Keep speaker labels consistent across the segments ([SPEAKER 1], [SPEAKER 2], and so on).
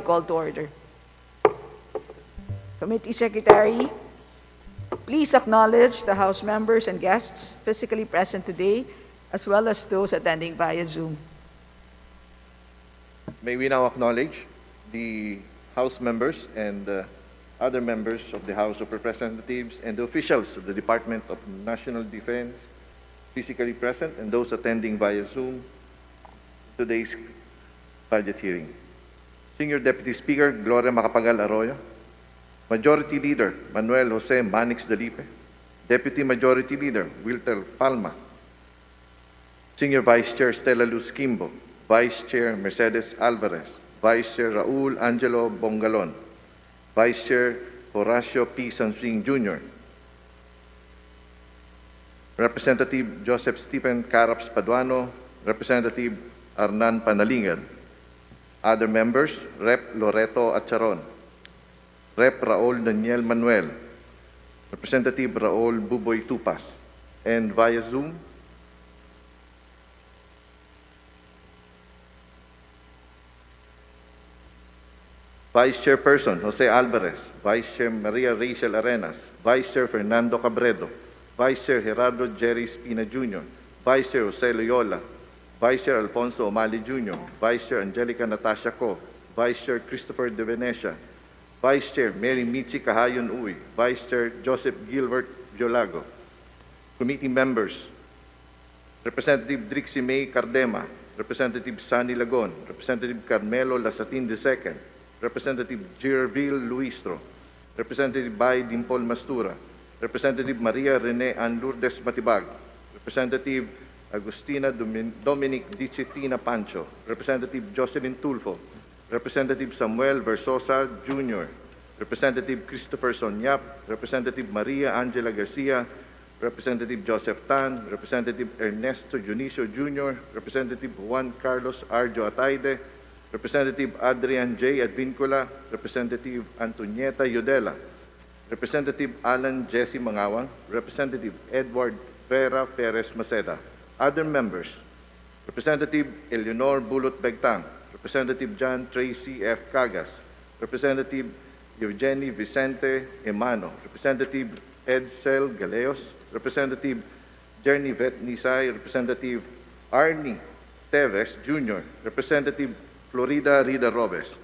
[SPEAKER 1] Call to order. Committee Secretary, please acknowledge the House members and guests physically present today, as well as those attending via Zoom.
[SPEAKER 2] May we now acknowledge the House members and other members of the House of Representatives and the officials of the Department of National Defense physically present and those attending via Zoom today's budget hearing. Senior Deputy Speaker Gloria Macapagal Arroyo, Majority Leader Manuel Jose Manix Dalipe, Deputy Majority Leader Wilter Palma, Senior Vice Chair Stella Luz Kimbo, Vice Chair Mercedes Alvarez, Vice Chair Raul Angelo Bongalon, Vice Chair Horacio P. Sansing Jr., Representative Joseph Stephen Caraps Paduano, Representative Arnan Panalingan. Other members, Rep. Loreto Acharon, Rep. Raul Daniel Manuel, Representative Raul Buboy Tupas, and via Zoom, Vice Chairperson Jose Alvarez, Vice Chair Maria Rachel Arenas, Vice Chair Fernando Cabredo, Vice Chair Gerardo Jerry Spina Jr., Vice Chair Jose Loyola, Vice Chair Alfonso Omali Jr., Vice Chair Angelica Natasha Co., Vice Chair Christopher De Venecia, Vice Chair Mary Michi Kahayon Uy, Vice Chair Joseph Gilbert Violago. Committee members, Representative Drixie May Cardema, Representative Sani Lagon, Representative Carmelo Lasatin II, Representative Gerville Luistro, Representative Bay Dimpol Mastura, Representative Maria Rene Ann Lourdes Matibag, Representative Agustina Dominic Dicitina Pancho, Representative Jocelyn Tulfo, Representative Samuel Versosa Jr., Representative Christopher Sonyap, Representative Maria Angela Garcia, Representative Joseph Tan, Representative Ernesto Junicio Jr., Representative Juan Carlos Arjo Ataide, Representative Adrian J. Advincula, Representative Antonieta Yodela, Representative Alan Jesse Mangawang, Representative Edward Vera Perez Maceda. Other members, Representative Eleanor Bulot Begtang, Representative John Tracy F. Cagas, Representative Eugenie Vicente Emano, Representative Edsel Galeos, Representative Jerny Vet Nisay, Representative Arnie Teves Jr., Representative Florida Rida Robes.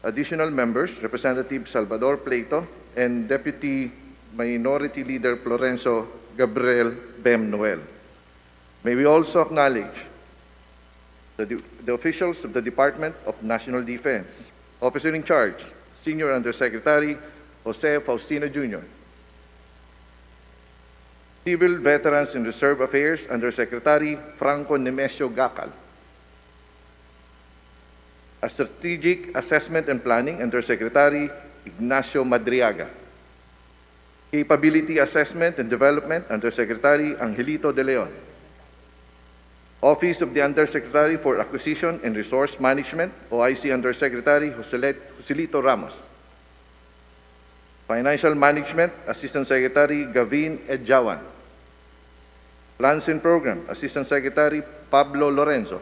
[SPEAKER 2] Additional members, Representative Salvador Plato and Deputy Minority Leader Florencio Gabriel Bem Noel. May we also acknowledge the officials of the Department of National Defense. Officer in charge, Senior Undersecretary Jose Faustino Jr. Civil Veterans and Reserve Affairs Undersecretary Franco Nemesio Gacal. A Strategic Assessment and Planning Undersecretary Ignacio Madriaga. Capability Assessment and Development Undersecretary Angelito De Leon. Office of the Undersecretary for Acquisition and Resource Management, OIC Undersecretary Joselito Ramos. Financial Management, Assistant Secretary Gavin Edjawan. Plans and Program, Assistant Secretary Pablo Lorenzo.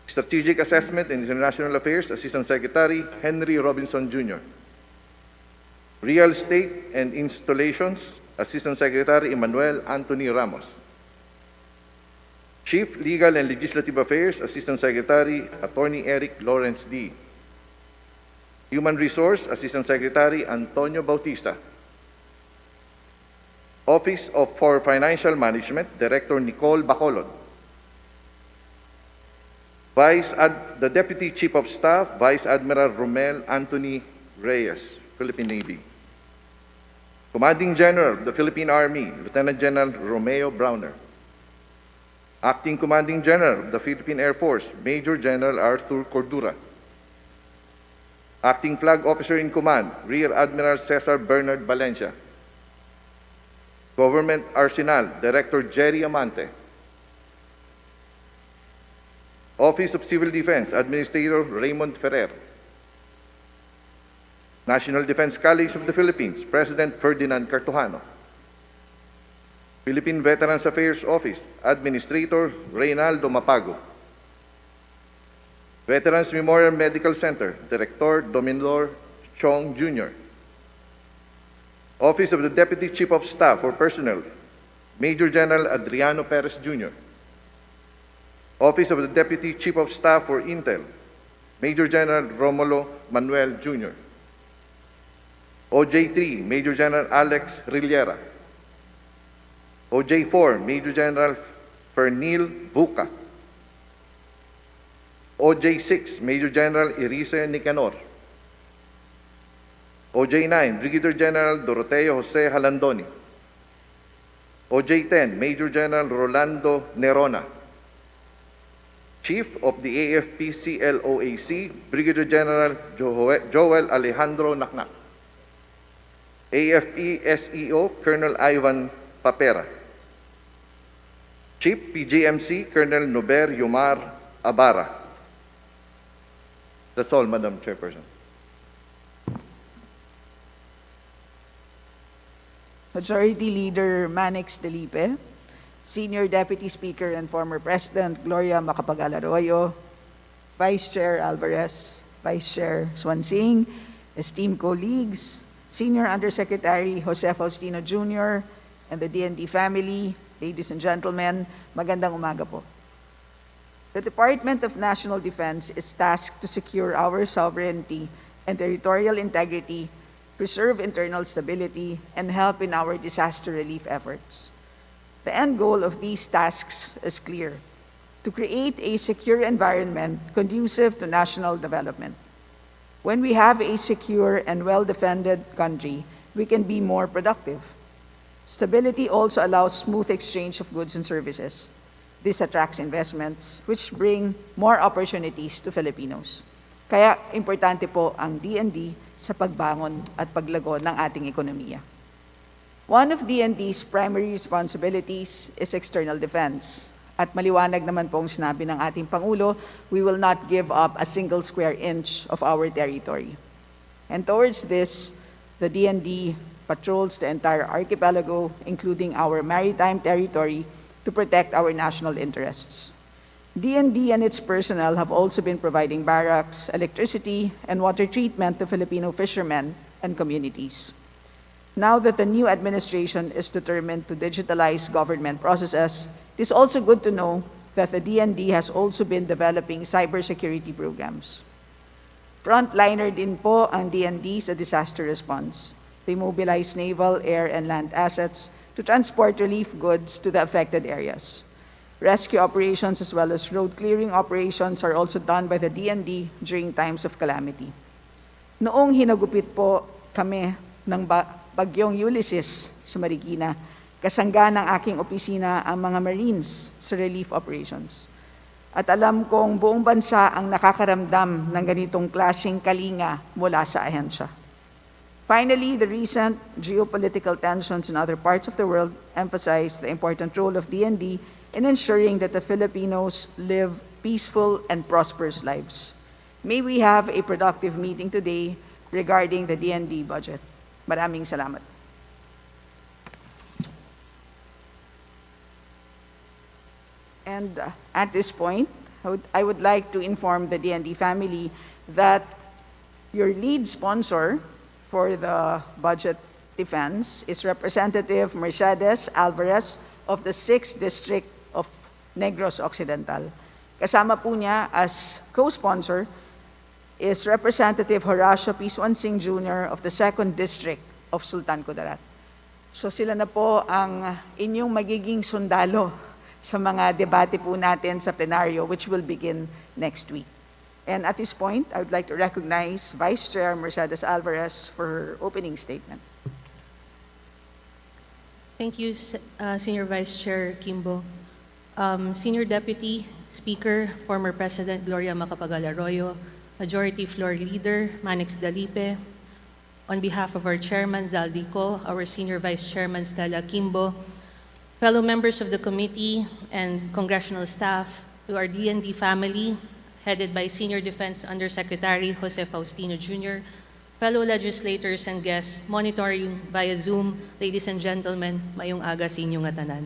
[SPEAKER 2] Strategic Assessment and International Affairs, Assistant Secretary Henry Robinson Jr. Real Estate and Installations, Assistant Secretary Emmanuel Anthony Ramos. Chief Legal and Legislative Affairs, Assistant Secretary Attorney Eric Lawrence D. Human Resource, Assistant Secretary Antonio Bautista. Office for Financial Management, Director Nicole Bacolod. The Deputy Chief of Staff, Vice Admiral Romel Anthony Reyes, Philippine Navy. Commanding General of the Philippine Army, Lieutenant General Romeo Browner. Acting Commanding General of the Philippine Air Force, Major General Arthur Cordura. Acting Flag Officer in Command, Rear Admiral Cesar Bernard Valencia. Government Arsenal, Director Jerry Amante. Office of Civil Defense, Administrator Raymond Ferrer. National Defense College of the Philippines, President Ferdinand Cartojano. Philippine Veterans Affairs Office, Administrator Reynaldo Mapago. Veterans Memorial Medical Center, Director Dominor Chong Jr. Office of the Deputy Chief of Staff for Personnel, Major General Adriano Perez Jr. Office of the Deputy Chief of Staff for Intel, Major General Romulo Manuel Jr. OJ3, Major General Alex Rillera. OJ4, Major General Fernil Buca. OJ6, Major General Irice Nicanor. OJ9, Brigadier General Doroteo Jose Halandoni. OJ10, Major General Rolando Nerona. Chief of the AFP-CLOAC, Brigadier General Joel Alejandro Naknak. AFP-SEO, Colonel Ivan Papera. Chief PGMC, Colonel Nober Yomar Abara. That's all, Madam Chairperson.
[SPEAKER 1] Majority Leader Manix Delipe, Senior Deputy Speaker and former President Gloria Macapagal-Arroyo, Vice Chair Alvarez, Vice Chair Swansing, esteemed colleagues, Senior Undersecretary Jose Faustino Jr., and the DND family, ladies and gentlemen, magandang umaga po. The Department of National Defense is tasked to secure our sovereignty and territorial integrity, preserve internal stability, and help in our disaster relief efforts. The end goal of these tasks is clear: to create a secure environment conducive to national development. When we have a secure and well-defended country, we can be more productive. Stability also allows smooth exchange of goods and services. This attracts investments, which bring more opportunities to Filipinos. Kaya importante po ang DND sa pagbangon at paglago ng ating ekonomiya. One of DND's primary responsibilities is external defense. At maliwanag naman pong sinabi ng ating Pangulo, we will not give up a single square inch of our territory. And towards this, the DND patrols the entire archipelago, including our maritime territory, to protect our national interests. DND and its personnel have also been providing barracks, electricity, and water treatment to Filipino fishermen and communities. Now that the new administration is determined to digitalize government processes, it is also good to know that the DND has also been developing cybersecurity programs. Frontliner din po ang DND sa disaster response. They mobilize naval, air, and land assets to transport relief goods to the affected areas. Rescue operations as well as road clearing operations are also done by the DND during times of calamity. Noong hinagupit po kami ng bagyong Ulysses sa Marikina, kasangga ng aking opisina ang mga Marines sa relief operations. At alam kong buong bansa ang nakakaramdam ng ganitong klaseng kalinga mula sa ahensya. Finally, the recent geopolitical tensions in other parts of the world emphasize the important role of DND in ensuring that the Filipinos live peaceful and prosperous lives. May we have a productive meeting today regarding the DND budget. Maraming salamat. And at this point, I would like to inform the DND family that your lead sponsor for the budget defense is Representative Mercedes Alvarez of the 6th District of Negros Occidental. Kasama po niya as co-sponsor is Representative Horacio P. Swansing Jr. of the 2nd District of Sultan Kudarat. So sila na po ang inyong magiging sundalo sa mga debate po natin sa plenaryo, which will begin next week. And at this point, I would like to recognize Vice Chair Mercedes Alvarez for her opening statement.
[SPEAKER 3] Thank you, Senior Vice Chair Kimbo. Senior Deputy Speaker, former President Gloria Macapagal-Arroyo, Majority Floor Leader Manix Dalipe, on behalf of our Chairman Zaldico, our Senior Vice Chairman Stella Kimbo, fellow members of the committee and congressional staff, to our DND family, headed by Senior Defense Undersecretary Jose Faustino Jr., fellow legislators and guests monitoring via Zoom, ladies and gentlemen, mayong aga sa inyong atanan.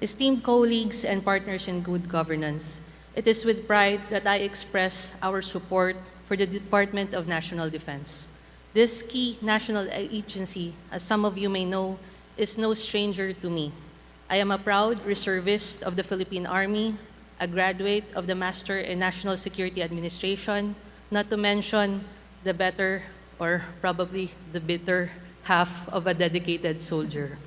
[SPEAKER 3] Esteemed colleagues and partners in good governance, It is with pride that I express our support for the Department of National Defense. This key national agency, as some of you may know, is no stranger to me. I am a proud reservist of the Philippine Army, a graduate of the Master in National Security Administration, not to mention the better or probably the bitter half of a dedicated soldier.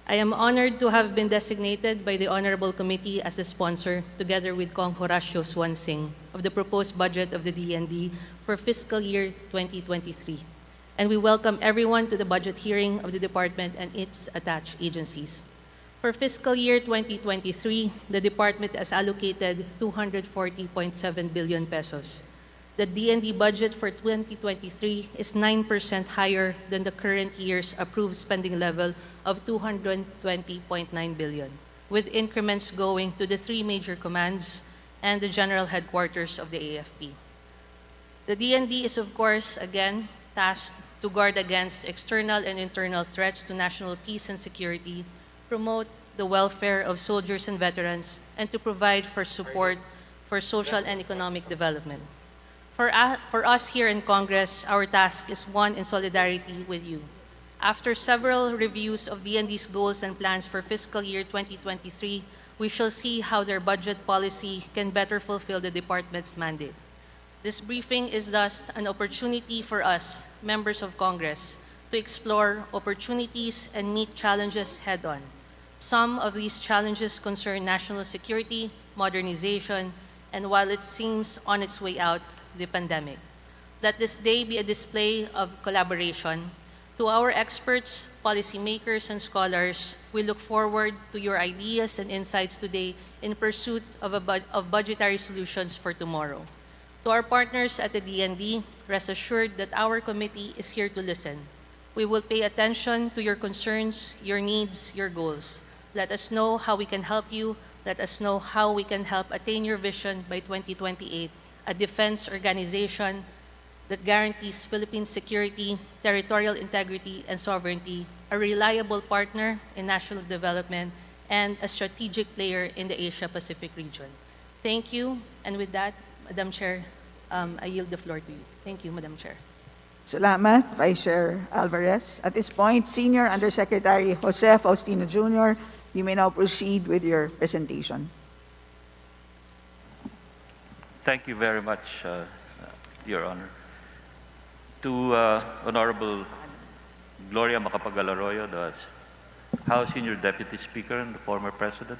[SPEAKER 3] I am honored to have been designated by the Honorable Committee as the sponsor, together with Kong Horacio Swansing, of the proposed budget of the DND for fiscal year 2023. And we welcome everyone to the budget hearing of the department and its attached agencies. For fiscal year 2023, the department has allocated 240.7 billion pesos. The DND budget for 2023 is 9% higher than the current year's approved spending level of 220.9 billion, with increments going to the 3 major commands and the general headquarters of the AFP. The DND is, of course, again, tasked to guard against external and internal threats to national peace and security, promote the welfare of soldiers and veterans, and to provide for support for social and economic development. For us here in Congress, our task is one in solidarity with you. After several reviews of DND's goals and plans for fiscal year 2023, we shall see how their budget policy can better fulfill the department's mandate. This briefing is thus an opportunity for us, members of Congress, to explore opportunities and meet challenges head-on. Some of these challenges concern national security, modernization, and while it seems on its way out, the pandemic. Let this day be a display of collaboration. To our experts, policymakers, and scholars, we look forward to your ideas and insights today in pursuit of budgetary solutions for tomorrow. To our partners at the DND, rest assured that our committee is here to listen. We will pay attention to your concerns, your needs, your goals. Let us know how we can help you. Let us know how we can help attain your vision by 2028, a defense organization that guarantees Philippine security, territorial integrity, and sovereignty, a reliable partner in national development, and a strategic player in the Asia-Pacific region. Thank you, and with that, Madam Chair, I yield the floor to you. Thank you, Madam Chair.
[SPEAKER 1] Salamat, Vice Chair Alvarez. At this point, Senior Undersecretary Jose Faustino Jr., you may now proceed with your presentation.
[SPEAKER 4] Thank you very much, Your Honor. To Honorable Gloria Macapagal-Arroyo, the House Senior Deputy Speaker and the former President.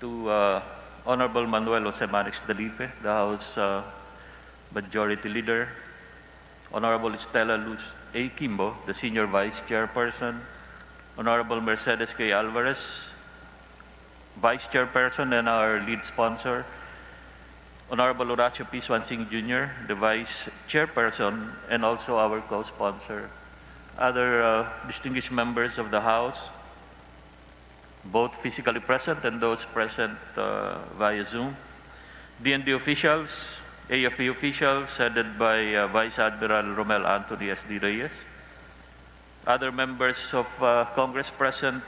[SPEAKER 4] To Honorable Manuel Jose Manix Dalipe, the House Majority Leader. Honorable Estela Luz A. Kimbo, the Senior Vice Chairperson. Honorable Mercedes K. Alvarez, Vice Chairperson and our lead sponsor. Honorable Horacio P. Swansing Jr., the Vice Chairperson and also our co-sponsor. Other distinguished members of the House, both physically present and those present via Zoom. DND officials, AFP officials headed by Vice Admiral Romel Anthony S.D. Reyes. Other members of Congress present,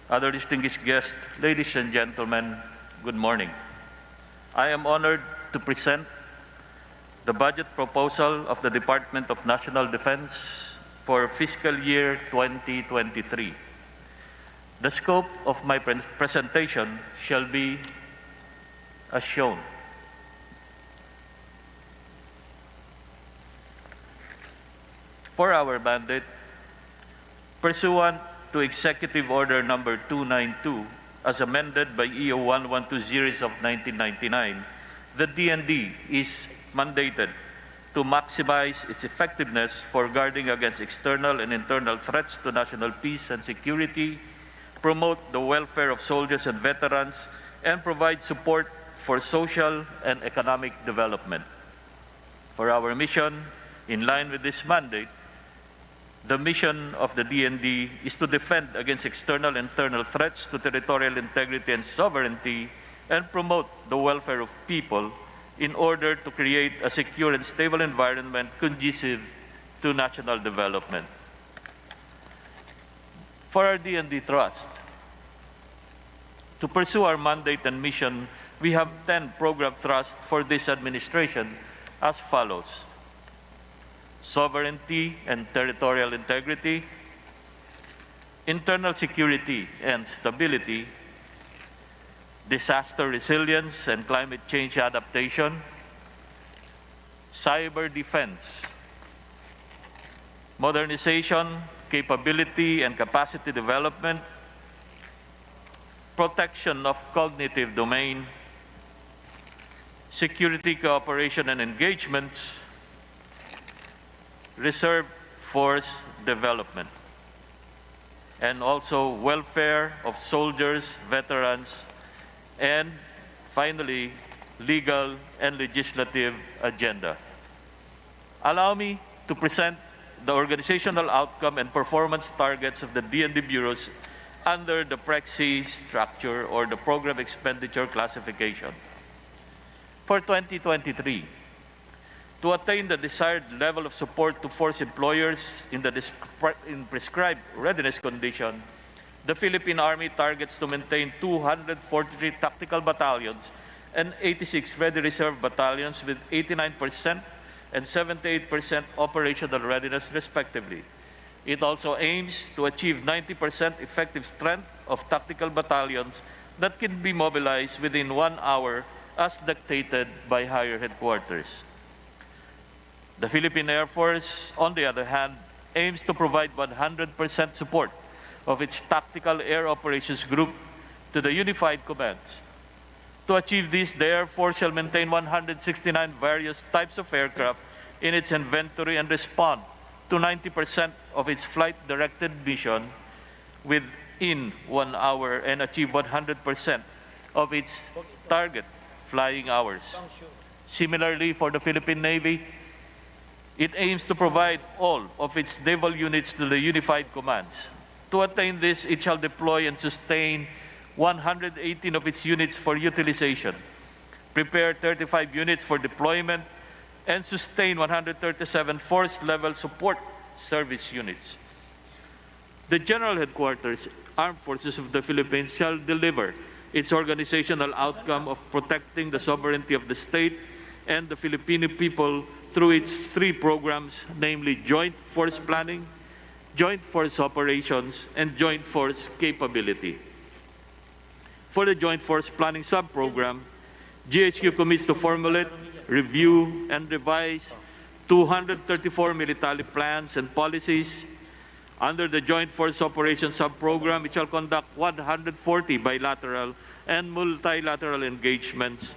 [SPEAKER 4] other distinguished guests, ladies and gentlemen, good morning. I am honored to present the budget proposal of the Department of National Defense for fiscal year 2023. The scope of my presentation shall be as shown. For our mandate, pursuant to Executive Order Number 292, as amended by EO 112 series of 1999, the DND is mandated to maximize its effectiveness for guarding against external and internal threats to national peace and security, promote the welfare of soldiers and veterans, and provide support for social and economic development. For our mission, in line with this mandate, the mission of the DND is to defend against external and internal threats to territorial integrity and sovereignty and promote the welfare of people in order to create a secure and stable environment conducive to national development. For our DND Trust, to pursue our mandate and mission we have 10 program thrusts for this administration as follows: sovereignty and territorial integrity, internal security and stability, disaster resilience and climate change adaptation, cyber defense, modernization, capability and capacity development, protection of cognitive domain, security cooperation and engagements, reserve force development, and also welfare of soldiers, veterans, and finally, legal and legislative agenda. Allow me to present the organizational outcome and performance targets of the DND bureaus under the PREXI structure or the program expenditure classification. For 2023, to attain the desired level of support to force employers in prescribed readiness condition, the Philippine Army targets to maintain 243 tactical battalions and 86 ready reserve battalions with 89% and 78% operational readiness respectively. It also aims to achieve 90% effective strength of tactical battalions that can be mobilized within 1 hour as dictated by higher headquarters. The Philippine Air Force, on the other hand, aims to provide 100% support of its Tactical Air Operations Group to the unified commands. To achieve this, the Air Force shall maintain 169 various types of aircraft in its inventory and respond to 90% of its flight-directed mission within 1 hour and achieve 100% of its target flying hours. Similarly, for the Philippine Navy, it aims to provide all of its naval units to the unified commands. To attain this, it shall deploy and sustain 118 of its units for utilization, prepare 35 units for deployment, and sustain 137 force-level support service units. The General Headquarters, Armed Forces of the Philippines, shall deliver its organizational outcome of protecting the sovereignty of the state and the Filipino people through its 3 programs, namely Joint Force Planning, Joint Force Operations, and Joint Force Capability. For the Joint Force Planning Sub-Program, GHQ commits to formulate, review, and revise 234 military plans and policies. Under the Joint Force Operations Sub-Program, it shall conduct 140 bilateral and multilateral engagements,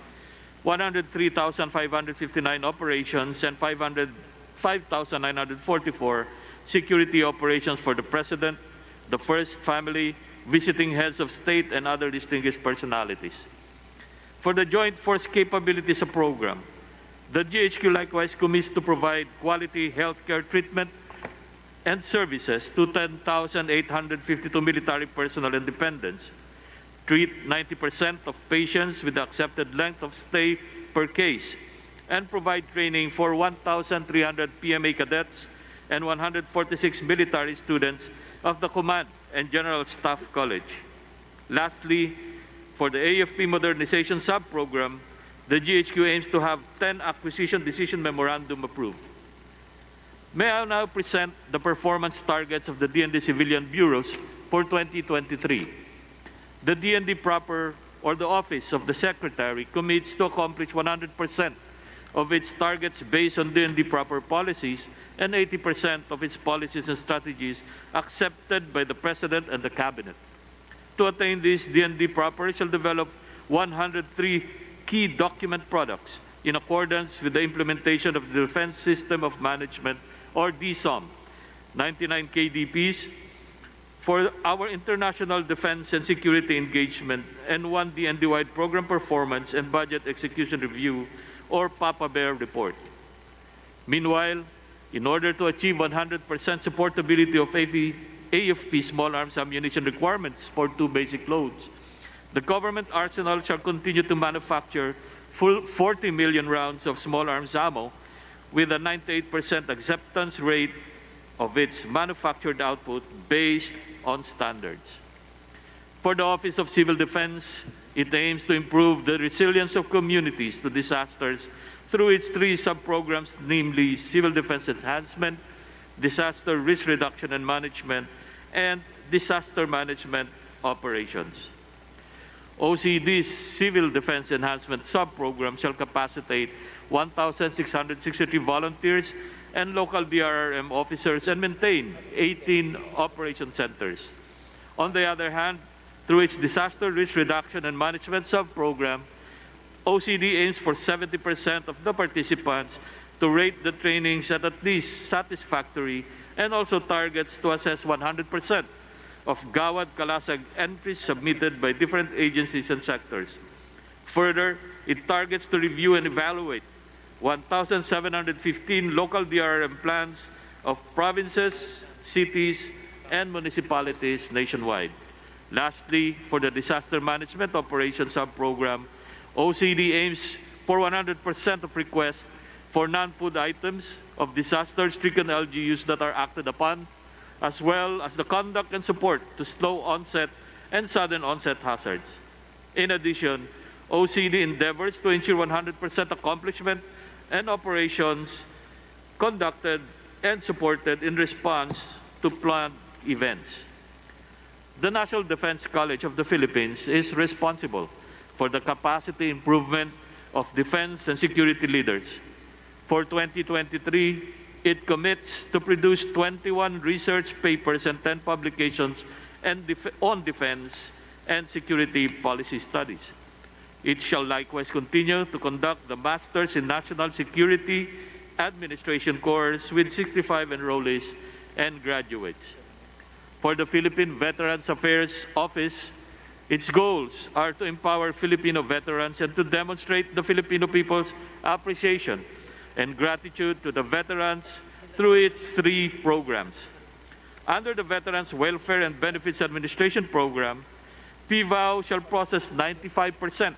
[SPEAKER 4] 103,559 operations, and 5,944 security operations for the President, the First Family, visiting heads of state, and other distinguished personalities. For the Joint Force Capabilities Program, the GHQ likewise commits to provide quality healthcare treatment and services to 10,852 military personnel and dependents, treat 90% of patients with the accepted length of stay per case, and provide training for 1,300 PMA cadets and 146 military students of the Command and General Staff College. Lastly, for the AFP Modernization Sub-Program, the GHQ aims to have 10 acquisition decision memorandum approved. May I now present the performance targets of the DND civilian bureaus for 2023. The DND proper, or the Office of the Secretary, commits to accomplish 100% of its targets based on DND proper policies and 80% of its policies and strategies accepted by the President and the Cabinet. To attain this, DND proper shall develop 103 key document products in accordance with the implementation of the Defense System of Management, or DSOM, 99 KDPs for our international defense and security engagement, and 1 DND-wide program performance and budget execution review, or Papa Bear report. Meanwhile, in order to achieve 100% supportability of AFP small arms ammunition requirements for 2 basic loads, the government arsenal shall continue to manufacture full 40 million rounds of small arms ammo with a 98% acceptance rate of its manufactured output based on standards. For the Office of Civil Defense, It aims to improve the resilience of communities to disasters through its three sub-programs, namely Civil Defense Enhancement, Disaster Risk Reduction and Management, and Disaster Management Operations. OCD's Civil Defense Enhancement sub-program shall capacitate 1,663 volunteers and local DRRM officers and maintain 18 operation centers. On the other hand, through its Disaster Risk Reduction and Management sub-program, OCD aims for 70% of the participants to rate the trainings at least satisfactory, and also targets to assess 100% of Gawad Kalasag entries submitted by different agencies and sectors. Further, it targets to review and evaluate 1,715 local DRM plans of provinces, cities, and municipalities nationwide. Lastly, for the Disaster Management Operations sub-program, OCD aims for 100% of requests for non-food items of disaster-stricken LGUs that are acted upon, as well as the conduct and support to slow onset and sudden onset hazards. In addition, OCD endeavors to ensure 100% accomplishment and operations conducted and supported in response to planned events. The National Defense College of the Philippines is responsible for the capacity improvement of defense and security leaders. For 2023, it commits to produce 21 research papers and 10 publications on defense and security policy studies. It shall likewise continue to conduct the Masters in National Security Administration course with 65 enrollees and graduates. For the Philippine Veterans Affairs Office, its goals are to empower Filipino veterans and to demonstrate the Filipino people's appreciation and gratitude to the veterans through its three programs. Under the Veterans Welfare and Benefits Administration Program, PVAO shall process 95%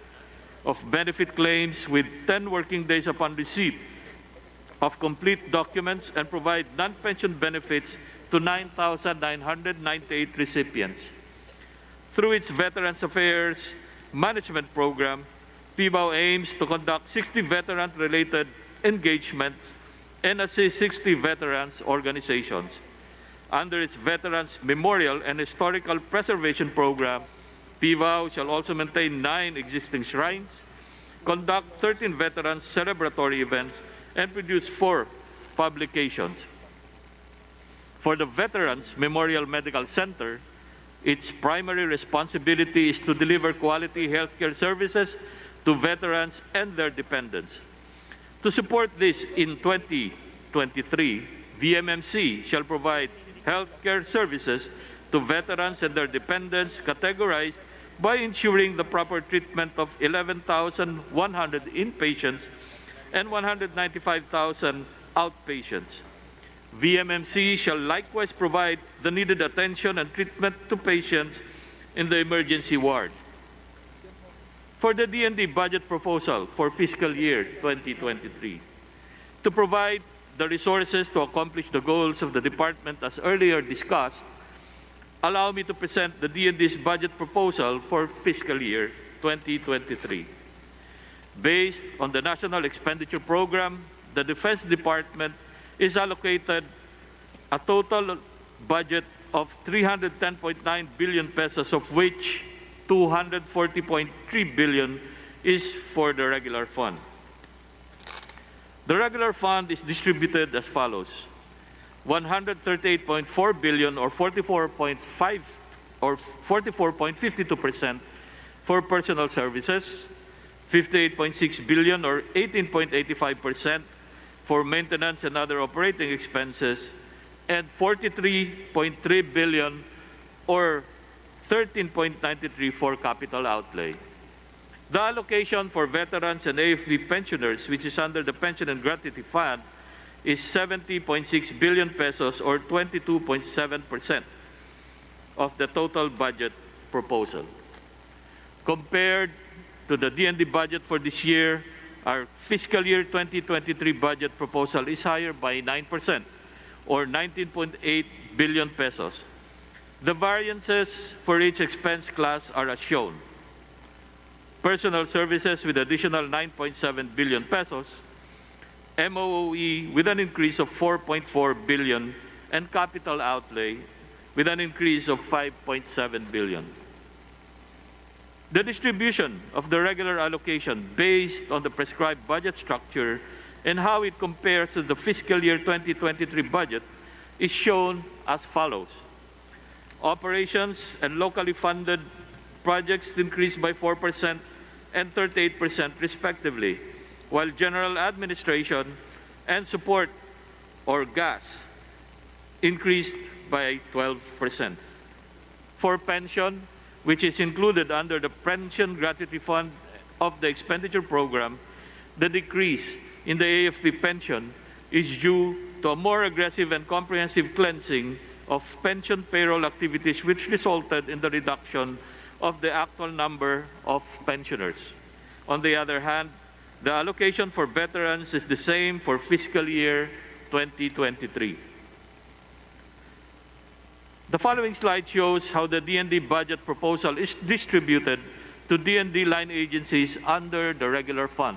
[SPEAKER 4] of benefit claims with 10 working days upon receipt of complete documents and provide non-pension benefits to 9,998 recipients. Through its Veterans Affairs Management Program, PVAO aims to conduct 60 veteran-related engagements and assist 60 veterans organizations. Under its Veterans Memorial and Historical Preservation Program, PVAO shall also maintain 9 existing shrines, conduct 13 veterans celebratory events, and produce 4 publications. For the Veterans Memorial Medical Center, its primary responsibility is to deliver quality healthcare services to veterans and their dependents. To support this in 2023, VMMC shall provide healthcare services to veterans and their dependents categorized by ensuring the proper treatment of 11,100 inpatients and 195,000 outpatients. VMMC shall likewise provide the needed attention and treatment to patients in the emergency ward. For the DND budget proposal for fiscal year 2023, to provide the resources to accomplish the goals of the department as earlier discussed, allow me to present the DND's budget proposal for fiscal year 2023. Based on the National Expenditure Program, the Defense Department is allocated a total budget of 310.9 billion pesos, of which 240.3 billion is for the regular fund. The regular fund is distributed as follows: 138.4 billion or 44.52% for personal services, 58.6 billion or 18.85% for maintenance and other operating expenses, and 43.3 billion or 13.93% for capital outlay. The allocation for veterans and AFP pensioners, which is under the Pension and Gratuity Fund, is 70.6 billion pesos or 22.7% of the total budget proposal. Compared to the DND budget for this year, our fiscal year 2023 budget proposal is higher by 9% or 19.8 billion pesos. The variances for each expense class are as shown. Personal Services with additional 9.7 billion pesos, MOE with an increase of 4.4 billion, and capital outlay with an increase of 5.7 billion. The distribution of the regular allocation based on the prescribed budget structure and how it compares to the fiscal year 2023 budget is shown as follows. Operations and locally funded projects increased by 4% and 38% respectively, while general administration and support or gas increased by 12%. For pension, which is included under the Pension Gratuity Fund of the expenditure program, the decrease in the AFP pension is due to a more aggressive and comprehensive cleansing of pension payroll activities, which resulted in the reduction of the actual number of pensioners. On the other hand, the allocation for veterans is the same for fiscal year 2023. The following slide shows how the DND budget proposal is distributed to DND line agencies under the regular fund.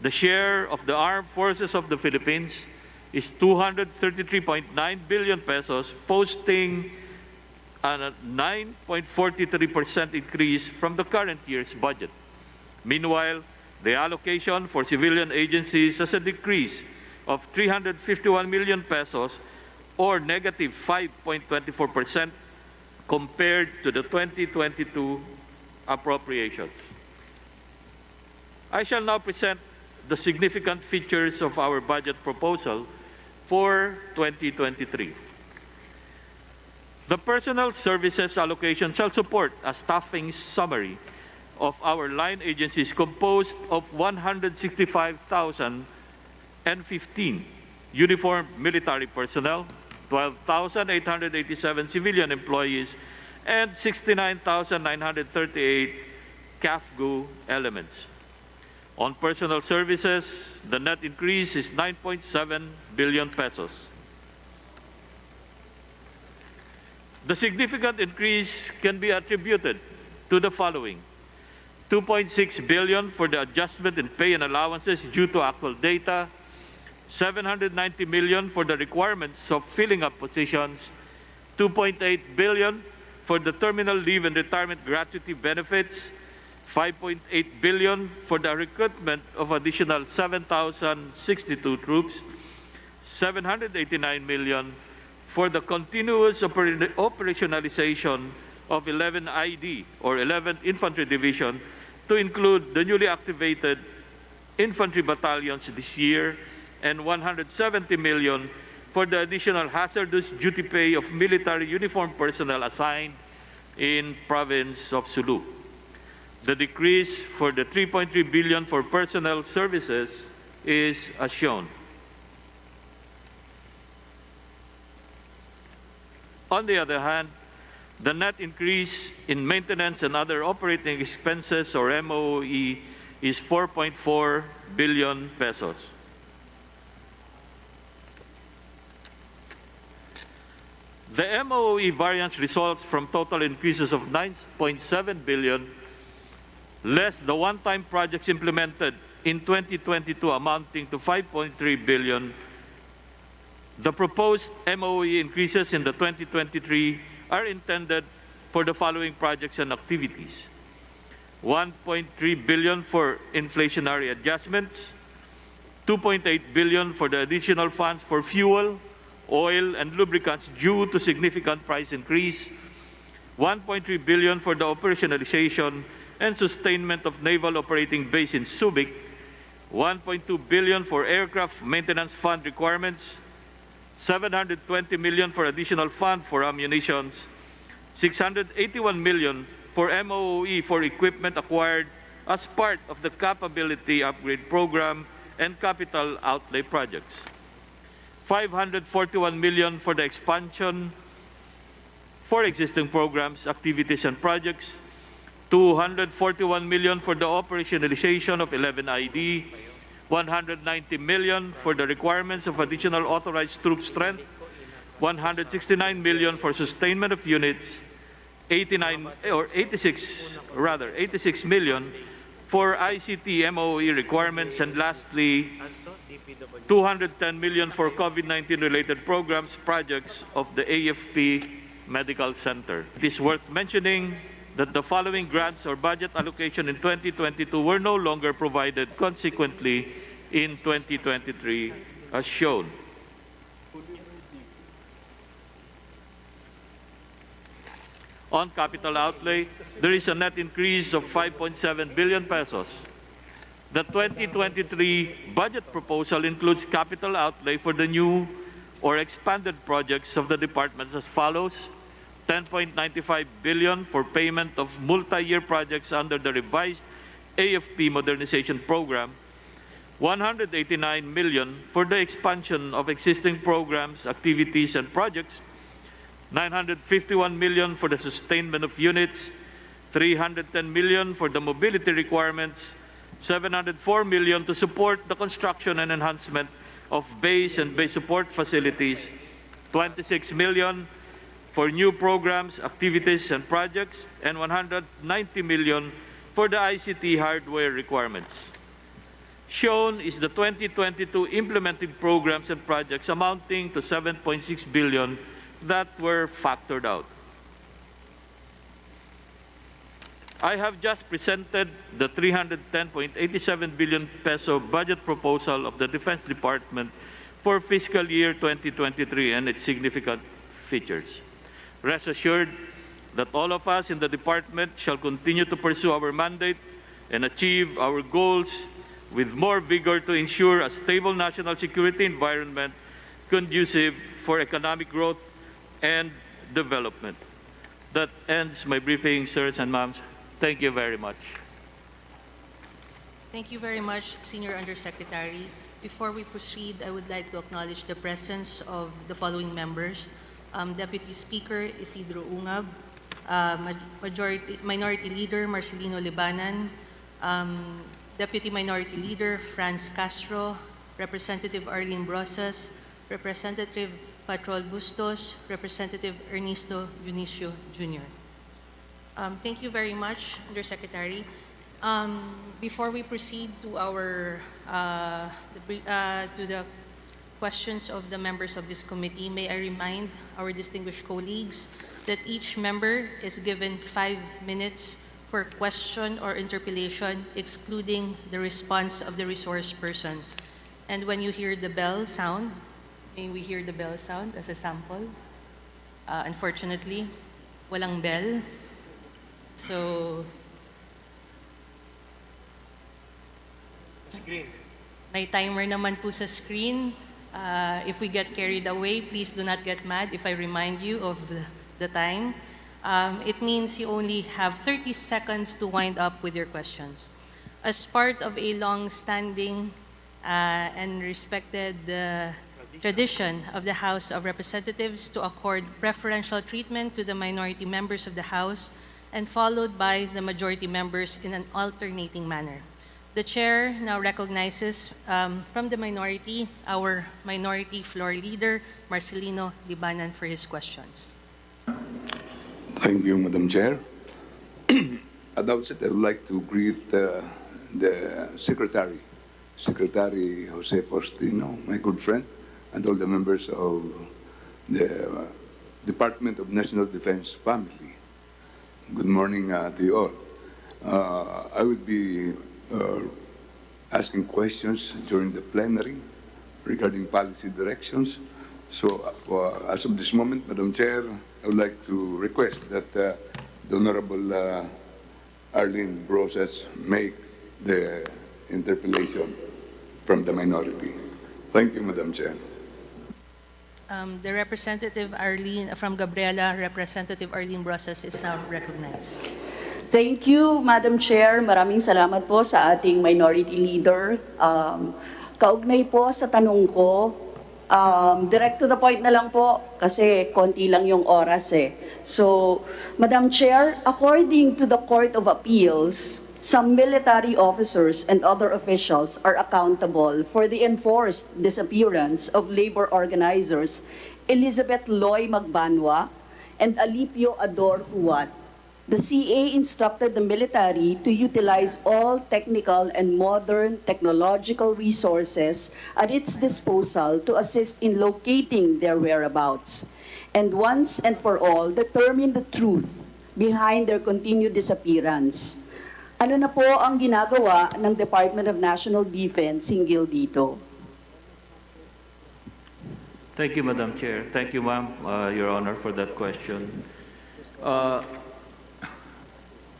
[SPEAKER 4] The share of the Armed Forces of the Philippines is 233.9 billion pesos, posting a 9.43% increase from the current year's budget. Meanwhile, the allocation for civilian agencies has a decrease of 351 million pesos or negative 5.24% compared to the 2022 appropriations. I shall now present the significant features of our budget proposal for 2023. The Personal Services allocation shall support a staffing summary of our line agencies composed of 165,015 uniformed military personnel, 12,887 civilian employees, and 69,938 CAFGU elements. On Personal Services, the net increase is 9.7 billion pesos. The significant increase can be attributed to the following: 2.6 billion for the adjustment in pay and allowances due to actual data, 790 million for the requirements of filling up positions, 2.8 billion for the terminal leave and retirement gratuity benefits, 5.8 billion for the recruitment of additional 7,062 troops, 789 million for the continuous operationalization of 11 ID or 11th Infantry Division to include the newly activated infantry battalions this year, and 170 million for the additional hazardous duty pay of military uniformed personnel assigned in province of Sulu. The decrease for the 3.3 billion for Personnel Services is as shown. On the other hand, the net increase in maintenance and other operating expenses, or MOE, is 4.4 billion pesos. The MOE variance results from total increases of 9.7 billion, less the one-time projects implemented in 2022 amounting to 5.3 billion. The proposed MOE increases in the 2023 are intended for the following projects and activities: 1.3 billion for inflationary adjustments, 2.8 billion for the additional funds for fuel, oil, and lubricants due to significant price increase, 1.3 billion for the operationalization and sustainment of Naval Operating Base in Subic, 1.2 billion for aircraft maintenance fund requirements, 720 million for additional fund for ammunitions, 681 million for MOE for equipment acquired as part of the capability upgrade program and capital outlay projects, 541 million for the expansion for existing programs, activities, and projects, 241 million for the operationalization of 11 ID, 190 million for the requirements of additional authorized troop strength, 169 million for sustainment of units, 86 million for ICT MOE requirements, and lastly, 210 million for COVID-19 related programs, projects of the AFP Medical Center. It is worth mentioning that the following grants or budget allocation in 2022 were no longer provided, consequently in 2023 as shown. On capital outlay, there is a net increase of 5.7 billion pesos. The 2023 budget proposal includes capital outlay for the new or expanded projects of the departments as follows: 10.95 billion for payment of multi-year projects under the revised AFP modernization program, 189 million for the expansion of existing programs, activities, and projects, 951 million for the sustainment of units, 310 million for the mobility requirements, 704 million to support the construction and enhancement of base and base support facilities, 26 million for new programs, activities, and projects, and 190 million for the ICT hardware requirements. Shown is the 2022 implemented programs and projects amounting to 7.6 billion that were factored out. I have just presented the 310.87 billion peso budget proposal of the Defense Department for fiscal year 2023 and its significant features. Rest assured that all of us in the department shall continue to pursue our mandate and achieve our goals with more vigor to ensure a stable national security environment conducive for economic growth and development. That ends my briefing, sirs and ma'ams. Thank you very much.
[SPEAKER 3] Thank you very much, Senior Undersecretary. Before we proceed, I would like to acknowledge the presence of the following members. Deputy Speaker Isidro Ungab, Minority Leader Marcelino Libanan, Deputy Minority Leader Franz Castro, Representative Arlene Brosas, Representative Patrol Bustos, Representative Ernesto Junicio Jr. Thank you very much, Undersecretary. Before we proceed to the questions of the members of this committee, may I remind our distinguished colleagues that each member is given 5 minutes for question or interpellation, excluding the response of the resource persons. And when you hear the bell sound, may we hear the bell sound as a sample? Unfortunately, walang bell. So, may timer naman po sa screen. If we get carried away, please do not get mad if I remind you of the time. It means you only have 30 seconds to wind up with your questions. As part of a long-standing and respected tradition of the House of Representatives to accord preferential treatment to the minority members of the House, and followed by the majority members in an alternating manner. The Chair now recognizes from the minority, our Minority Floor Leader, Marcelino Libanan, for his questions.
[SPEAKER 5] Thank you, Madam Chair. At the outset, I would like to greet the Secretary, Secretary Jose Postino, my good friend, and all the members of the Department of National Defense family. Good morning to you all. I will be asking questions during the plenary regarding policy directions. So as of this moment, Madam Chair, I would like to request that the Honorable Arlene Brosas make the interpellation from the minority. Thank you, Madam Chair.
[SPEAKER 3] The representative Arlene from Gabriela, Representative Arlene Brosas, is now recognized.
[SPEAKER 6] Thank you, Madam Chair. Maraming salamat po sa ating minority leader. Kaugnay po sa tanong ko, direct to the point na lang po kasi konti lang yung oras eh. So, Madam Chair, according to the Court of Appeals, some military officers and other officials are accountable for the enforced disappearance of labor organizers Elizabeth Loy Magbanwa and Alipio Ador Huat the CA instructed the military to utilize all technical and modern technological resources at its disposal to assist in locating their whereabouts, and once and for all, determine the truth behind their continued disappearance. Ano na po ang ginagawa ng Department of National Defense hinggil dito?
[SPEAKER 4] Thank you, Madam Chair. Thank you, ma'am, Your Honor, for that question.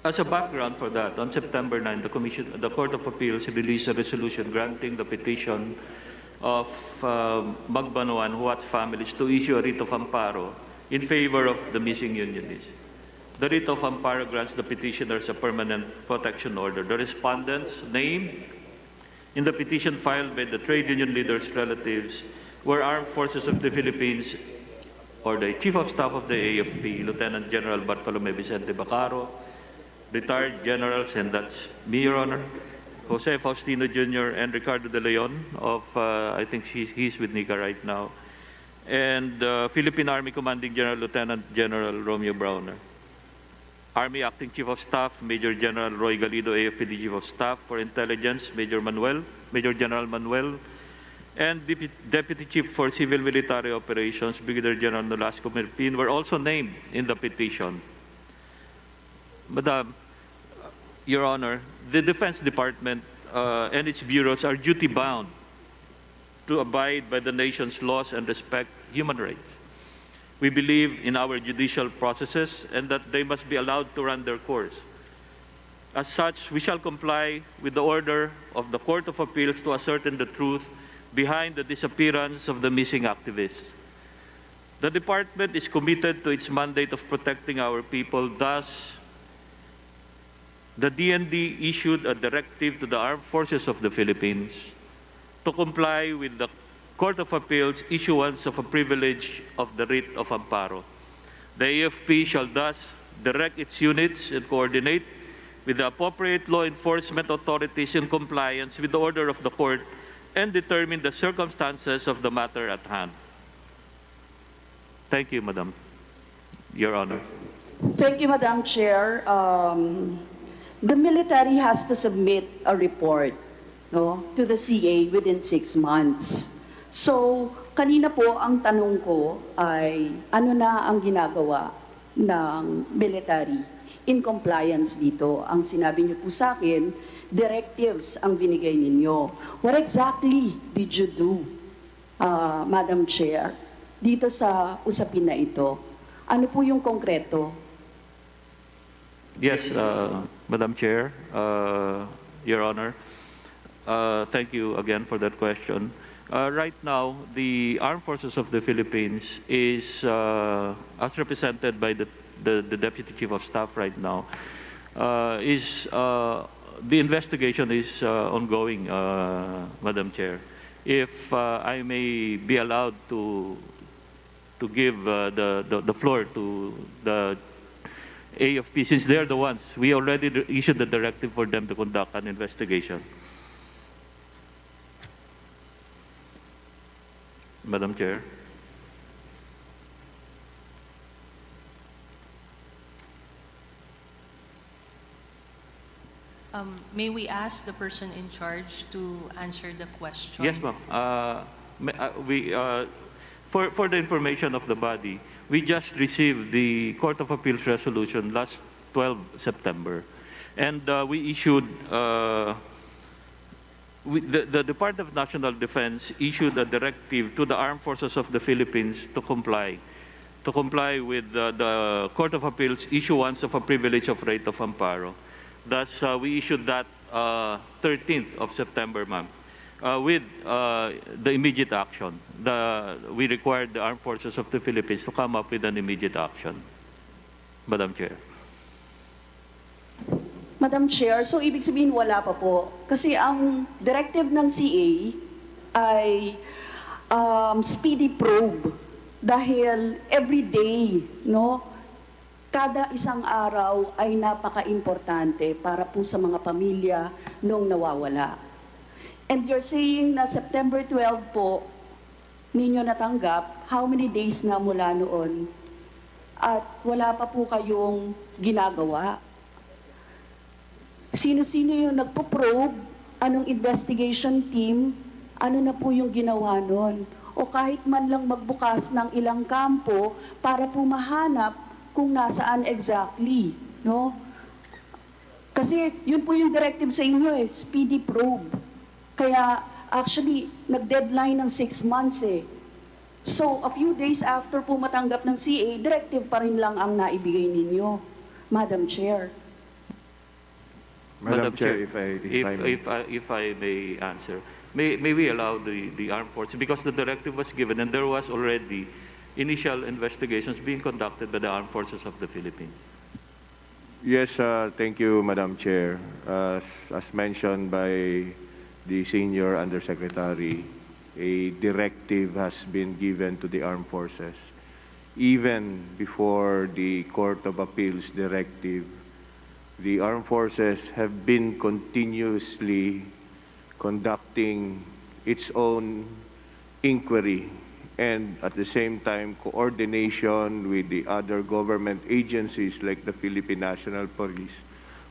[SPEAKER 4] As a background for that, on September 9, the Court of Appeals released a resolution granting the petition of Magbanua and Huat's families to issue a writ of amparo in favor of the missing unionists. The writ of amparo grants the petitioners a permanent protection order. The respondents' name in the petition filed by the trade union leaders' relatives were Armed Forces of the Philippines or the Chief of Staff of the AFP, Lieutenant General Bartolome Vicente Bacaro, retired generals, and that's me, Your Honor, Jose Faustino Jr. and Ricardo De Leon of, I think he's with NICA right now, and Philippine Army Commanding General Lieutenant General Romeo Browner. Army Acting Chief of Staff, Major General Roy Galido, AFPD Chief of Staff for Intelligence, Major General Manuel, and Deputy Chief for Civil Military Operations, Brigadier General Nolasco Mirpin, were also named in the petition. Madam, Your Honor, the Defense Department and its bureaus are duty-bound to abide by the nation's laws and respect human rights. We believe in our judicial processes and that they must be allowed to run their course. As such, we shall comply with the order of the Court of Appeals to ascertain the truth behind the disappearance of the missing activists. The department is committed to its mandate of protecting our people. Thus, the DND issued a directive to the Armed Forces of the Philippines to comply with the Court of Appeals issuance of a privilege of the writ of amparo. The AFP shall thus direct its units and coordinate with the appropriate law enforcement authorities in compliance with the order of the court and determine the circumstances of the matter at hand. Thank you, Madam, Your Honor.
[SPEAKER 6] Thank you, Madam Chair. The military has to submit a report, no, to the CA within 6 months. So, kanina po ang tanong ko ay ano na ang ginagawa ng military in compliance dito? Ang sinabi niyo po sa akin, directives ang binigay ninyo. What exactly did you do, Madam Chair, dito sa usapin na ito? Ano po yung konkreto?
[SPEAKER 4] Yes, Madam Chair, Your Honor, thank you again for that question. Right now, the Armed Forces of the Philippines is, as represented by the Deputy Chief of Staff right now, the investigation is ongoing, Madam Chair. If I may be allowed to give the floor to the AFP, since they're the ones, we already issued the directive for them to conduct an investigation. Madam Chair.
[SPEAKER 3] May we ask the person in charge to answer the question?
[SPEAKER 4] Yes, ma'am. For the information of the body, we just received the Court of Appeals resolution last 12 September. And we issued, the Department of National Defense issued a directive to the Armed Forces of the Philippines to comply with the Court of Appeals issuance of a privilege of right of amparo. Thus, we issued that 13th of September, ma'am, with the immediate action. We required the Armed Forces of the Philippines to come up with an immediate action. Madam Chair.
[SPEAKER 6] Madam Chair, so ibig sabihin wala pa po. Kasi ang directive ng CA ay speedy probe dahil every day, no, kada isang araw ay napaka-importante para po sa mga pamilya nung nawawala. And you're saying na September 12 po, ninyo natanggap, how many days na mula noon at wala pa po kayong ginagawa. Sino-sino yung nagpo-probe? Anong investigation team? Ano na po yung ginawa nun? O kahit man lang magbukas ng ilang kampo para po mahanap kung nasaan exactly, no? Kasi yun po yung directive sa inyo speedy probe. Kaya actually, nag-deadline ng 6 months So, a few days after po matanggap ng CA, directive pa rin lang ang naibigay ninyo, Madam Chair.
[SPEAKER 7] Madam Chair, if I may.
[SPEAKER 4] if I may answer, may we allow the armed forces, because the directive was given and there was already initial investigations being conducted by the armed forces of the Philippines.
[SPEAKER 7] Yes, thank you, Madam Chair. As mentioned by the Senior Undersecretary, a directive has been given to the armed forces. Even before the Court of Appeals directive, the armed forces have been continuously conducting its own inquiry and at the same time coordination with the other government agencies like the Philippine National Police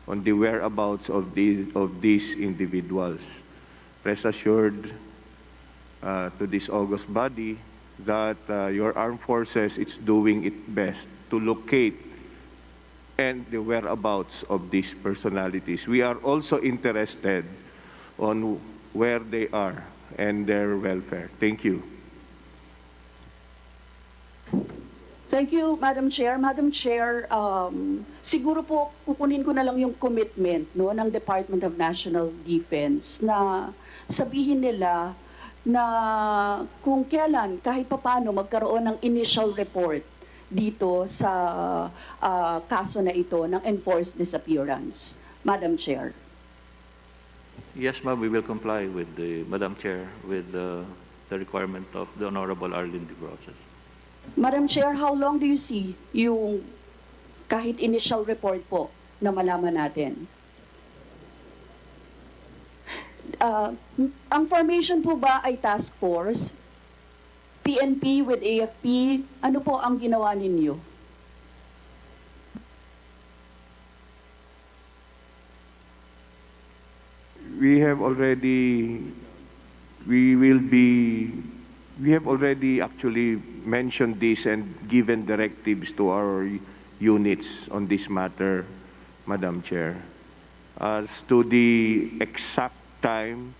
[SPEAKER 7] on the whereabouts of these individuals. Rest assured to this august body that your armed forces is doing its best to locate and the whereabouts of these personalities. We are also interested on where they are and their welfare. Thank you.
[SPEAKER 6] Thank you, Madam Chair. Madam Chair, siguro po kukunin ko na lang yung commitment ng Department of National Defense na sabihin nila na kung kailan kahit papano magkaroon ng initial report dito sa kaso na ito ng enforced disappearance. Madam Chair.
[SPEAKER 4] Yes, ma'am, we will comply with Madam Chair, with the requirement of the Honorable Arlene de Brosses.
[SPEAKER 6] Madam Chair, how long do you see yung kahit initial report po na malaman natin? Ang formation po ba ay task force? PNP with AFP? Ano po ang ginawa ninyo?
[SPEAKER 7] We have already actually mentioned this and given directives to our units on this matter, Madam Chair. As to the exact time,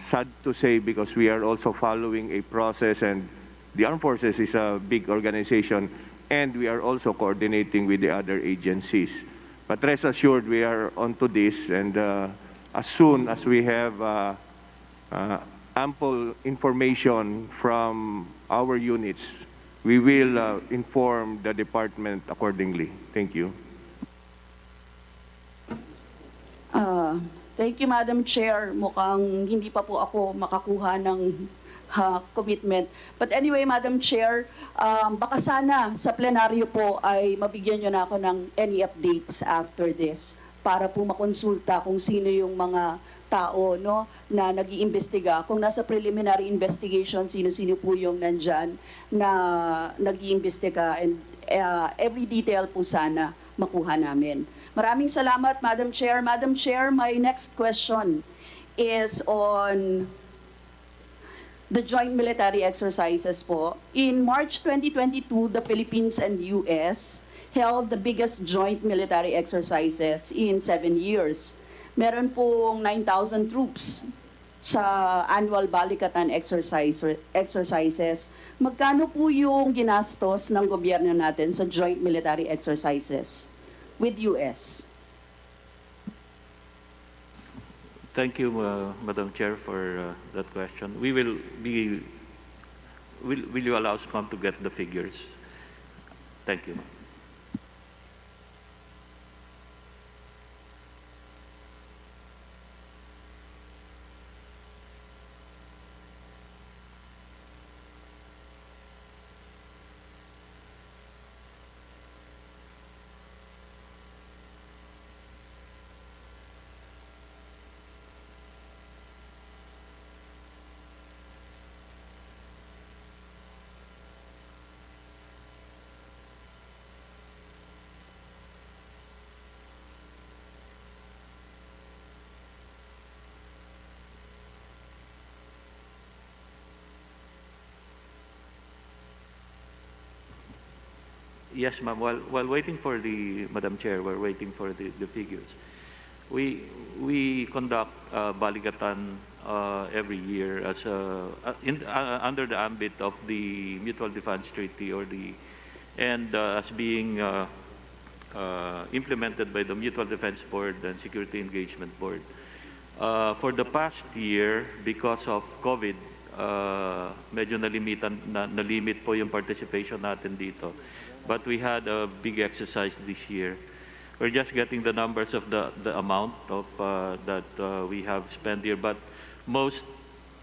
[SPEAKER 7] sad to say because we are also following a process and the Armed Forces is a big organization and we are also coordinating with the other agencies. But rest assured we are onto this and as soon as we have ample information from our units, we will inform the department accordingly. Thank you.
[SPEAKER 6] Thank you, Madam Chair. Mukhang hindi pa po ako makakuha ng commitment. But anyway, Madam Chair, baka sana sa plenaryo po ay mabigyan nyo na ako ng any updates after this para po makonsulta kung sino yung mga tao na nag-iimbestiga. Kung nasa preliminary investigation, sino-sino po yung nandyan na nag-iimbestiga and every detail po sana makuha namin. Maraming salamat, Madam Chair. Madam Chair, my next question is on the joint military exercises po. In March 2022, the Philippines and US held the biggest joint military exercises in 7 years. Meron pong 9,000 troops sa annual balikatan exercises. Magkano po yung ginastos ng gobyerno natin sa joint military exercises with US?
[SPEAKER 4] Thank you, Madam Chair, for that question. Will you allow us, ma'am, to get the figures? Thank you. Yes, ma'am. While waiting for the, Madam Chair, we're waiting for the figures. We conduct Baligatan every year as under the ambit of the Mutual Defense Treaty and as being implemented by the Mutual Defense Board and Security Engagement Board. For the past year, because of COVID, medyo nalimit po yung participation natin dito. But we had a big exercise this year. We're just getting the numbers of the amount of that we have spent here, but most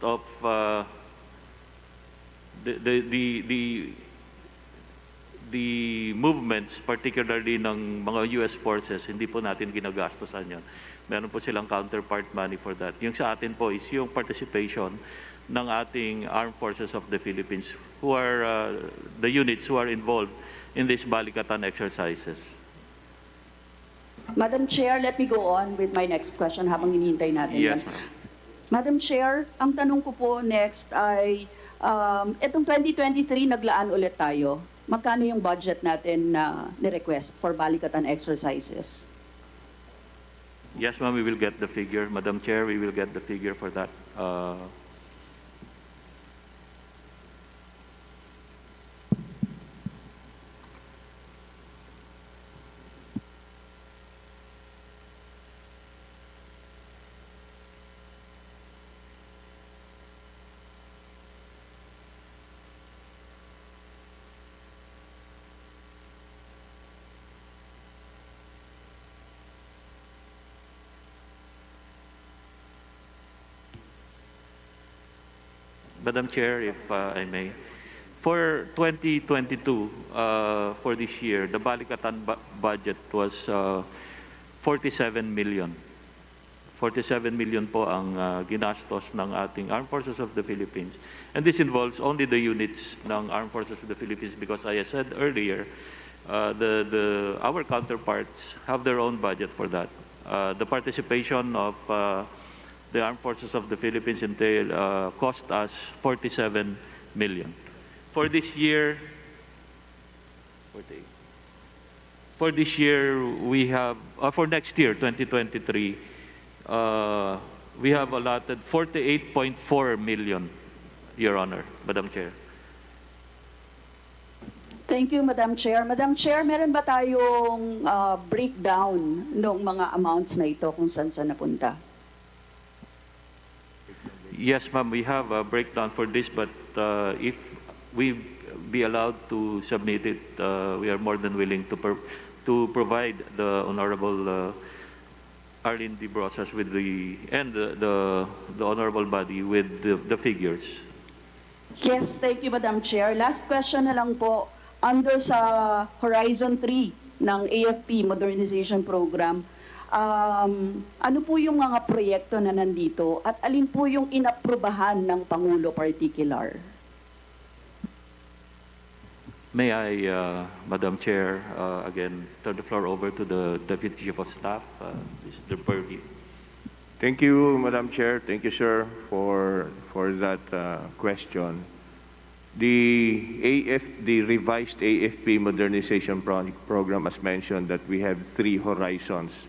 [SPEAKER 4] of the movements, particularly ng mga US forces, hindi po natin ginagastosan yon. Meron po silang counterpart money for that. Yung sa atin po is yung participation ng ating armed forces of the Philippines, who are the units who are involved in these Balikatan exercises.
[SPEAKER 6] Madam Chair, let me go on with my next question habang hinihintay natin.
[SPEAKER 4] Yes,
[SPEAKER 6] yan.
[SPEAKER 4] ma'am.
[SPEAKER 6] Madam Chair, ang tanong ko po next ay, itong 2023 naglaan ulit tayo. Magkano yung budget natin na ni-request for Balikatan exercises?
[SPEAKER 4] Yes, ma'am, we will get the figure. Madam Chair, we will get the figure for that. Madam Chair, if I may, for 2022, for this year, the Balikatan budget was 47 million. 47 million po ang ginastos ng ating Armed Forces of the Philippines. And this involves only the units ng Armed Forces of the Philippines because, as I said earlier, our counterparts have their own budget for that. The participation of the Armed Forces of the Philippines cost us 47 million. For this year, we have, for next year, 2023, we have allotted 48.4 million, Your Honor, Madam Chair.
[SPEAKER 6] Thank you, Madam Chair. Madam Chair, meron ba tayong breakdown ng mga amounts na ito kung saan napunta?
[SPEAKER 4] Yes, ma'am, we have a breakdown for this, but if we be allowed to submit it, we are more than willing to provide the Honorable Arlene D. Brosas with the Honorable Body with the figures.
[SPEAKER 6] Yes, thank you, Madam Chair. Last question na lang po. Under sa Horizon 3 ng AFP Modernization Program, ano po yung mga proyekto na nandito at alin po yung inaprubahan ng Pangulo particular?
[SPEAKER 4] May I, Madam Chair, again, turn the floor over to the Deputy Chief of Staff, Mr. Purdy.
[SPEAKER 7] Thank you, Madam Chair. Thank you, sir, for that question. The revised AFP modernization program, as mentioned, that we have 3 horizons.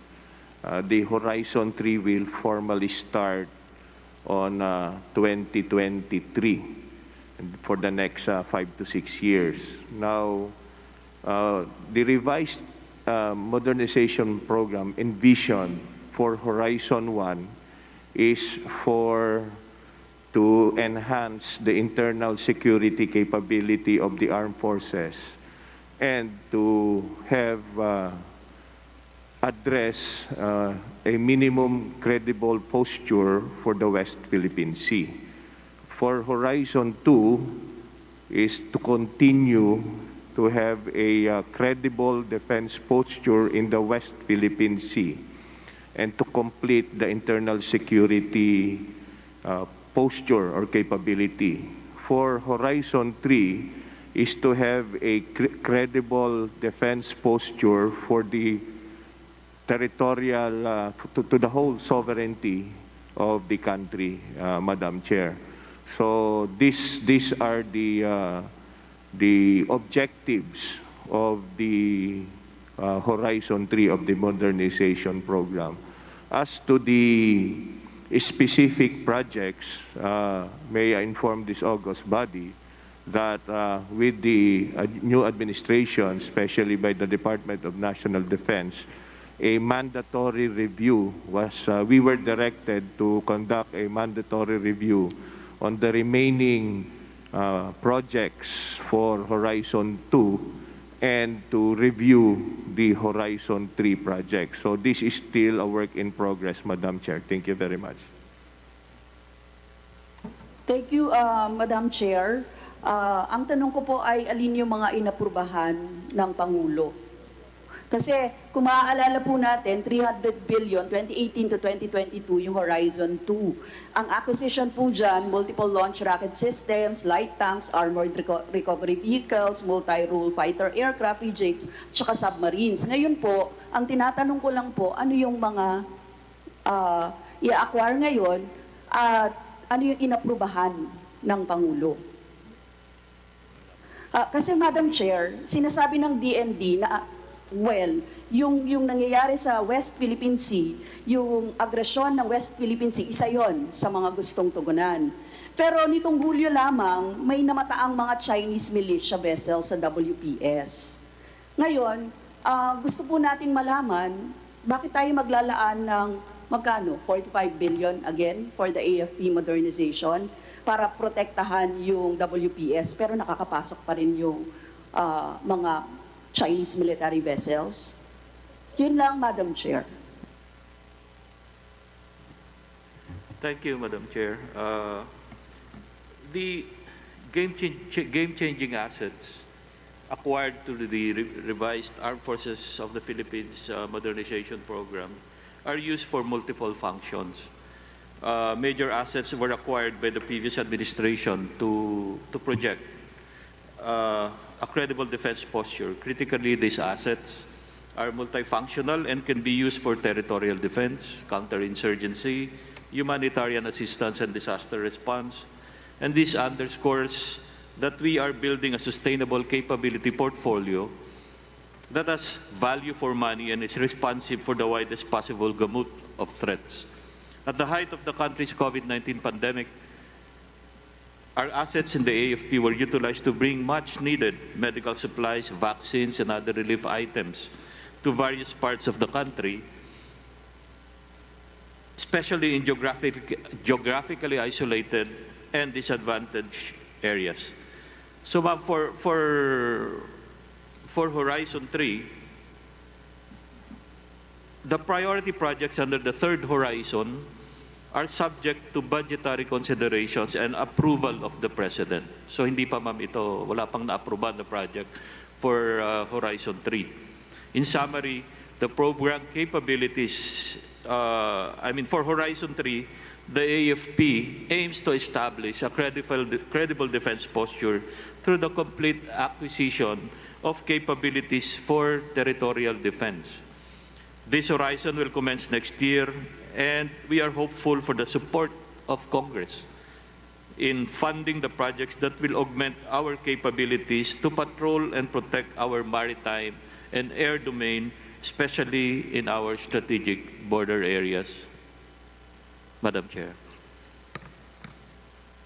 [SPEAKER 7] The Horizon 3 will formally start on 2023 for the next 5 to 6 years. Now, the revised modernization program envisioned for Horizon 1 is to enhance the internal security capability of the armed forces and to have address a minimum credible posture for the West Philippine Sea. For Horizon 2 is to continue to have a credible defense posture in the West Philippine Sea and to complete the internal security posture or capability. For Horizon 3 is to have a credible defense posture for the territorial, to the whole sovereignty of the country, Madam Chair. So these are the objectives of the Horizon 3 of the modernization program. As to the specific projects, may I inform this august body that with the new administration, especially by the Department of National Defense, a mandatory review was, we were directed to conduct a mandatory review on the remaining projects for Horizon 2 and to review the Horizon 3 project. So this is still a work in progress, Madam Chair. Thank you very much.
[SPEAKER 6] Thank you, Madam Chair. Ang tanong ko po ay alin yung mga inaprubahan ng Pangulo? Kasi kung maaalala po natin, 300 billion, 2018 to 2022, yung Horizon 2. Ang acquisition po dyan, multiple launch rocket systems, light tanks, armored recovery vehicles, multi-role fighter aircraft, frigates, tsaka submarines. Ngayon po, ang tinatanong ko lang po, ano yung mga i-acquire ngayon at ano yung inaprubahan ng Pangulo? Kasi Madam Chair, sinasabi ng DND na well, yung nangyayari sa West Philippine Sea, yung agresyon ng West Philippine Sea, isa yon sa mga gustong tugunan. Pero nitong Hulyo lamang, may namataang mga Chinese militia vessels sa WPS. Ngayon, gusto po nating malaman, bakit tayo maglalaan ng magkano? 45 billion again for the AFP modernization para protektahan yung WPS, pero nakakapasok pa rin yung mga Chinese military vessels. Yun lang, Madam Chair.
[SPEAKER 4] Thank you, Madam Chair. The game-changing assets acquired through the revised Armed Forces of the Philippines modernization program are used for multiple functions. Major assets were acquired by the previous administration to project a credible defense posture. Critically, these assets are multifunctional and can be used for territorial defense, counterinsurgency, humanitarian assistance, and disaster response. And this underscores that we are building a sustainable capability portfolio that has value for money and is responsive for the widest possible gamut of threats. At the height of the country's COVID-19 pandemic, our assets in the AFP were utilized to bring much-needed medical supplies, vaccines, and other relief items to various parts of the country, especially in geographically isolated and disadvantaged areas. So, ma'am, for Horizon 3, the priority projects under the third horizon are subject to budgetary considerations and approval of the President. So hindi pa ma'am ito, wala pang na-approval na project for Horizon 3. In summary, the program capabilities, for Horizon 3, the AFP aims to establish a credible defense posture through the complete acquisition of capabilities for territorial defense. This horizon will commence next year, and we are hopeful for the support of Congress in funding the projects that will augment our capabilities to patrol and protect our maritime and air domain, especially in our strategic border areas. Madam Chair.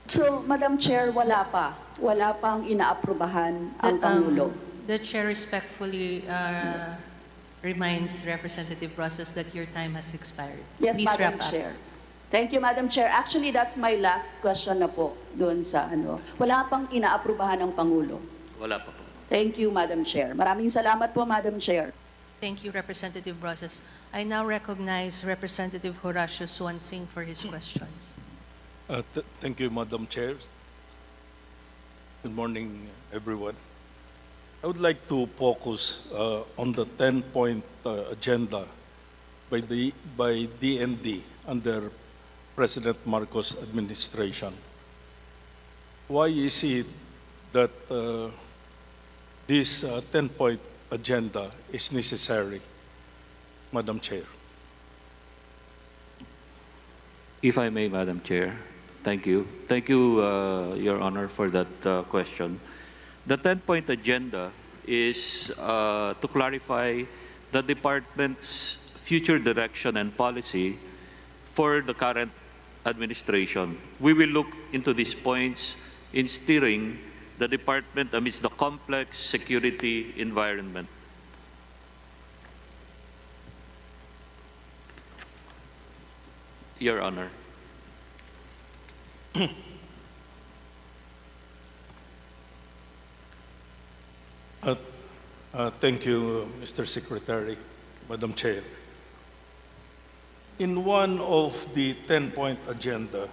[SPEAKER 6] So, Madam Chair, wala pang inaaprubahan ang Pangulo.
[SPEAKER 3] The Chair respectfully reminds Representative Process that your time has expired.
[SPEAKER 6] Yes,
[SPEAKER 3] Please
[SPEAKER 6] Madam
[SPEAKER 3] wrap up.
[SPEAKER 6] Chair. Thank you, Madam Chair. Actually, that's my last question na po doon sa ano. Wala pang inaaprubahan ng Pangulo.
[SPEAKER 4] Wala pa po.
[SPEAKER 6] Thank you, Madam Chair. Maraming salamat po, Madam Chair.
[SPEAKER 3] Thank you, Representative Process. I now recognize Representative Horacio Swansing for his questions.
[SPEAKER 8] Thank you, Madam Chair. Good morning, everyone. I would like to focus on the 10-point agenda by DND under President Marcos' administration. Why is it that this 10-point agenda is necessary, Madam Chair?
[SPEAKER 4] If I may, Madam Chair, thank you. Thank you, Your Honor, for that question. The 10-point agenda is to clarify the department's future direction and policy for the current administration. We will look into these points in steering the department amidst the complex security environment. Your Honor.
[SPEAKER 8] Thank you, Mr. Secretary, Madam Chair. In one of the 10-point agenda,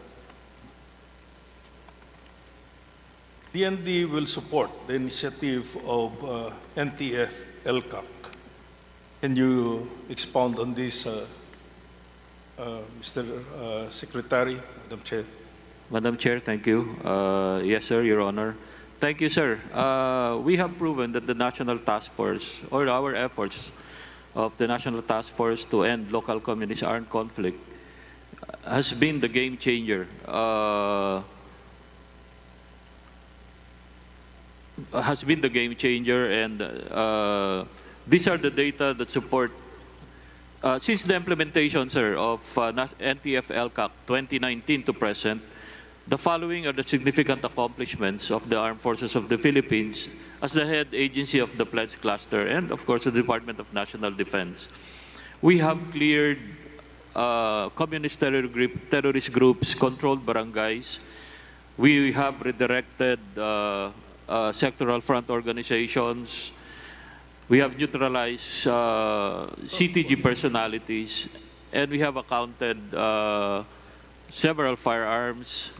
[SPEAKER 8] DND will support the initiative of NTF LCAC. Can you expound on this, Mr. Secretary, Madam Chair?
[SPEAKER 4] Madam Chair, thank you. Yes, sir, Your Honor. Thank you, sir. We have proven that the National Task Force, or our efforts of the National Task Force to end local communist armed conflict, has been the game changer. Has been the game changer, and these are the data that support. Since the implementation, sir, of NTF LCAC 2019 to present, the following are the significant accomplishments of the Armed Forces of the Philippines as the head agency of the Pledge Cluster and, of course, the Department of National Defense. We have cleared communist terrorist groups, controlled barangays. We have redirected sectoral front organizations. We have neutralized CTG personalities, and we have accounted several firearms,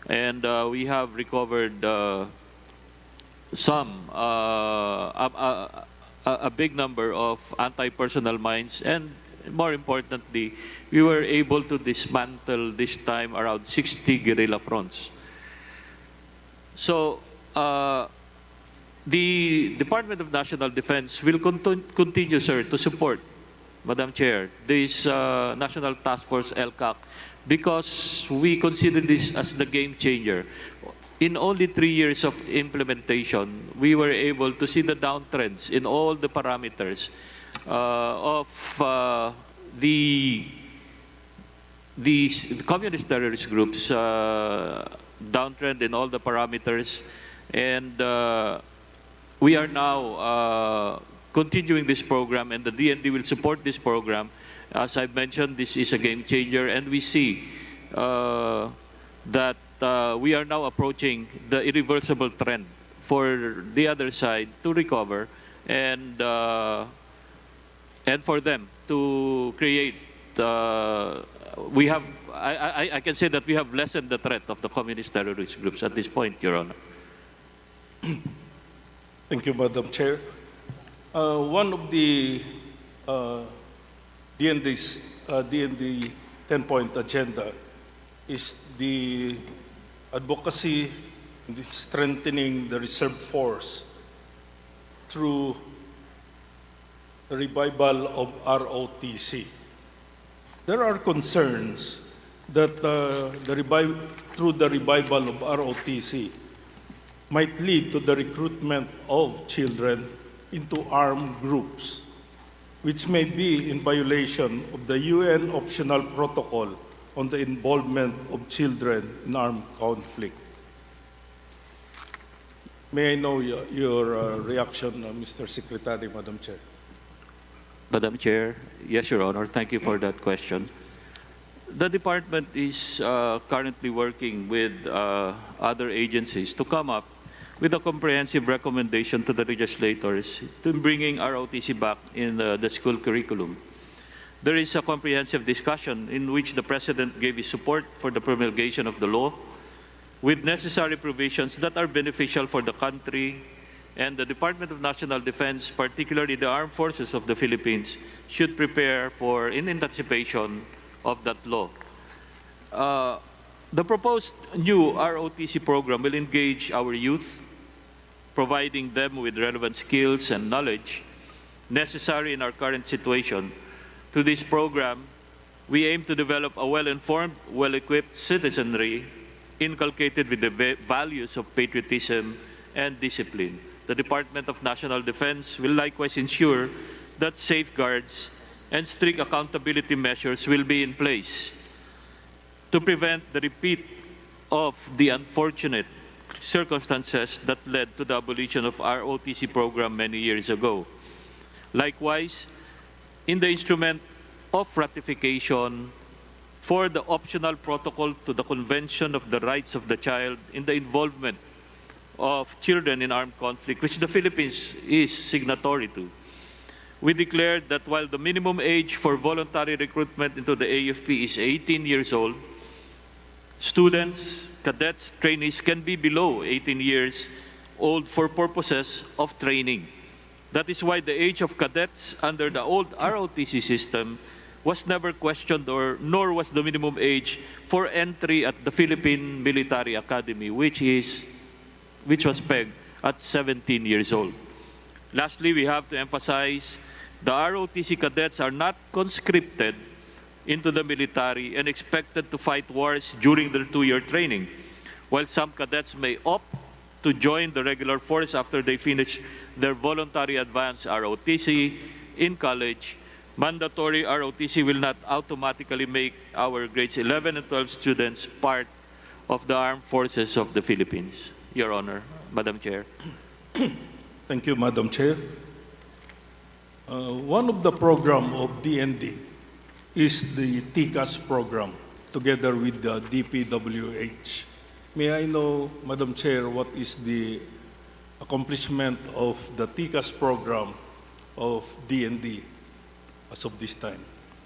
[SPEAKER 4] and we have recovered a big number of anti-personnel mines, and more importantly, we were able to dismantle this time around 60 guerrilla fronts. So the Department of National Defense will continue, sir, to support, Madam Chair, this National Task Force LCAC, because we consider this as the game changer. In only 3 years of implementation, we were able to see the downtrends in all the parameters of the communist terrorist groups, downtrend in all the parameters, and we are now continuing this program, and the DND will support this program. As I mentioned, this is a game changer, and we see that we are now approaching the irreversible trend for the other side to recover, and for them to create. We have. I can say that we have lessened the threat of the communist terrorist groups at this point, Your Honor.
[SPEAKER 8] Thank you, Madam Chair. One of the DND 10-point agenda is the advocacy and strengthening the reserve force through the revival of ROTC. There are concerns that through the revival of ROTC might lead to the recruitment of children into armed groups, which may be in violation of the UN Optional Protocol on the involvement of children in armed conflict. May I know your reaction, Mr. Secretary, Madam Chair?
[SPEAKER 4] Madam Chair, yes, Your Honor. Thank you for that question. The department is currently working with other agencies to come up with a comprehensive recommendation to the legislators to bringing ROTC back in the school curriculum. There is a comprehensive discussion in which the President gave his support for the promulgation of the law with necessary provisions that are beneficial for the country, and the Department of National Defense, particularly the Armed Forces of the Philippines, should prepare for in anticipation of that law. The proposed new ROTC program will engage our youth, providing them with relevant skills and knowledge necessary in our current situation. Through this program, we aim to develop a well-informed, well-equipped citizenry inculcated with the values of patriotism and discipline. the Department of National Defense will likewise ensure that safeguards and strict accountability measures will be in place to prevent the repeat of the unfortunate circumstances that led to the abolition of our ROTC program many years ago. Likewise, in the instrument of ratification for the optional protocol to the Convention of the Rights of the Child in the involvement of children in armed conflict, which the Philippines is signatory to, we declared that while the minimum age for voluntary recruitment into the AFP is 18 years old, students, cadets, trainees can be below 18 years old for purposes of training. That is why the age of cadets under the old ROTC system was never questioned, nor was the minimum age for entry at the Philippine Military Academy, which was pegged at 17 years old. Lastly, we have to emphasize the ROTC cadets are not conscripted into the military and expected to fight wars during their 2-year training. While some cadets may opt to join the regular force after they finish their voluntary advanced ROTC in college, mandatory ROTC will not automatically make our grades 11 and 12 students part of the armed forces of the Philippines. Your Honor, Madam Chair.
[SPEAKER 8] Thank you, Madam Chair. One of the program of DND is the TCAS program, together with the DPWH. May I know, Madam Chair, what is the accomplishment of the TCAS program of DND as of this time?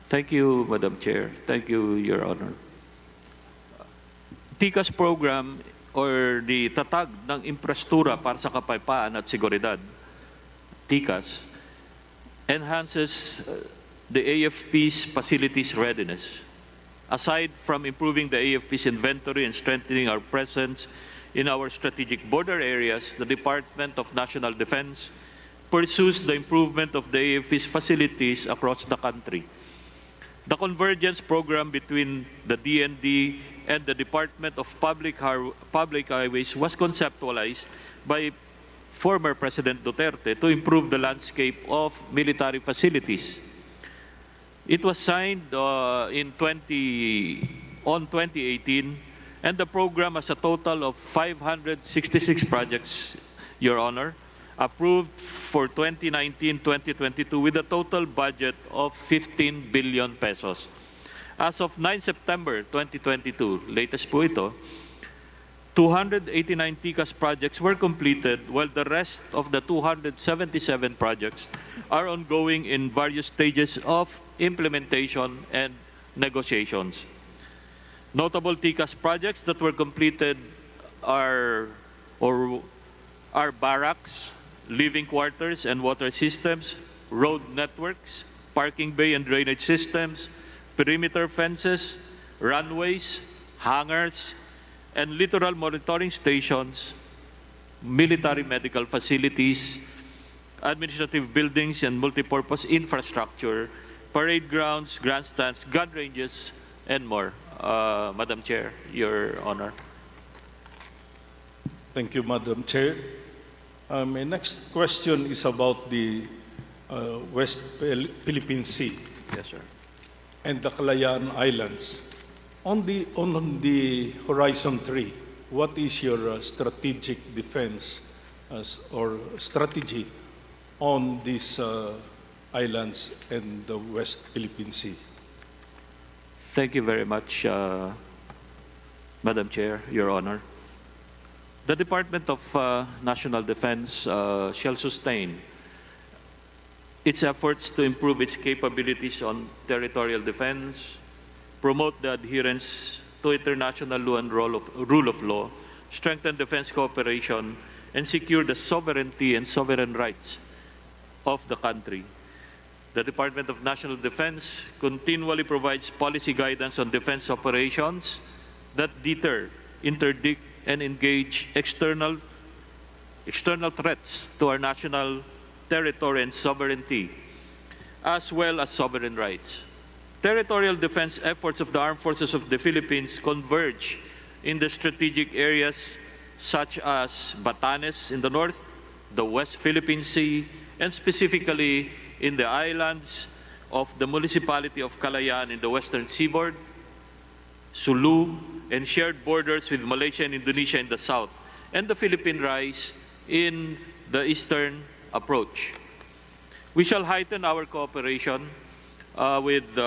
[SPEAKER 4] Thank you, Madam Chair. Thank you, Your Honor. TCAS program, or the tatag ng infrastruktura para sa kapayapaan at seguridad, TCAS, enhances the AFP's facilities readiness. Aside from improving the AFP's inventory and strengthening our presence in our strategic border areas, the Department of National Defense pursues the improvement of the AFP's facilities across the country. The convergence program between the DND and the Department of Public Highways was conceptualized by former President Duterte to improve the landscape of military facilities. It was signed on 2018, and the program has a total of 566 projects, Your Honor, approved for 2019-2022 with a total budget of 15 billion pesos. As of 9 September 2022, latest po ito, 289 TCAS projects were completed, while the rest of the 277 projects are ongoing in various stages of implementation and negotiations. Notable TCAS projects that were completed are barracks, living quarters and water systems, road networks, parking bay and drainage systems, perimeter fences, runways, hangars, and littoral monitoring stations, military medical facilities, administrative buildings and multipurpose infrastructure, parade grounds, grandstands, gun ranges, and more. Madam Chair, Your Honor.
[SPEAKER 8] Thank you, Madam Chair. My next question is about the West Philippine Sea
[SPEAKER 4] Yes, sir.
[SPEAKER 8] and the Kalayaan Islands. On the Horizon 3, what is your strategic defense or strategy on these islands and the West Philippine Sea?
[SPEAKER 4] Thank you very much, Madam Chair, Your Honor. The Department of National Defense shall sustain its efforts to improve its capabilities on territorial defense, promote the adherence to international law and rule of law, strengthen defense cooperation, and secure the sovereignty and sovereign rights of the country. The Department of National Defense continually provides policy guidance on defense operations that deter, interdict, and engage external threats to our national territory and sovereignty, as well as sovereign rights. Territorial defense efforts of the Armed Forces of the Philippines converge in the strategic areas such as Batanes in the north, the West Philippine Sea, and specifically in the islands of the municipality of Calayan in the western seaboard, Sulu, and shared borders with Malaysia and Indonesia in the south, and the Philippine Rise in the eastern approach. We shall heighten our cooperation with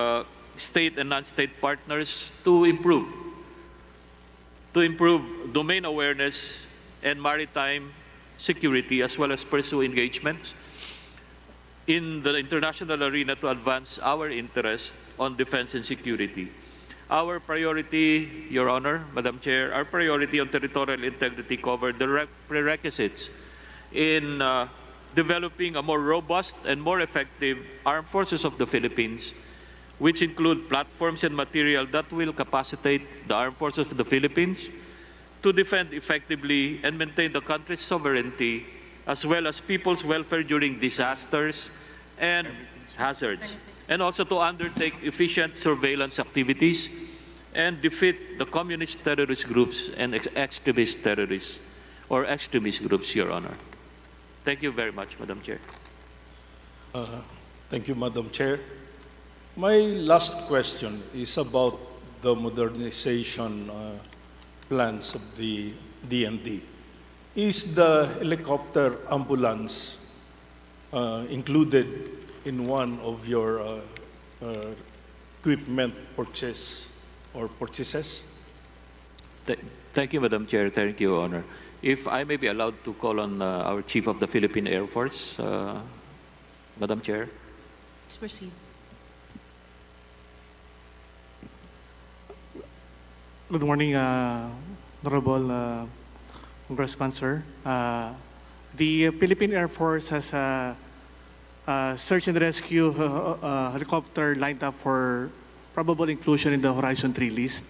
[SPEAKER 4] state and non-state partners to improve domain awareness and maritime security, as well as pursue engagements in the international arena to advance our interests on defense and security. Our priority, Your Honor, Madam Chair, our priority on territorial integrity covered the prerequisites in developing a more robust and more effective armed forces of the Philippines, which include platforms and material that will capacitate the armed forces of the Philippines to defend effectively and maintain the country's sovereignty, as well as people's welfare during disasters and hazards, and also to undertake efficient surveillance activities and defeat the communist terrorist groups and extremist terrorists or extremist groups, Your Honor. Thank you very much, Madam Chair.
[SPEAKER 8] Thank you, Madam Chair. My last question is about the modernization plans of the DND. Is the helicopter ambulance included in one of your equipment purchases?
[SPEAKER 4] Thank you, Madam Chair. Thank you, Your Honor. If I may be allowed to call on our Chief of the Philippine Air Force, Madam Chair.
[SPEAKER 3] Please proceed.
[SPEAKER 9] Good morning, Honorable Congressman, sir. The Philippine Air Force has a search and rescue helicopter lined up for probable inclusion in the Horizon 3 list.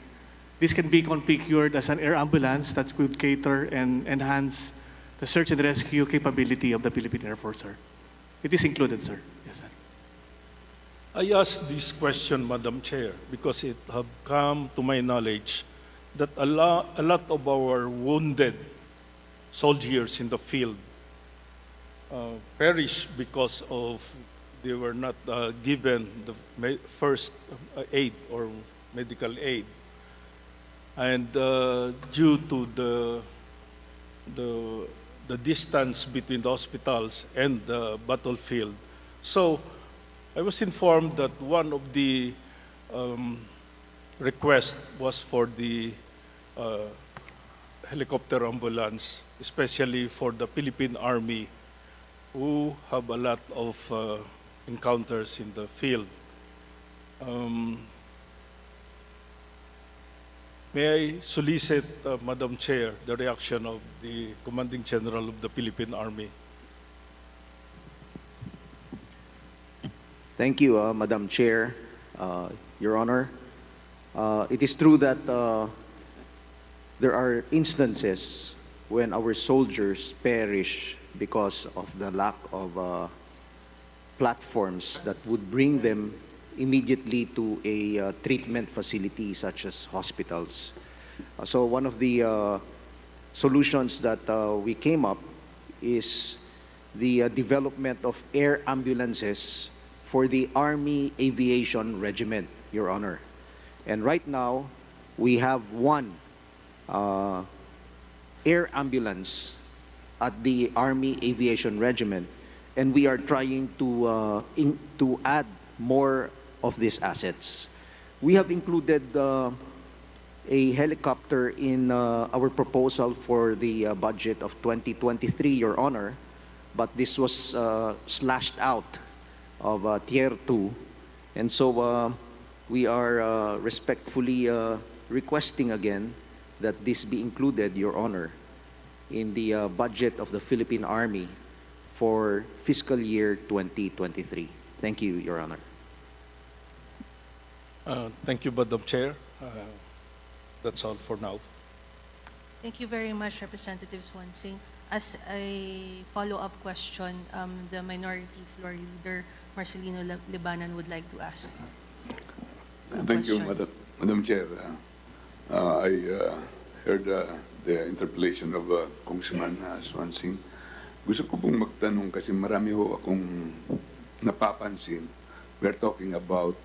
[SPEAKER 9] This can be configured as an air ambulance that could cater and enhance the search and rescue capability of the Philippine Air Force, sir. It is included, sir. Yes, sir.
[SPEAKER 8] I ask this question, Madam Chair, because it have come to my knowledge that a lot of our wounded soldiers in the field perish because of they were not given the first aid or medical aid, and due to the distance between the hospitals and the battlefield. So I was informed that one of the requests was for the helicopter ambulance, especially for the Philippine Army, who have a lot of encounters in the field. May I solicit, Madam Chair, the reaction of the Commanding General of the Philippine Army?
[SPEAKER 10] Thank you, Madam Chair, Your Honor. It is true that there are instances when our soldiers perish because of the lack of platforms that would bring them immediately to a treatment facility such as hospitals. So one of the solutions that we came up is the development of air ambulances for the Army Aviation Regiment, Your Honor. And right now, we have one air ambulance at the Army Aviation Regiment, and we are trying to add more of these assets. We have included a helicopter in our proposal for the budget of 2023, Your Honor, but this was slashed out of Tier 2, and so we are respectfully requesting again that this be included, Your Honor, in the budget of the Philippine Army for fiscal year 2023. Thank you, Your Honor.
[SPEAKER 8] Thank you, Madam Chair. That's all for now.
[SPEAKER 3] Thank you very much, Representative Swansing. As a follow-up question, the Minority Floor Leader, Marcelino Libanan, would like to ask.
[SPEAKER 5] Thank you,
[SPEAKER 3] Question.
[SPEAKER 5] Madam Chair. I heard the interpellation of Congressman Swansing. Gusto ko pong magtanong kasi marami ho akong napapansin. We're talking about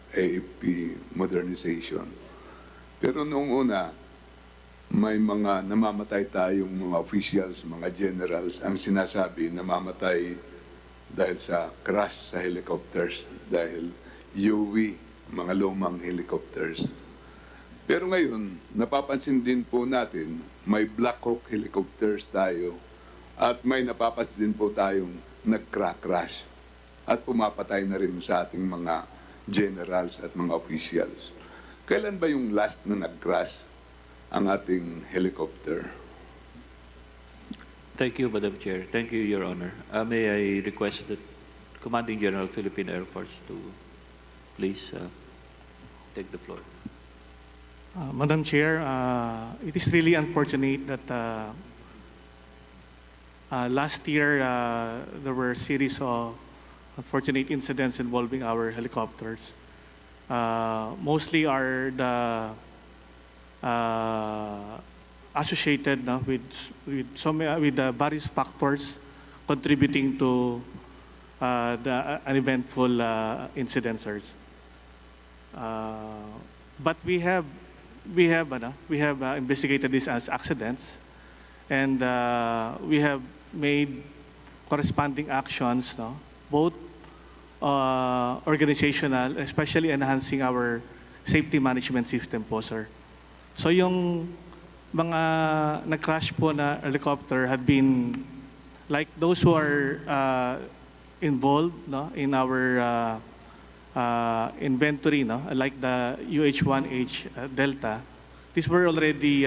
[SPEAKER 5] AFP modernization. Pero noong una, may mga namamatay tayong mga officials, mga generals, ang sinasabi namamatay dahil sa crash sa helicopters, dahil UV, mga lumang helicopters. Pero ngayon, napapansin din po natin, may Black Hawk helicopters tayo at may napapansin din po tayong nag-crash at pumapatay na rin sa ating mga generals at mga officials. Kailan ba yung last na nag-crash ang ating helicopter?
[SPEAKER 4] Thank you, Madam Chair. Thank you, Your Honor. May I request that Commanding General Philippine Air Force to please take the floor.
[SPEAKER 9] Madam Chair, it is really unfortunate that last year there were a series of unfortunate incidents involving our helicopters. Mostly are the associated with the various factors contributing to the uneventful incidents. But we have investigated this as accidents, and we have made corresponding actions, no, both organizational, especially enhancing our safety management system po, sir. So yung mga nag-crash po na helicopter have been, like those who are involved, no, in our inventory, no, like the UH-1H Delta, these were already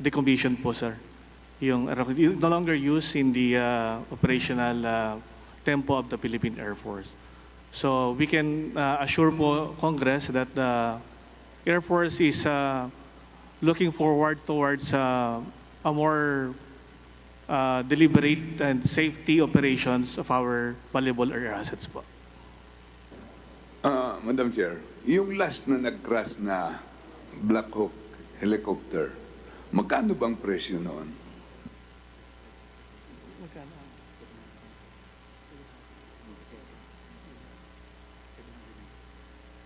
[SPEAKER 9] decommissioned po, sir. Yung no longer used in the operational tempo of the Philippine Air Force. So we can assure po Congress that the Air Force is looking forward towards a more deliberate and safety operations of our valuable air assets po.
[SPEAKER 5] Madam Chair, yung last na nag-crash na Black Hawk helicopter, magkano bang presyo noon?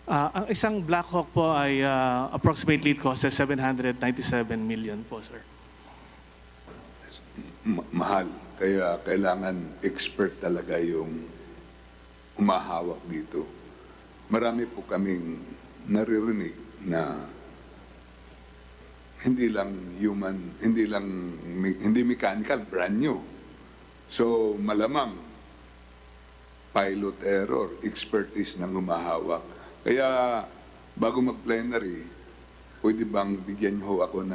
[SPEAKER 9] Ang isang Black Hawk po ay approximately it costs 797 million po, sir.
[SPEAKER 5] Mahal. Kaya kailangan expert talaga yung humahawak dito. Marami po kaming naririnig na hindi mechanical, brand new. So malamang pilot error, expertise ng humahawak. Kaya bago mag-plenary, pwede bang bigyan ho ako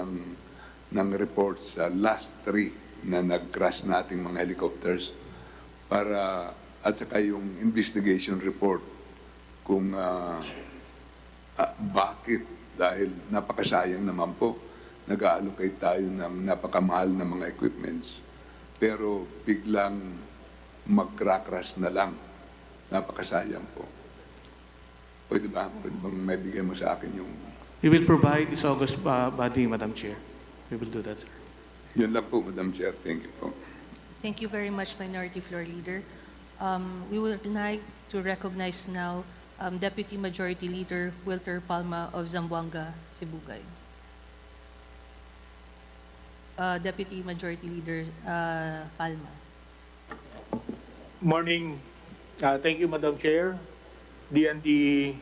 [SPEAKER 5] ng report sa last 3 na nag-crash nating mga helicopters para at saka yung investigation report kung bakit, dahil napakasayang naman po nag-allocate tayo ng napakamahal na mga equipments pero biglang mag-crash na lang, napakasayang po. Pwede bang may bigay mo sa akin yung...
[SPEAKER 9] We will provide this August body, Madam Chair. We will do that, sir.
[SPEAKER 5] Yun lang po, Madam Chair. Thank you po.
[SPEAKER 3] Thank you very much, Minority Floor Leader. We would like to recognize now Deputy Majority Leader Wilter Palma of Zamboanga, Sibugay. Deputy Majority Leader Palma.
[SPEAKER 11] Morning. Thank you, Madam Chair. DND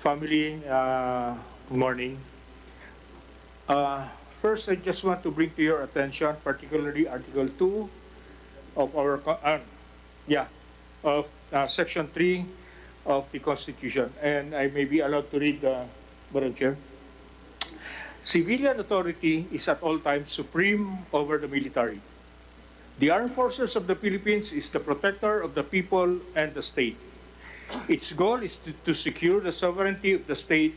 [SPEAKER 11] family, good morning. First, I just want to bring to your attention, particularly Article 2 of our, Section 3 of the Constitution. And I may be allowed to read, Madam Chair. Civilian authority is at all times supreme over the military. The Armed Forces of the Philippines is the protector of the people and the state. Its goal is to secure the sovereignty of the state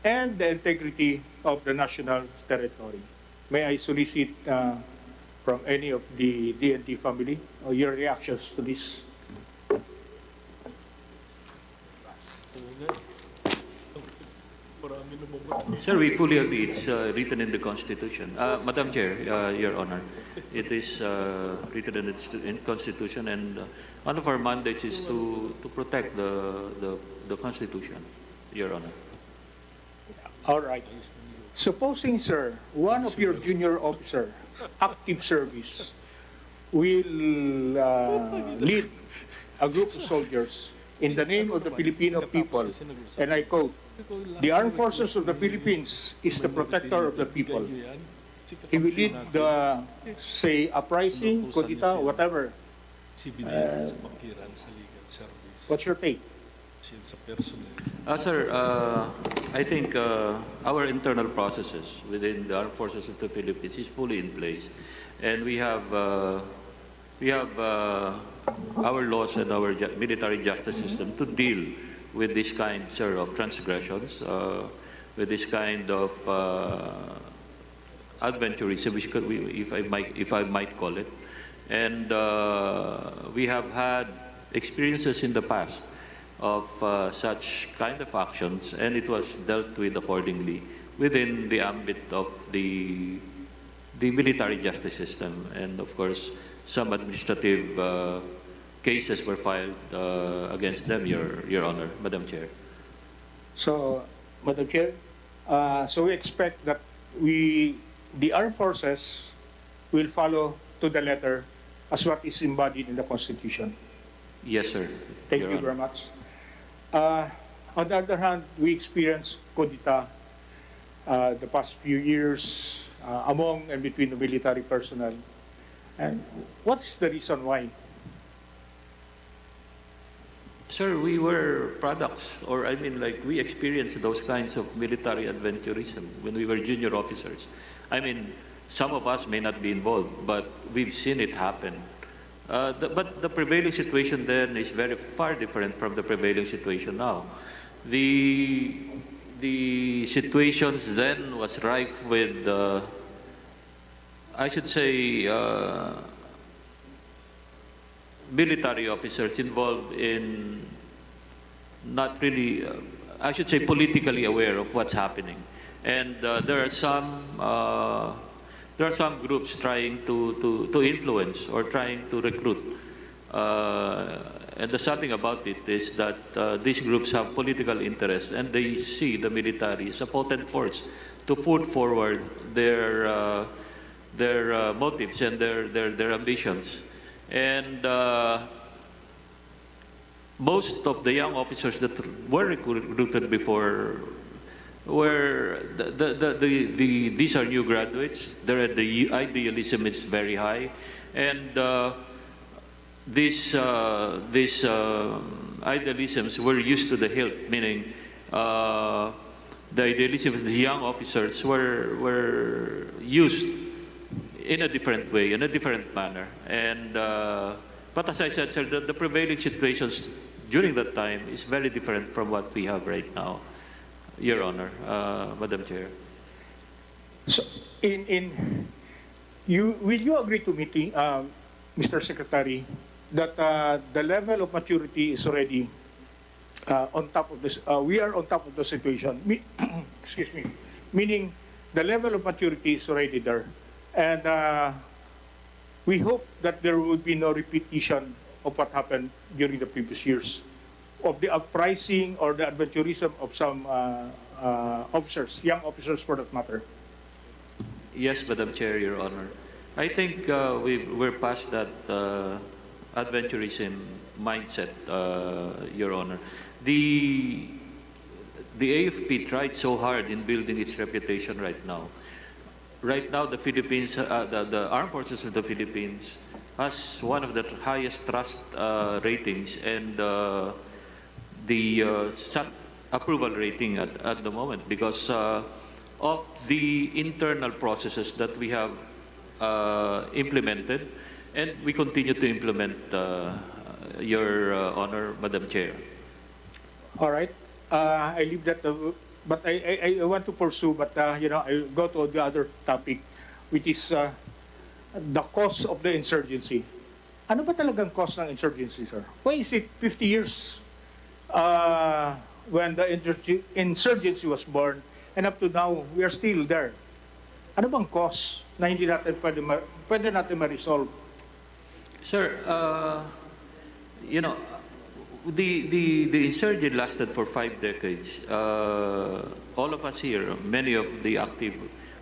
[SPEAKER 11] and the integrity of the national territory. May I solicit from any of the DND family your reactions to this?
[SPEAKER 4] Sir, we fully agree. It's written in the Constitution. Madam Chair, Your Honor, it is written in the Constitution, and one of our mandates is to protect the Constitution, Your Honor.
[SPEAKER 11] All right. Supposing, sir, one of your junior officer, active service, will lead a group of soldiers in the name of the Filipino people, and I quote, "The armed forces of the Philippines is the protector of the people." He will lead the, say, uprising, kudita, whatever. What's your take?
[SPEAKER 4] Sir, I think our internal processes within the armed forces of the Philippines is fully in place, and we have our laws and our military justice system to deal with this kind, sir, of transgressions, with this kind of adventurism, which could, if I might call it, and we have had experiences in the past of such kind of actions, and it was dealt with accordingly within the ambit of the military justice system, and of course some administrative cases were filed against them, Your Honor, Madam Chair.
[SPEAKER 11] So, Madam Chair, so we expect that the armed forces will follow to the letter as what is embodied in the Constitution.
[SPEAKER 4] Yes, sir.
[SPEAKER 11] Thank
[SPEAKER 4] Your
[SPEAKER 11] you
[SPEAKER 4] Honor.
[SPEAKER 11] very much. On the other hand, we experienced kudita the past few years among and between the military personnel. And what's the reason why?
[SPEAKER 4] Sir, we were products, or I mean, like, we experienced those kinds of military adventurism when we were junior officers. I mean, some of us may not be involved, but we've seen it happen. But the prevailing situation then is very far different from the prevailing situation now. The situations then was rife with, I should say, military officers involved in not really, I should say, politically aware of what's happening. And there are some groups trying to influence or trying to recruit. And the sad thing about it is that these groups have political interests, and they see the military as a potent force to put forward their motives and their ambitions. And most of the young officers that were recruited before were these are new graduates. The idealism is very high, and these idealisms were used to the hilt, meaning the idealisms of the young officers were used in a different way, in a different manner. And but as I said, sir, the prevailing situations during that time is very different from what we have right now, Your Honor, Madam Chair.
[SPEAKER 11] So, will you agree to me, Mr. Secretary, that the level of maturity is already on top of this? We are on top of the situation. Excuse me. Meaning, the level of maturity is already there, and we hope that there will be no repetition of what happened during the previous years, of the uprising or the adventurism of some officers, young officers for that matter.
[SPEAKER 4] Yes, Madam Chair, Your Honor. I think we're past that adventurism mindset, Your Honor. The AFP tried so hard in building its reputation right now. Right now, the Philippines, the Armed Forces of the Philippines has one of the highest trust ratings and the approval rating at the moment because of the internal processes that we have implemented, and we continue to implement, Your Honor, Madam Chair.
[SPEAKER 11] All right. I leave that, but I want to pursue, but I'll go to the other topic, which is the cause of the insurgency. Ano ba talagang cause ng insurgency, sir? Why is it 50 years when the insurgency was born, and up to now, we are still there. Ano bang cause na hindi natin pwede natin ma-resolve?
[SPEAKER 4] Sir, you know, the insurgency lasted for 5 decades. All of us here, many of the active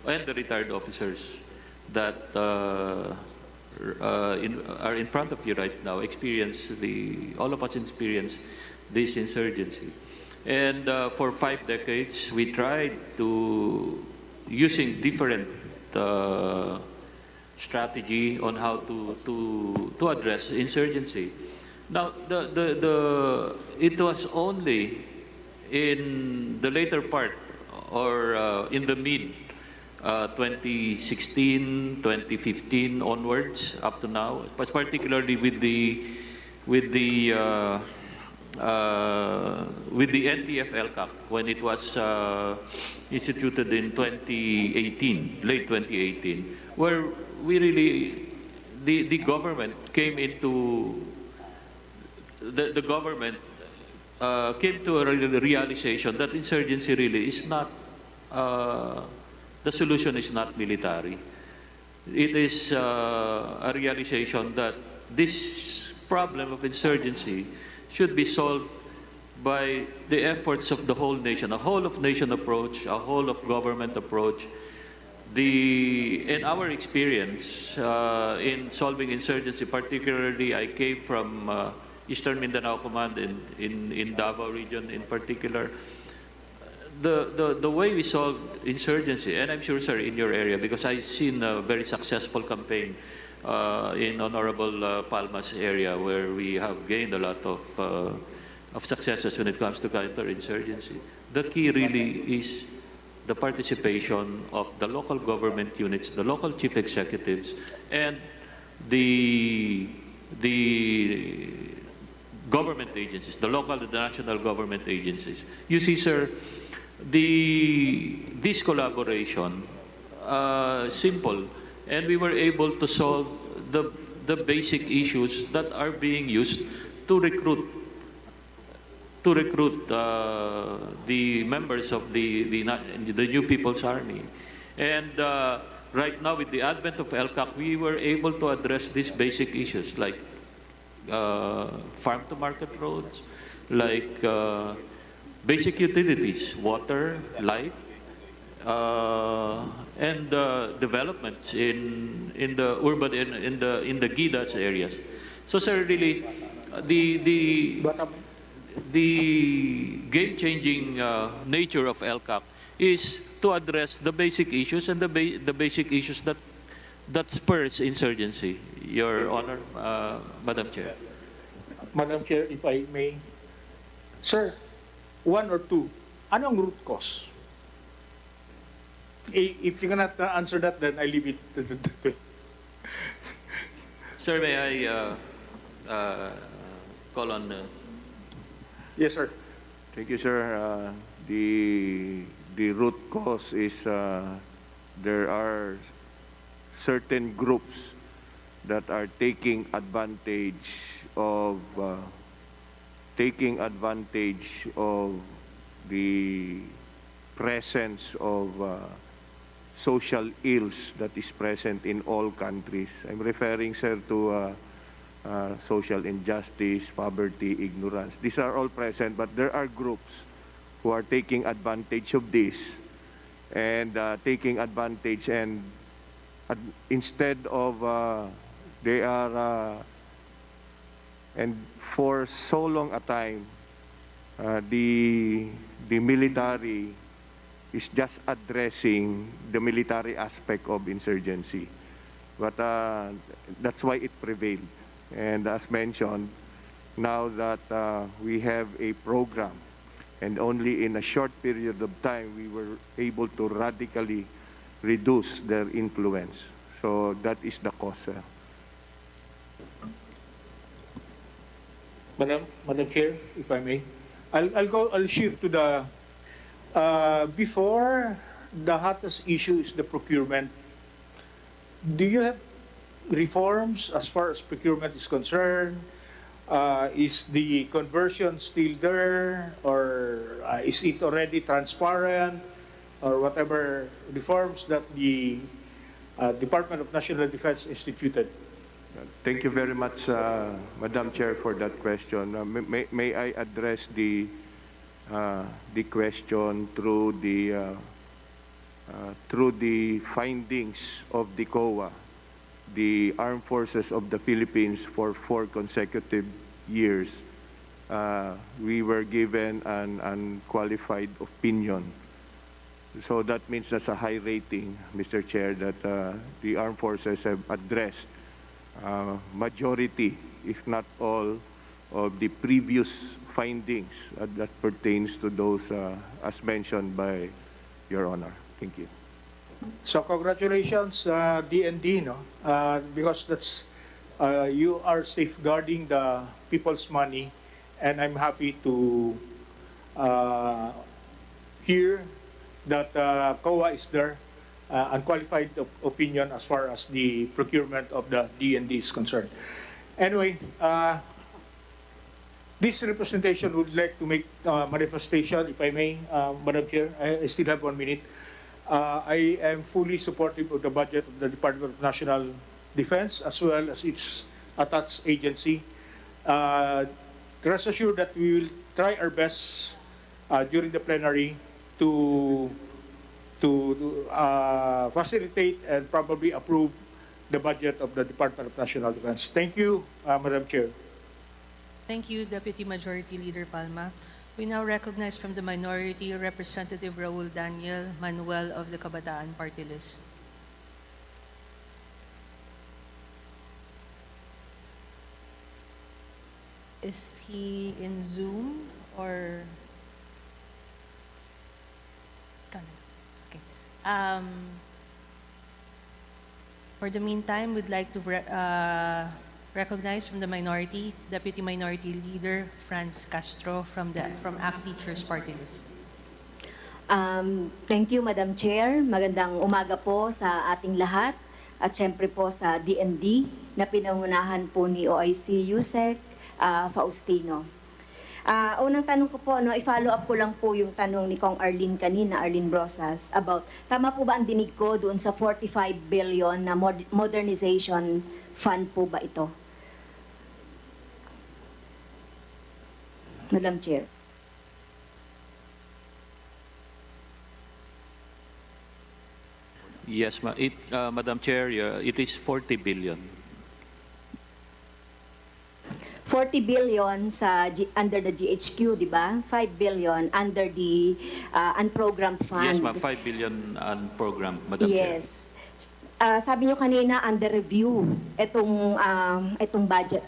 [SPEAKER 4] and the retired officers that are in front of you right now all of us experience this insurgency. And for 5 decades, we tried to, using different strategy on how to address insurgency. Now, it was only in the later part, or in the mid 2016, 2015 onwards, up to now, but particularly with the NTF LCAC, when it was instituted in 2018, late 2018, where we really, the government came into, the government came to a realization that insurgency really is not, the solution is not military. It is a realization that this problem of insurgency should be solved by the efforts of the whole nation, a whole of nation approach, a whole of government approach. In our experience in solving insurgency, particularly I came from Eastern Mindanao Command in Davao region in particular. The way we solved insurgency, and I'm sure, sir, in your area, because I've seen a very successful campaign in Honorable Palma's area, where we have gained a lot of successes when it comes to counterinsurgency. The key really is the participation of the local government units, the local chief executives, and the government agencies, the local and the national government agencies. You see, sir, this collaboration, simple, and we were able to solve the basic issues that are being used to recruit the members of the New People's Army. And right now, with the advent of LCAC, we were able to address these basic issues like farm-to-market roads, like basic utilities, water, light, and developments in the urban, in the GIDAS areas. So, sir, really, the game-changing nature of LCAC is to address the basic issues and the basic issues that spurs insurgency. Your Honor, Madam Chair.
[SPEAKER 11] Madam Chair, if I may. Sir, one or two, anong root cause? If you cannot answer that, then I leave it to
[SPEAKER 4] Sir, may I call on...
[SPEAKER 11] Yes, sir.
[SPEAKER 7] Thank you, sir. The root cause is there are certain groups that are taking advantage of the presence of social ills that is present in all countries. I'm referring, sir, to social injustice, poverty, ignorance. These are all present, but there are groups who are taking advantage of this and taking advantage, and instead of they are and for so long a time the military is just addressing the military aspect of insurgency, but that's why it prevailed. And as mentioned, now that we have a program, and only in a short period of time we were able to radically reduce their influence. So that is the cause.
[SPEAKER 11] Madam Chair, if I may, I'll shift to the before the hottest issue is the procurement. Do you have reforms as far as procurement is concerned? Is the conversion still there, or is it already transparent? or whatever reforms that the Department of National Defense instituted.
[SPEAKER 7] Thank you very much, Madam Chair, for that question. May I address the question through the findings of the COA, the Armed Forces of the Philippines for 4 consecutive years. We were given an unqualified opinion. So that means that's a high rating, Mr. Chair, that the Armed Forces have addressed majority, if not all, of the previous findings that pertains to those as mentioned by Your Honor. Thank you.
[SPEAKER 11] So congratulations, DND, no? Because that's you are safeguarding the people's money, and I'm happy to hear that COA is there, unqualified opinion as far as the procurement of the DND is concerned. Anyway, this representation would like to make manifestation, if I may, Madam Chair. I still have 1 minute. I am fully supportive of the budget of the Department of National Defense as well as its attached agency. Rest assured that we will try our best during the plenary to facilitate and probably approve the budget of the Department of National Defense. Thank you, Madam Chair.
[SPEAKER 3] Thank you, Deputy Majority Leader Palma. We now recognize from the minority Representative Raul Daniel Manuel of the Kabataan Party List. Is he in Zoom or? Okay. For the meantime, we'd like to recognize from the minority, Deputy Minority Leader Franz Castro from ACT Teachers Party List.
[SPEAKER 12] Thank you, Madam Chair. Magandang umaga po sa ating lahat at syempre po sa DND na pinangunahan po ni OIC Yusek Faustino. Unang tanong ko po, i-follow up ko lang po yung tanong ni Kong Arlene kanina, Arlene Brosas, about, tama po ba ang dinig ko doon sa 45 billion na modernization fund po ba ito? Madam Chair.
[SPEAKER 4] Yes, Madam Chair, it is 40 billion.
[SPEAKER 12] 40 billion under the GHQ, di ba? 5 billion under the unprogrammed fund.
[SPEAKER 4] Yes, ma'am, 5 billion program, Madam Chair.
[SPEAKER 12] Yes. Sabi nyo kanina under review itong budget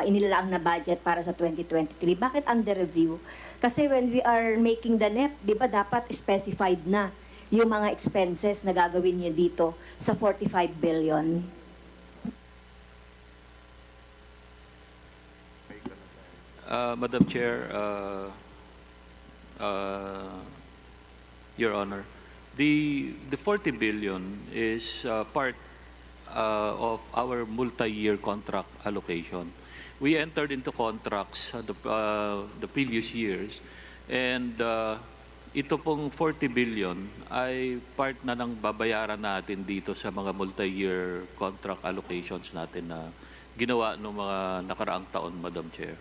[SPEAKER 12] inilalaan na budget para sa 2023. Bakit under review? Kasi when we are making the net, 'di ba dapat specified na yung mga expenses na gagawin niyo dito sa 45 billion.
[SPEAKER 4] Madam Chair, Your Honor, the 40 billion is part of our multi-year contract allocation. We entered into contracts the previous years, and ito pong 40 billion ay part na ng babayaran natin dito sa mga multi-year contract allocations natin na ginawa ng mga nakaraang taon, Madam Chair.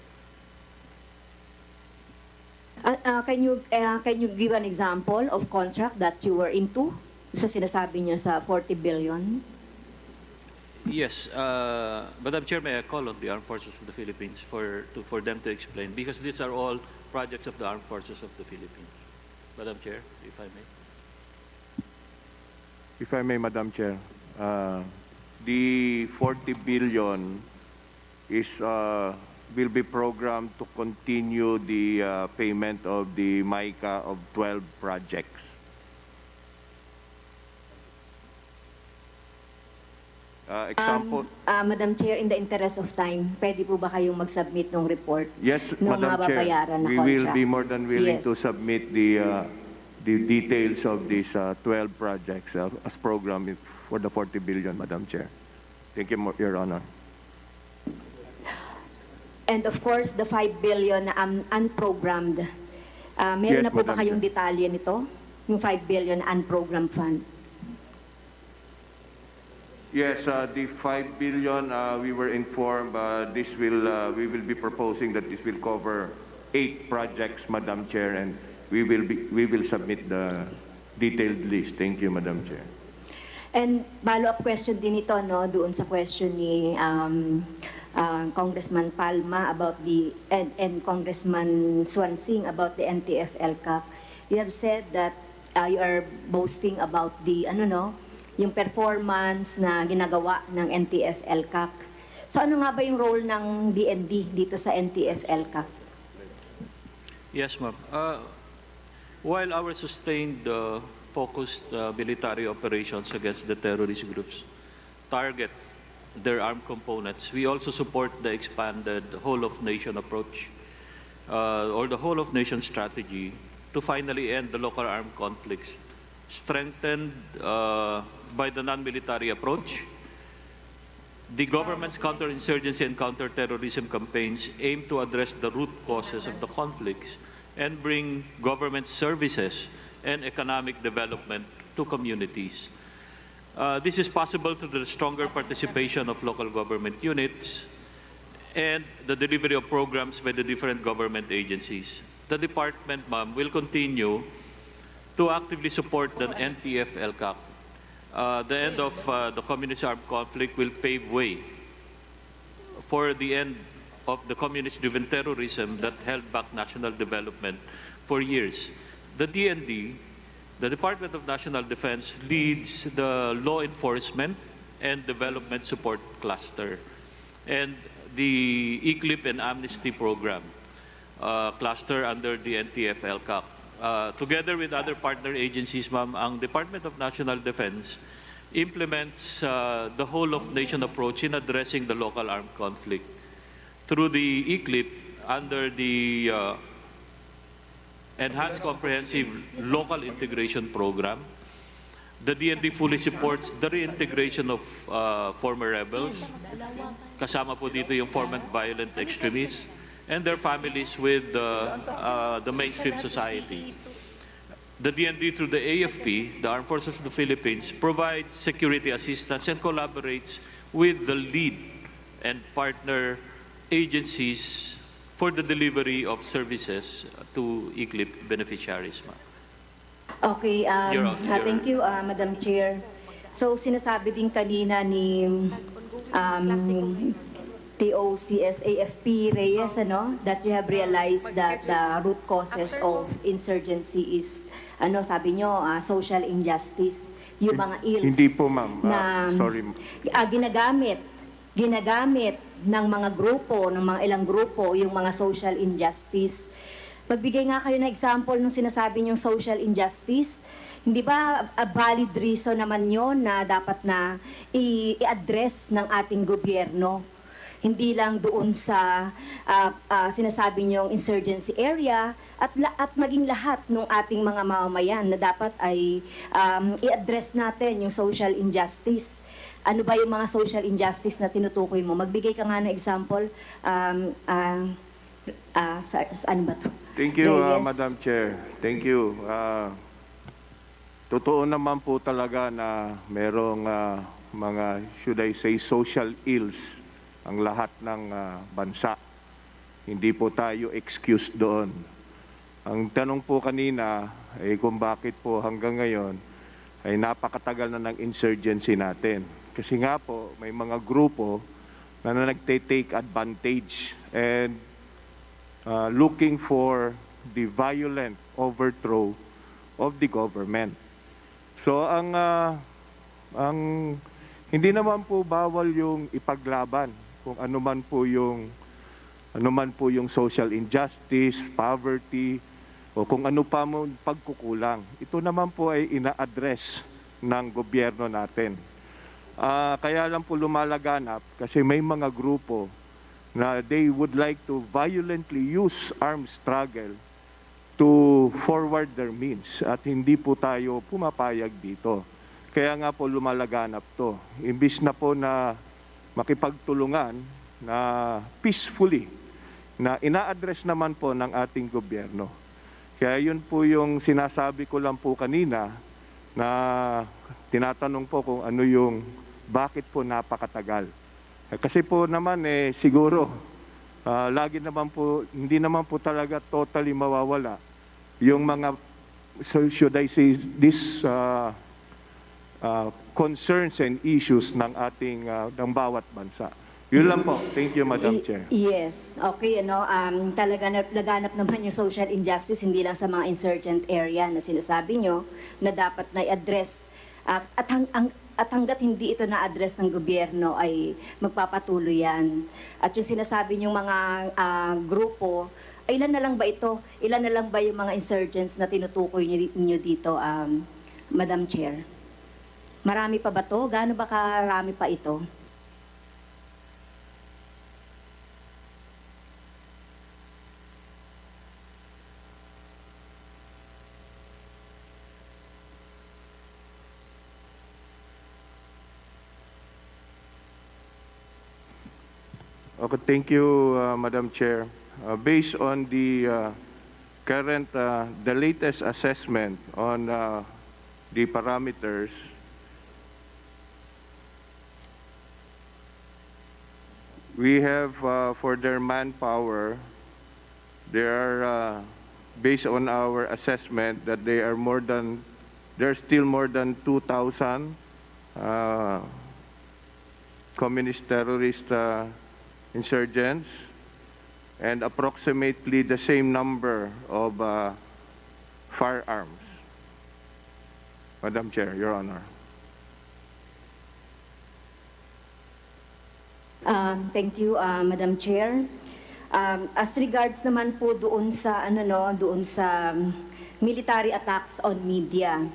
[SPEAKER 12] Can you give an example of contract that you were into sa sinasabi niya sa 40 billion?
[SPEAKER 4] Yes, Madam Chair, may I call on the Armed Forces of the Philippines for them to explain, because these are all projects of the Armed Forces of the Philippines. Madam Chair, if I may.
[SPEAKER 7] If I may, Madam Chair, the 40 billion is will be programmed to continue the payment of the MICA of 12 projects. Example.
[SPEAKER 12] Madam Chair, in the interest of time, pwede po ba kayong mag-submit ng report?
[SPEAKER 7] Yes,
[SPEAKER 12] nung
[SPEAKER 7] Madam Chair.
[SPEAKER 12] mababayaran na
[SPEAKER 7] We will
[SPEAKER 12] contract?
[SPEAKER 7] be more than willing
[SPEAKER 12] Yes.
[SPEAKER 7] to submit the details of these 12 projects as programmed for the 40 billion, Madam Chair. Thank you, Your Honor.
[SPEAKER 12] And of course, the 5 billion na unprogrammed. Meron
[SPEAKER 7] Yes,
[SPEAKER 12] na po ba
[SPEAKER 7] Madam
[SPEAKER 12] kayong
[SPEAKER 7] Chair.
[SPEAKER 12] detalye nito? yung 5 billion unprogrammed fund?
[SPEAKER 7] Yes, the 5 billion, we were informed, we will be proposing that this will cover 8 projects, Madam Chair, and we will submit the detailed list. Thank you, Madam Chair.
[SPEAKER 12] And follow-up question din ito, no, doon sa question ni Congressman Palma about and Congressman Swansing about the NTF-LCAC. You have said that you are boasting about the, yung performance na ginagawa ng NTF-LCAC. So ano nga ba yung role ng DND dito sa NTF-LCAC?
[SPEAKER 4] Yes, ma'am. While our sustained focused military operations against the terrorist groups target their armed components, we also support the expanded whole-of-nation approach or the whole-of-nation strategy to finally end the local armed conflicts, strengthened by the non-military approach. The government's counterinsurgency and counterterrorism campaigns aim to address the root causes of the conflicts and bring government services and economic development to communities. This is possible through the stronger participation of local government units and the delivery of programs by the different government agencies. The department, ma'am, will continue to actively support the NTF-LCAC. The end of the communist armed conflict will pave way for the end of the communist-driven terrorism that held back national development for years. The DND, the Department of National Defense, leads the law enforcement and development support cluster and the ECLIP and Amnesty program cluster under the NTF-LCAC. Together with other partner agencies, ma'am, ang Department of National Defense implements the whole-of-nation approach in addressing the local armed conflict. Through the ECLIP, under the Enhanced Comprehensive Local Integration Program, the DND fully supports the reintegration of former rebels. Kasama po dito yung former violent extremists and their families with the mainstream society. The DND, through the AFP, the Armed Forces of the Philippines, provides security assistance and collaborates with the lead and partner agencies for the delivery of services to ECLIP beneficiaries, ma'am.
[SPEAKER 12] Okay, thank you, Madam Chair. So, sinasabi din kanina ni TOCS-AFP Reyes, that you have realized that the root causes of insurgency is, sabi nyo, social injustice. Yung mga ills
[SPEAKER 7] Hindi po, ma'am.
[SPEAKER 12] na
[SPEAKER 7] Sorry.
[SPEAKER 12] ginagamit ng mga grupo, ng mga ilang grupo, yung mga social injustice. Magbigay nga kayo ng example ng sinasabi niyong social injustice. Hindi ba a valid reason naman yon na dapat na i-address ng ating gobyerno? Hindi lang doon sa sinasabi niyong insurgency area at maging lahat ng ating mga mamamayan na dapat ay i-address natin yung social injustice. Ano ba yung mga social injustice na tinutukoy mo? Magbigay ka nga ng example. Ano ba to?
[SPEAKER 7] Thank you,
[SPEAKER 12] Reyes.
[SPEAKER 7] Madam Chair. Thank you. Totoo naman po talaga na merong mga, should I say, social ills ang lahat ng bansa. Hindi po tayo excused doon. Ang tanong po kanina ay kung bakit po hanggang ngayon ay napakatagal na ng insurgency natin. Kasi nga po, may mga grupo na nagte-take advantage and looking for the violent overthrow of the government. So ang hindi naman po bawal yung ipaglaban kung ano man po yung social injustice, poverty, o kung ano pa mo pagkukulang. Ito naman po ay ina-address ng gobyerno natin. Kaya lang po lumalaganap kasi may mga grupo na they would like to violently use armed struggle to forward their means at hindi po tayo pumapayag dito. Kaya nga po lumalaganap to. Imbis na po na makipagtulungan na peacefully na ina-address naman po ng ating gobyerno. Kaya yun po yung sinasabi ko lang po kanina na tinatanong po kung ano yung bakit po napakatagal. Kasi po naman siguro lagi naman po, hindi naman po talaga totally mawawala yung mga, so should I say, this concerns and issues ng ating, ng bawat bansa. Yun lang po. Thank you, Madam Chair.
[SPEAKER 12] Yes, okay, talaga laganap naman yung social injustice, hindi lang sa mga insurgent area na sinasabi nyo na dapat na i-address. At hanggat hindi ito na-address ng gobyerno ay magpapatuloy yan. At yung sinasabi nyong mga grupo, ay ilan na lang ba ito? Ilan na lang ba yung mga insurgents na tinutukoy niyo dito, Madam Chair? Marami pa ba to? Gaano ba karami pa ito?
[SPEAKER 7] Okay, thank you, Madam Chair. Based on the current, the latest assessment on the parameters, we have for their manpower, they are based on our assessment that they are they're still more than 2,000 communist terrorist insurgents, and approximately the same number of firearms. Madam Chair, Your Honor.
[SPEAKER 12] Thank you, Madam Chair. As regards naman po doon sa military attacks on media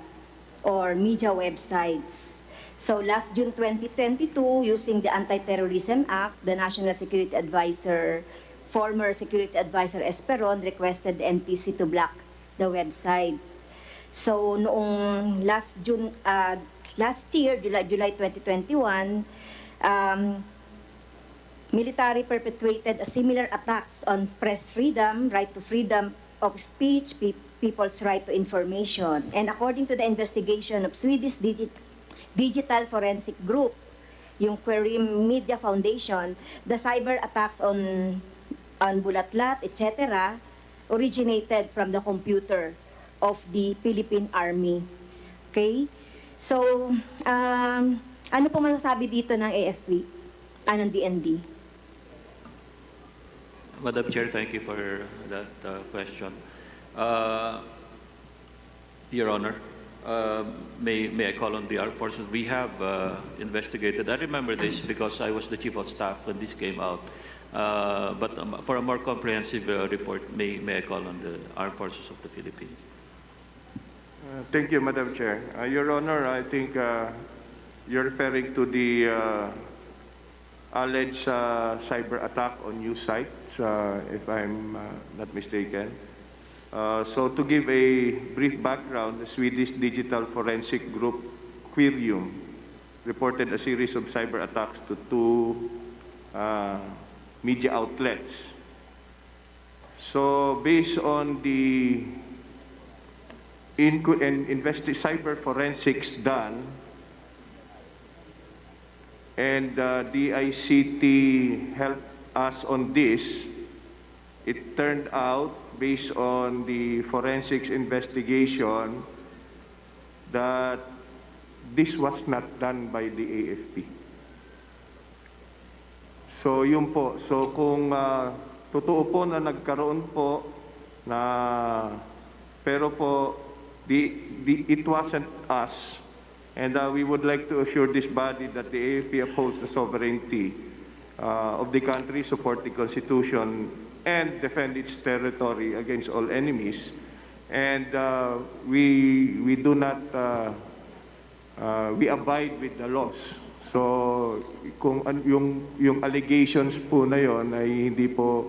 [SPEAKER 12] or media websites. So last June 2022, using the Anti-Terrorism Act, the National Security Advisor, former Security Advisor Esperon, requested the NTC to block the websites. So noong last year, July 2021, military perpetuated a similar attacks on press freedom, right to freedom of speech, people's right to information. And according to the investigation of Swedish Digital Forensic Group, yung Querim Media Foundation, the cyber attacks on Bulatlat, etc., originated from the computer of the Philippine Army. Okay? So, ano po masasabi dito ng AFP? Ng DND?
[SPEAKER 4] Madam Chair, thank you for that question. Your Honor, may I call on the armed forces? We have investigated. I remember this because I was the chief of staff when this came out. But for a more comprehensive report, may I call on the armed forces of the Philippines?
[SPEAKER 7] Thank you, Madam Chair. Your Honor, I think you're referring to the alleged cyber attack on news sites, if I'm not mistaken. So to give a brief background, the Swedish Digital Forensic Group, Quirium, reported a series of cyber attacks to two media outlets. So based on the cyber forensics done, and DICT helped us on this, it turned out, based on the forensics investigation, that this was not done by the AFP. So yun po. So kung totoo po na nagkaroon po na, pero po it wasn't us, and we would like to assure this body that the AFP upholds the sovereignty of the country, support the Constitution, and defend its territory against all enemies. And we do not, we abide with the laws. So kung yung allegations po na yon ay hindi po,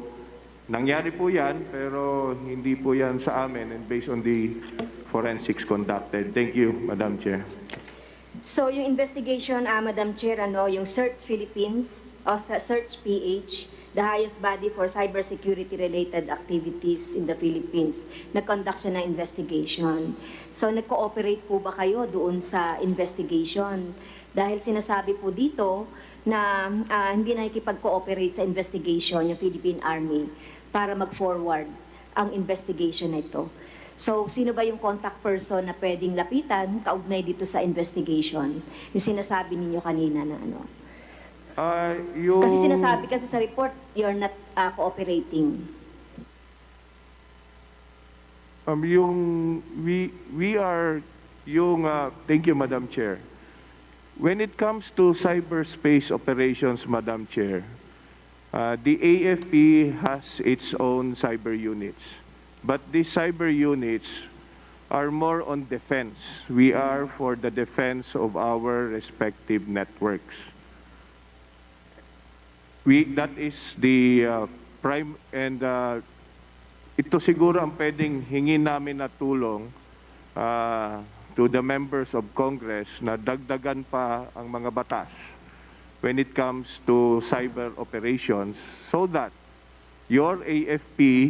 [SPEAKER 7] nangyari po yan, pero hindi po yan sa amin and based on the forensics conducted. Thank you, Madam Chair.
[SPEAKER 12] So yung investigation, Madam Chair, yung CERT Philippines o CERT PH, the highest body for cybersecurity-related activities in the Philippines. Nag-conduct siya ng investigation. So, nag-cooperate po ba kayo doon sa investigation? Dahil sinasabi po dito na hindi nakikipag-cooperate sa investigation yung Philippine Army para mag-forward ang investigation na ito. So, sino ba yung contact person na pwedeng lapitan kaugnay dito sa investigation? Yung sinasabi ninyo kanina na ano? Kasi sinasabi kasi sa report, you're not cooperating.
[SPEAKER 7] Thank you, Madam Chair. When it comes to cyberspace operations, Madam Chair, the AFP has its own cyber units. But these cyber units are more on defense. We are for the defense of our respective networks. That is the prime, and ito siguro ang pwedeng hingin namin na tulong to the members of Congress na dagdagan pa ang mga batas when it comes to cyber operations so that your AFP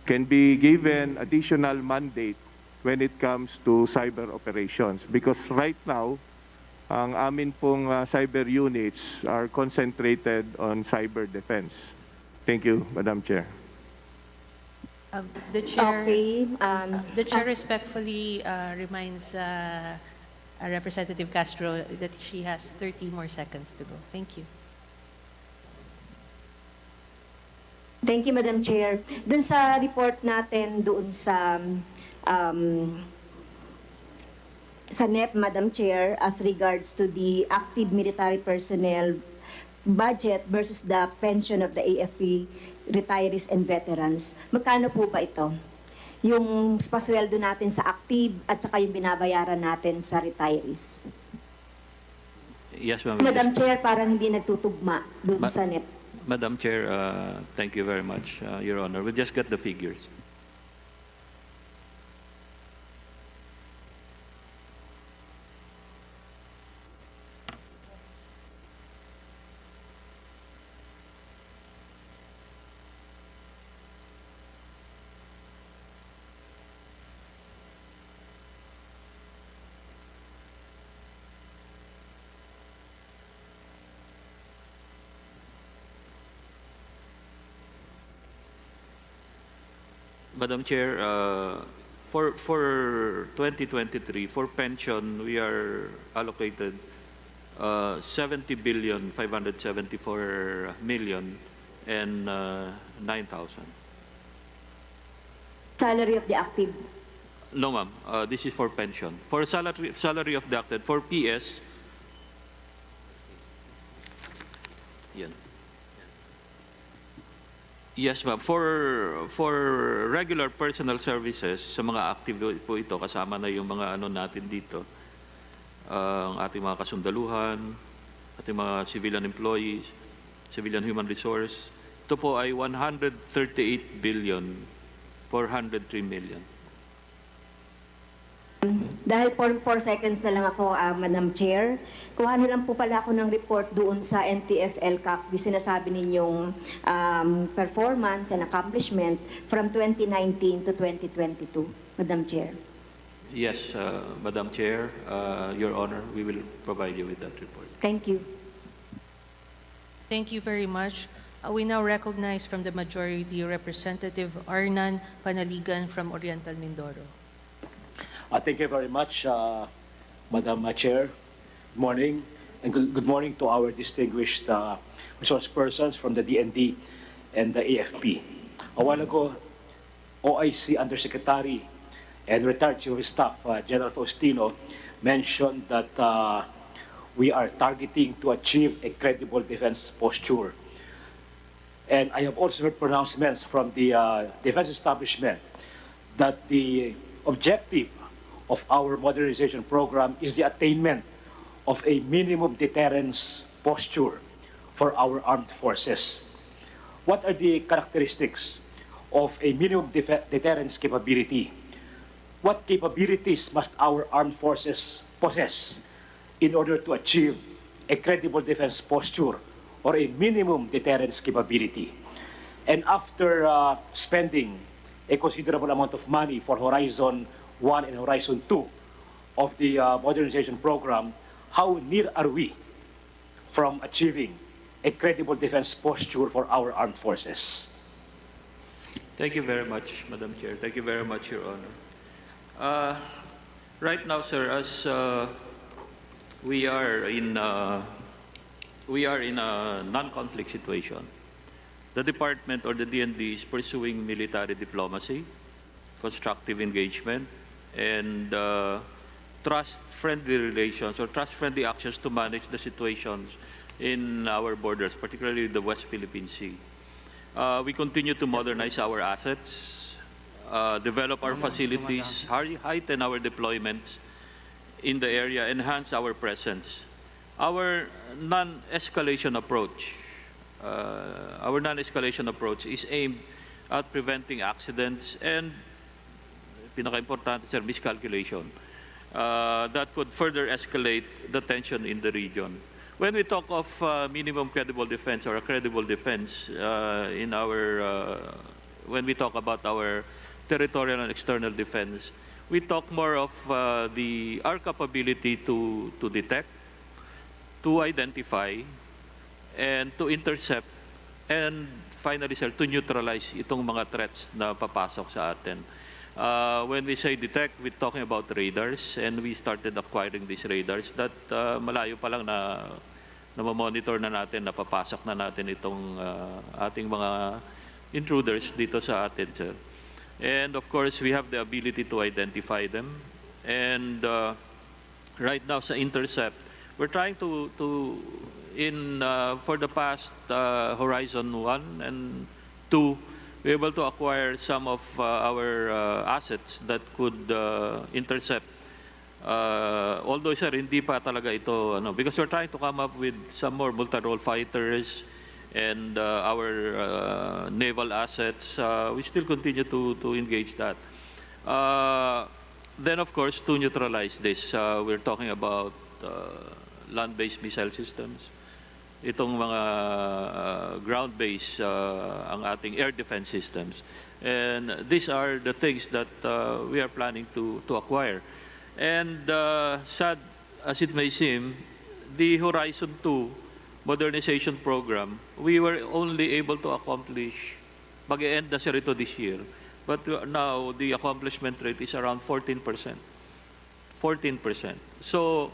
[SPEAKER 7] can be given additional mandate when it comes to cyber operations. Because right now, ang amin pong cyber units are concentrated on cyber defense. Thank you, Madam Chair.
[SPEAKER 3] The chair,
[SPEAKER 12] Okay.
[SPEAKER 3] the chair respectfully reminds Representative Castro that she has 30 more seconds to go. Thank you.
[SPEAKER 12] Thank you, Madam Chair. Dun sa report natin doon sa NEP, Madam Chair, as regards to the active military personnel budget versus the pension of the AFP retirees and veterans, magkano po ba ito? Yung pasweldo natin sa active at saka yung binabayaran natin sa retirees.
[SPEAKER 4] Yes, ma'am.
[SPEAKER 12] Madam Chair, parang hindi nagtutugma doon sa NEP.
[SPEAKER 4] Madam Chair, thank you very much, Your Honor. We just got the figures. Madam Chair, for 2023, for pension, we are allocated 70,574,000,000 and 9,000.
[SPEAKER 12] Salary of the active.
[SPEAKER 4] No, ma'am. This is for pension. For salary of the acted, for PS, yan. Yes, ma'am. For regular personal services, sa mga active po ito, kasama na yung mga ano natin dito, ang ating mga kasundaluhan, ating mga civilian employees, civilian human resource. Ito po ay 138,403,000,000.
[SPEAKER 12] Dahil 4 seconds na lang ako, Madam Chair, kuhanin lang po pala ako ng report doon sa NTF-LCAC, sinasabi ninyong performance and accomplishment from 2019 to 2022, Madam Chair.
[SPEAKER 4] Yes, Madam Chair, Your Honor, we will provide you with that report.
[SPEAKER 12] Thank you.
[SPEAKER 3] Thank you very much. We now recognize from the majority Representative Arnan Panaligan from Oriental Mindoro.
[SPEAKER 13] Thank you very much, Madam Chair. Good morning, and good morning to our distinguished resource persons from the DND and the AFP. A while ago, OIC Undersecretary and retired Chief of Staff General Faustino mentioned that we are targeting to achieve a credible defense posture. And I have also heard pronouncements from the defense establishment that the objective of our modernization program is the attainment of a minimum deterrence posture for our armed forces. What are the characteristics of a minimum deterrence capability? What capabilities must our armed forces possess in order to achieve a credible defense posture or a minimum deterrence capability. And after spending a considerable amount of money for Horizon 1 and Horizon 2 of the modernization program, how near are we from achieving a credible defense posture for our armed forces?
[SPEAKER 4] Thank you very much, Madam Chair. Thank you very much, Your Honor. Right now, sir, as we are in a non-conflict situation, the department or the DND is pursuing military diplomacy, constructive engagement, and trust-friendly relations or trust-friendly actions to manage the situations in our borders, particularly the West Philippine Sea. We continue to modernize our assets, develop our facilities, heighten our deployments in the area, enhance our presence. Our non-escalation approach is aimed at preventing accidents and, pinaka-importante, sir, miscalculation that could further escalate the tension in the region. When we talk of minimum credible defense or a credible defense when we talk about our territorial and external defense, we talk more of our capability to detect, to identify, and to intercept, and finally, sir, to neutralize itong mga threats na papasok sa atin. When we say detect, we're talking about radars, and we started acquiring these radars that malayo pa lang na monitor na natin, napapasok na natin itong ating mga intruders dito sa atin, sir. And of course, we have the ability to identify them. And right now sa intercept, we're trying to for the past Horizon 1 and 2, we're able to acquire some of our assets that could intercept. Although, sir, hindi pa talaga ito, because we're trying to come up with some more multi-role fighters and our naval assets. We still continue to engage that. Then, of course, to neutralize this, we're talking about land-based missile systems. Itong mga ground-based ang ating air defense systems. And these are the things that we are planning to acquire. And sad as it may seem, the Horizon 2 modernization program, we were only able to accomplish, mag-e-end na siya rito this year, but now the accomplishment rate is around 14%. 14%. So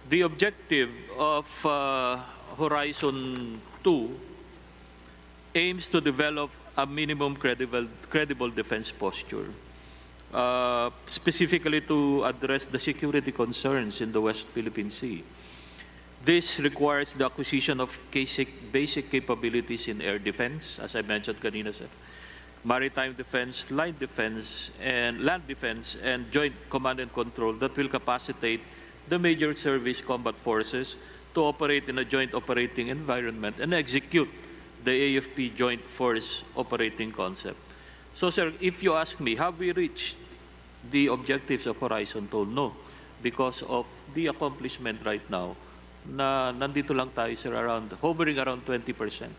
[SPEAKER 4] the objective of Horizon 2 aims to develop a minimum credible defense posture, specifically to address the security concerns in the West Philippine Sea. This requires the acquisition of basic capabilities in air defense, as I mentioned kanina, sir, maritime defense, land defense, and joint command and control that will capacitate the major service combat forces to operate in a joint operating environment and execute the AFP Joint Force Operating Concept. So, sir, if you ask me, have we reached the objectives of Horizon 2? No, because of the accomplishment right now, na nandito lang tayo, sir, hovering around 20%.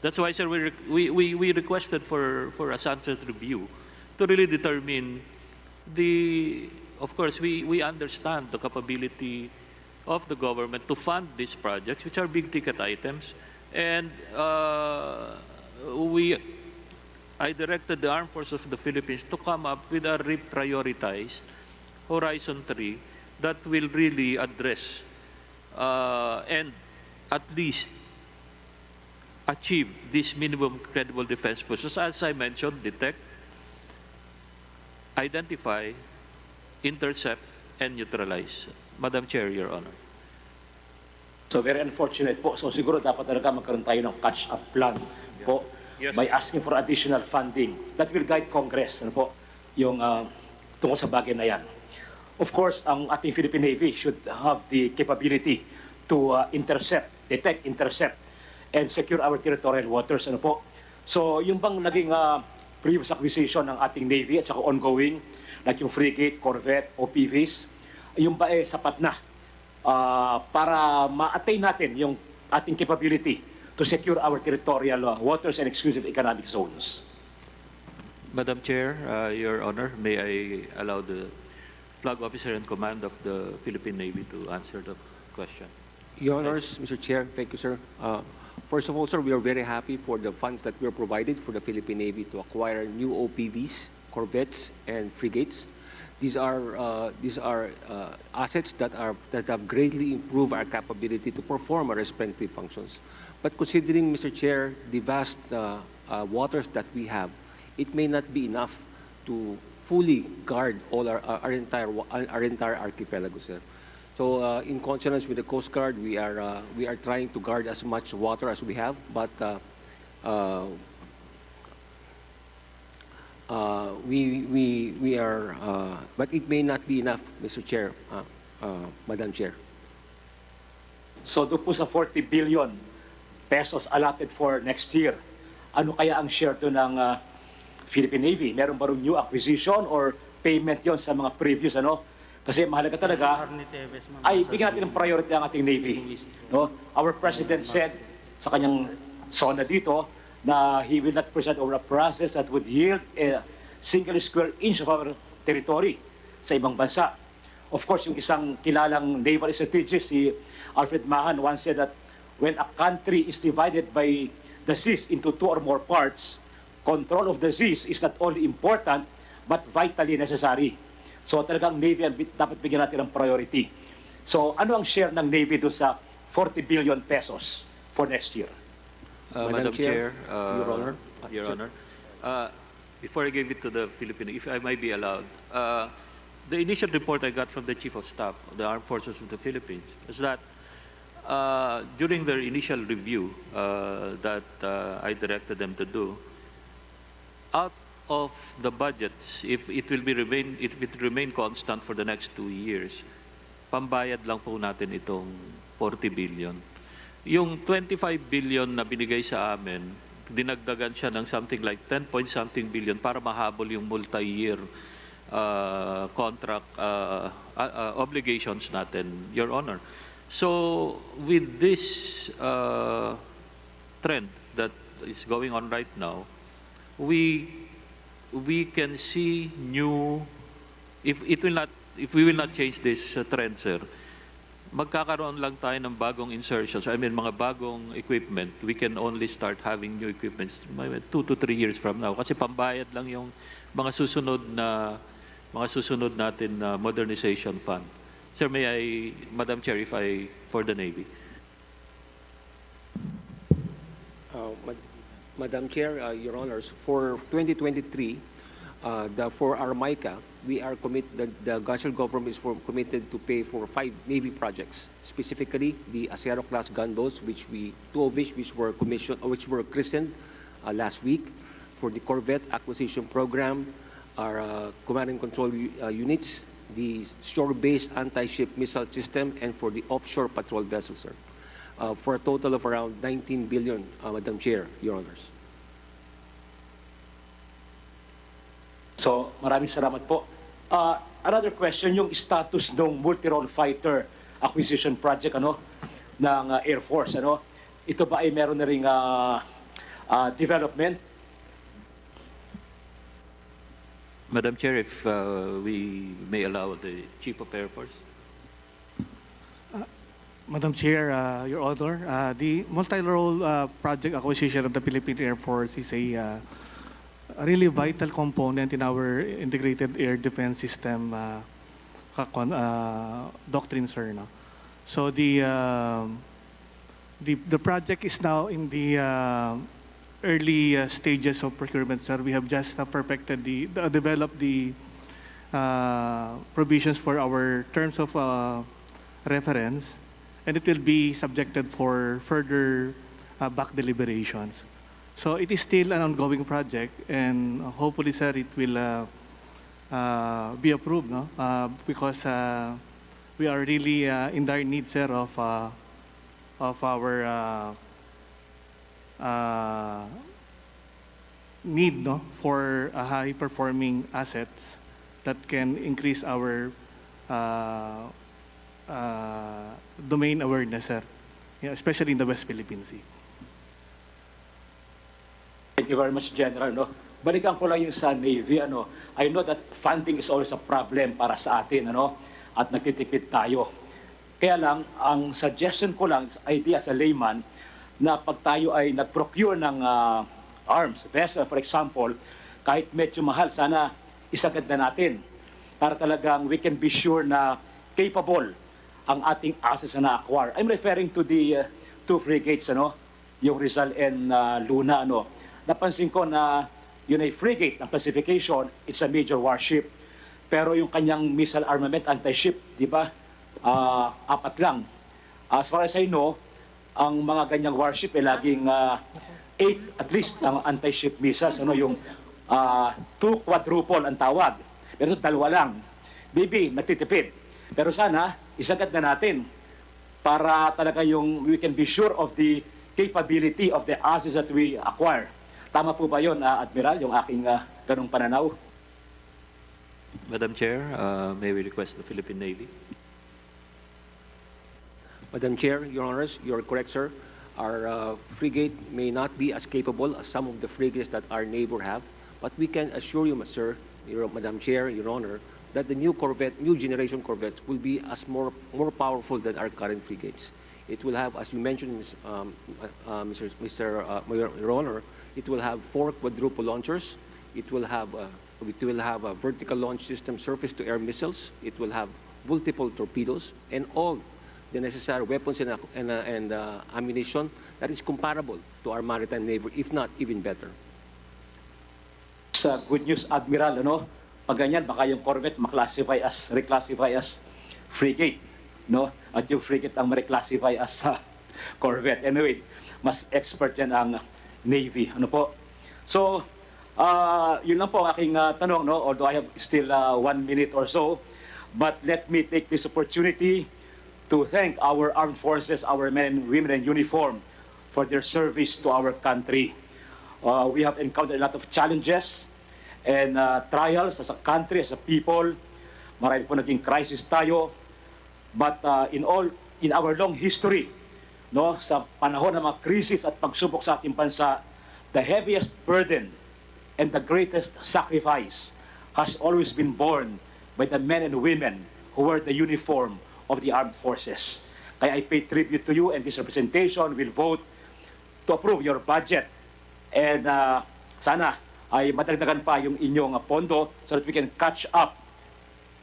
[SPEAKER 4] That's why, sir, we requested for a sunset review to really determine of course, we understand the capability of the government to fund these projects, which are big ticket items, and I directed the Armed Forces of the Philippines to come up with a reprioritized Horizon 3 that will really address and at least achieve this minimum credible defense posture. As I mentioned, detect, identify, intercept, and neutralize. Madam Chair, Your Honor.
[SPEAKER 13] So very unfortunate po. So siguro dapat talaga magkaroon tayo ng catch-up plan po by asking for additional funding that will guide Congress po yung tungkol sa bagay na yan. Of course, ang ating Philippine Navy should have the capability to detect, intercept, and secure our territorial waters. So yung bang naging previous acquisition ng ating Navy at saka ongoing, like yung frigate, corvette, OPVs, yung ba sapat na para ma-attain natin yung ating capability to secure our territorial waters and exclusive economic zones.
[SPEAKER 4] Madam Chair, Your Honor, may I allow the flag officer in command of the Philippine Navy to answer the question?
[SPEAKER 14] Your Honors, Mr. Chair, thank you, sir. First of all, sir, we are very happy for the funds that we are provided for the Philippine Navy to acquire new OPVs, corvettes, and frigates. These are assets that have greatly improved our capability to perform our respective functions. But considering, Mr. Chair, the vast waters that we have, it may not be enough to fully guard all our entire archipelago, sir. So, in consonance with the Coast Guard, we are trying to guard as much water as we have, but but it may not be enough, Mr. Chair, Madam Chair.
[SPEAKER 13] So doon po sa 40 billion pesos allotted for next year, ano kaya ang share to ng Philippine Navy? Meron ba rin new acquisition or payment yon sa mga previous Kasi mahalaga talaga ay bigyan natin ng priority ang ating Navy. No? Our President said sa kanyang SONA dito na he will not preside over a process that would yield a single square inch of our territory sa ibang bansa. Of course, yung isang kilalang naval strategist, si Alfred Mahan, once said that when a country is divided by the seas into two or more parts, control of the seas is not only important but vitally necessary. So talagang Navy ang dapat bigyan natin ng priority. So ano ang share ng Navy doon sa 40 billion pesos for next year?
[SPEAKER 4] Madam Chair,
[SPEAKER 14] Your Honor,
[SPEAKER 4] before I give it to the Philippine, if I might be allowed, the initial report I got from the Chief of Staff of the Armed Forces of the Philippines is that during their initial review that I directed them to do, out of the budgets, if it remain constant for the next 2 years, pambayad lang po natin itong 40 billion. Yung 25 billion na binigay sa amin, dinagdagan siya ng something like 10 point something billion para mahabol yung multi-year contract obligations natin, Your Honor. So with this trend that is going on right now, we can see new, if we will not change this trend, sir, magkakaroon lang tayo ng bagong insertions, mga bagong equipment. We can only start having new equipments 2 to 3 years from now. Kasi pambayad lang yung mga susunod natin na modernization fund. Sir, may I, Madam Chair, for the Navy.
[SPEAKER 14] Madam Chair, Your Honors, for 2023, for our MICA, we are committed. The national government is committed to pay for 5 Navy projects, specifically the Acero-class gunboats, two of which were commissioned, which were christened last week. For the Corvette acquisition program, our command and control units, the shore-based anti-ship missile system, and for the offshore patrol vessels, sir. For a total of around 19 billion, Madam Chair, Your Honors.
[SPEAKER 13] So, maraming salamat po. Another question, yung status ng multi-role fighter acquisition project ng Air Force. Ito ba ay meron na ring development?
[SPEAKER 4] Madam Chair, if we may allow the Chief of Air Force.
[SPEAKER 9] Madam Chair, Your Honor, the multi-role project acquisition of the Philippine Air Force is a really vital component in our integrated air defense system doctrine, sir. No? So the project is now in the early stages of procurement, sir. We have just perfected developed the provisions for our terms of reference, and it will be subjected for further back deliberations. So it is still an ongoing project, and hopefully, sir, it will be approved, no? Because we are really in dire need, sir, of our need, no, for high-performing assets that can increase our domain awareness, sir, especially in the West Philippine Sea.
[SPEAKER 13] Thank you very much, General. No? Balikan ko lang yung sa Navy. Ano? I know that funding is always a problem para sa atin. Ano? At nagtitipid tayo. Kaya lang, ang suggestion ko lang, idea as a layman, na pag tayo ay nag-procure ng arms, vessel for example, kahit medyo mahal, sana isagad na natin para talagang we can be sure na capable ang ating assets na na-acquire. I'm referring to the two frigates, ano? Yung Rizal and Luna. Ano? Napansin ko na yun ay frigate ng classification, it's a major warship. Pero yung kanyang missile armament, anti-ship, di ba? 4 lang. As far as I know, ang mga ganyang warship ay laging 8 at least ang anti-ship missiles. Ano, yung 2 quadruple ang tawag. Pero 2 lang. Maybe, nagtitipid. Pero sana, isagad na natin para talaga yung we can be sure of the capability of the assets that we acquire. Tama po ba yun, Admiral, yung aking ganong pananaw?
[SPEAKER 4] Madam Chair, may we request the Philippine Navy?
[SPEAKER 14] Madam Chair, Your Honors, you're correct, sir. Our frigate may not be as capable as some of the frigates that our neighbor have, but we can assure you, sir, Madam Chair, Your Honor, that the new generation corvettes will be as more powerful than our current frigates. It will have, as you mentioned, Your Honor, it will have 4 quadruple launchers. It will have a vertical launch system, surface-to-air missiles. It will have multiple torpedoes and all the necessary weapons and ammunition that is comparable to our maritime neighbor, if not even better.
[SPEAKER 13] Sa good news, Admiral, ano? Pag ganyan, baka yung corvette reclassify as frigate, no? At yung frigate ang reclassify as corvette. Anyway, mas expert yan ang Navy, ano po? So, yun lang po ang aking tanong, no? Although I have still 1 minute or so, but let me take this opportunity to thank our armed forces, our men and women in uniform for their service to our country. We have encountered a lot of challenges and trials as a country, as a people. Marami po naging crisis tayo. But in our long history, no, sa panahon ng mga krisis at pagsubok sa ating bansa, the heaviest burden and the greatest sacrifice has always been borne by the men and women who wear the uniform of the armed forces. Kaya I pay tribute to you, and this representation will vote to approve your budget. And sana ay madagdagan pa yung inyong pondo so that we can catch up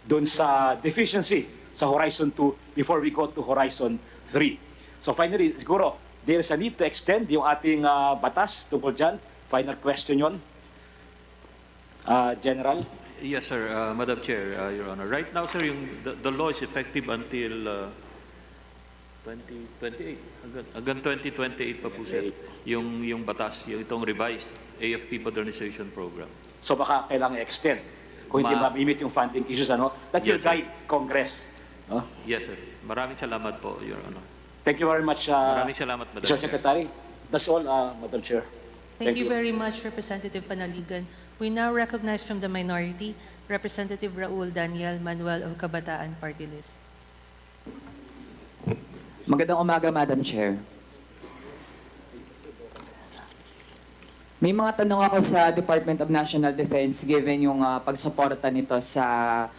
[SPEAKER 13] dun sa deficiency sa Horizon 2 before we go to Horizon 3. So finally, siguro, there is a need to extend yung ating batas tungkol dyan. Final question yon, General.
[SPEAKER 4] Yes, sir. Madam Chair, Your Honor. Right now, sir, the law is effective until 2028. Hanggang 2028 pa po, sir. Yung batas, yung itong revised AFP modernization program.
[SPEAKER 13] So baka kailangan extend kung hindi ma-limit yung funding issues, ano? That will guide Congress. No?
[SPEAKER 4] Yes, sir. Maraming salamat po, Your Honor.
[SPEAKER 13] Thank you very much,
[SPEAKER 4] Maraming salamat, Madam
[SPEAKER 13] Mr.
[SPEAKER 4] Chair.
[SPEAKER 13] Secretary. That's all, Madam Chair.
[SPEAKER 3] Thank you very much, Representative Panaligan. We now recognize from the minority, Representative Raul Daniel Manuel of Kabataan Party List.
[SPEAKER 15] Magandang umaga, Madam Chair. May mga tanong ako sa Department of National Defense given yung pagsuporta nito sa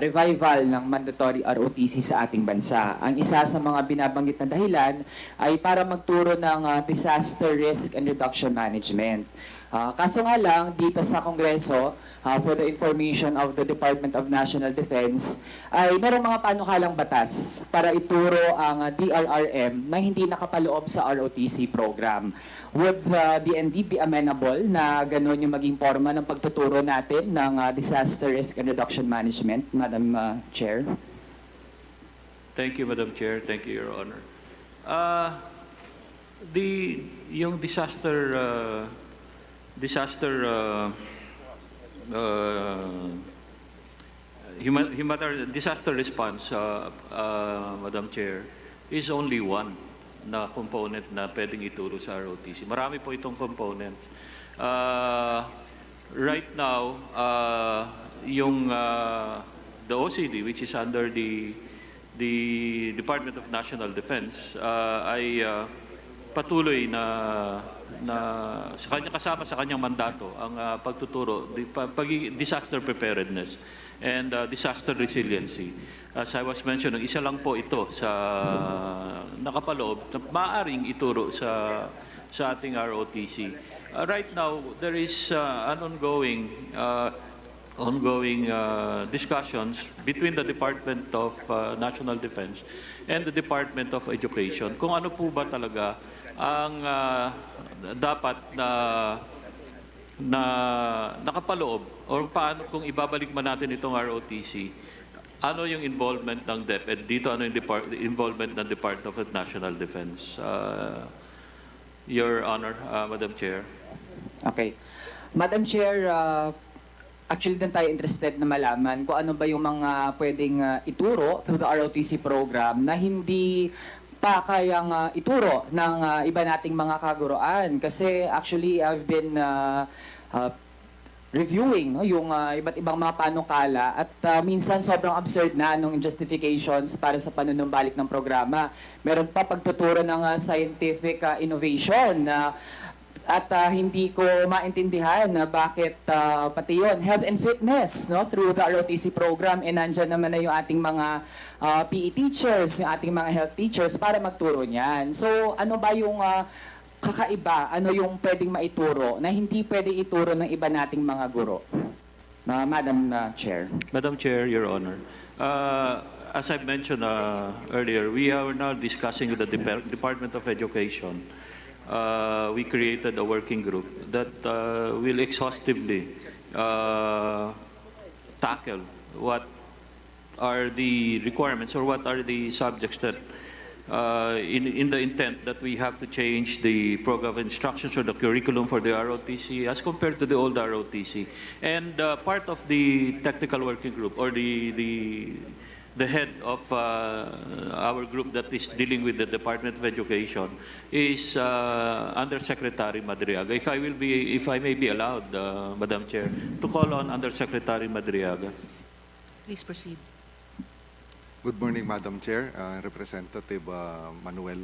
[SPEAKER 15] revival ng mandatory ROTC sa ating bansa. Ang isa sa mga binabanggit na dahilan ay para magturo ng disaster risk and reduction management. Kaso nga lang, dito sa Kongreso, for the information of the Department of National Defense, ay merong mga panukalang batas para ituro ang DRRM na hindi nakapaloob sa ROTC program. Would the DND be amenable na gano'n yung maging forma ng pagtuturo natin ng disaster risk and reduction management, Madam Chair?
[SPEAKER 4] Thank you, Madam Chair. Thank you, Your Honor. Yung disaster response, Madam Chair, is only one na component na pwedeng ituro sa ROTC. Marami po itong components. Right now, the OCD, which is under the Department of National Defense, ay patuloy na sa kanya kasama sa kanyang mandato ang pagtuturo disaster preparedness and disaster resiliency. As I was mentioning, isa lang po ito sa nakapaloob na maaaring ituro sa ating ROTC. Right now, there is an ongoing discussions between the Department of National Defense and the Department of Education kung ano po ba talaga ang dapat na nakapaloob or paano kung ibabalik man natin itong ROTC, ano yung involvement ng DepEd dito, ano yung involvement ng Department of National Defense. Your Honor, Madam Chair.
[SPEAKER 15] Okay. Madam Chair, actually doon tayo interested na malaman kung ano ba yung mga pwedeng ituro through the ROTC program na hindi pa kayang ituro ng iba nating mga kaguruan. Kasi actually, I've been reviewing yung iba't ibang mga panukala at minsan sobrang absurd na nung justifications para sa panunumbalik ng programa. Meron pa pagtuturo ng scientific innovation at hindi ko maintindihan na bakit pati yun, health and fitness, no, through the ROTC program, nandyan naman na yung ating mga PE teachers, yung ating mga health teachers para magturo niyan. So ano ba yung kakaiba, ano yung pwedeng maituro na hindi pwede ituro ng iba nating mga guro? Madam Chair.
[SPEAKER 4] Madam Chair, Your Honor. As I mentioned earlier, we are now discussing with the Department of Education. We created a working group that will exhaustively tackle what are the requirements or what are the subjects that in the intent that we have to change the program of instructions or the curriculum for the ROTC as compared to the old ROTC. And part of the technical working group or the head of our group that is dealing with the Department of Education is Undersecretary Madriaga. If I may be allowed, Madam Chair, to call on Undersecretary Madriaga.
[SPEAKER 3] Please proceed.
[SPEAKER 16] Good morning, Madam Chair, Representative Manuel.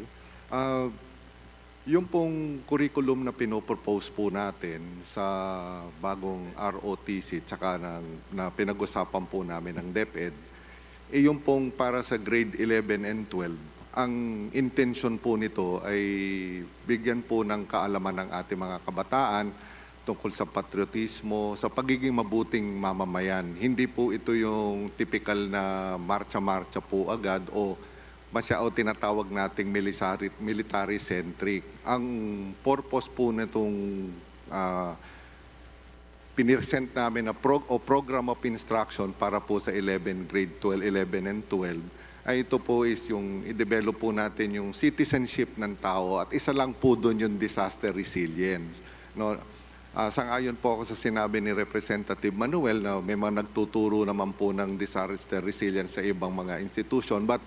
[SPEAKER 16] Yung pong curriculum na pinopropose po natin sa bagong ROTC tsaka na pinag-usapan po namin ng DepEd, yung pong para sa grade 11 and 12, ang intention po nito ay bigyan po ng kaalaman ng ating mga kabataan tungkol sa patriotismo, sa pagiging mabuting mamamayan. Hindi po ito yung typical na marcha-marcha po agad o tinatawag nating military-centric. Ang purpose po nitong piniresent namin na program of instruction para po sa grade 11 and 12, ay ito po is yung i-develop po natin yung citizenship ng tao at isa lang po doon yung disaster resilience. No? Sang-ayon po ako sa sinabi ni Representative Manuel na may mga nagtuturo naman po ng disaster resilience sa ibang mga institution, but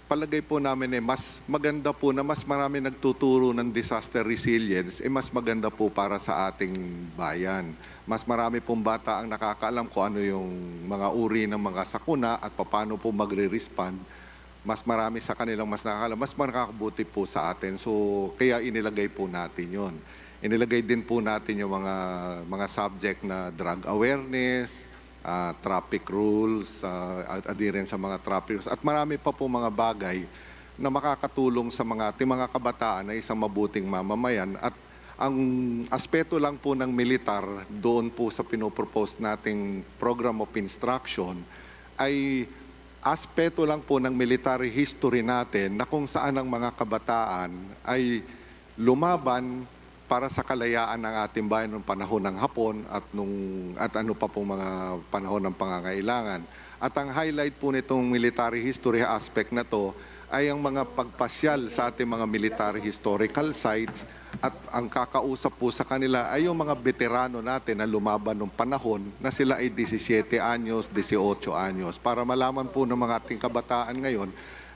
[SPEAKER 16] palagay po namin mas maganda po na mas marami nagtuturo ng disaster resilience, mas maganda po para sa ating bayan. Mas marami pong bata ang nakakaalam kung ano yung mga uri ng mga sakuna at paano po magre-respond. Mas marami sa kanilang mas nakakaalam, mas makakabuti po sa atin. So kaya inilagay po natin yon. Inilagay din po natin yung mga subject na drug awareness, traffic rules, adherence sa mga traffic rules, at marami pa po mga bagay na makakatulong sa mga kabataan na isang mabuting mamamayan. At ang aspeto lang po ng militar doon po sa pinopropose nating program of instruction ay aspeto lang po ng military history natin na kung saan ang mga kabataan ay lumaban para sa kalayaan ng ating bayan noong panahon ng Hapon at ano pa pong mga panahon ng pangangailangan. At ang highlight po nitong military history aspect na to ay ang mga pagpasyal sa ating mga military historical sites, at ang kakausap po sa kanila ay yung mga veterano natin na lumaban noong panahon na sila ay 17 anyos, 18 anyos, para malaman po ng mga ating kabataan ngayon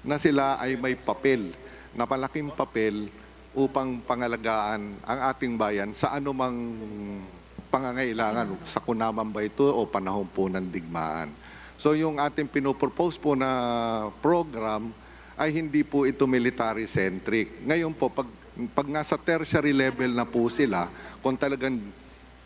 [SPEAKER 16] na sila ay may papel, na malaking papel upang pangalagaan ang ating bayan sa anumang pangangailangan, sa kunaman ba ito o panahon po ng digmaan. So yung ating pinopropose po na program ay hindi po ito military-centric. Ngayon po, pag Pag nasa tertiary level na po sila, kung talagang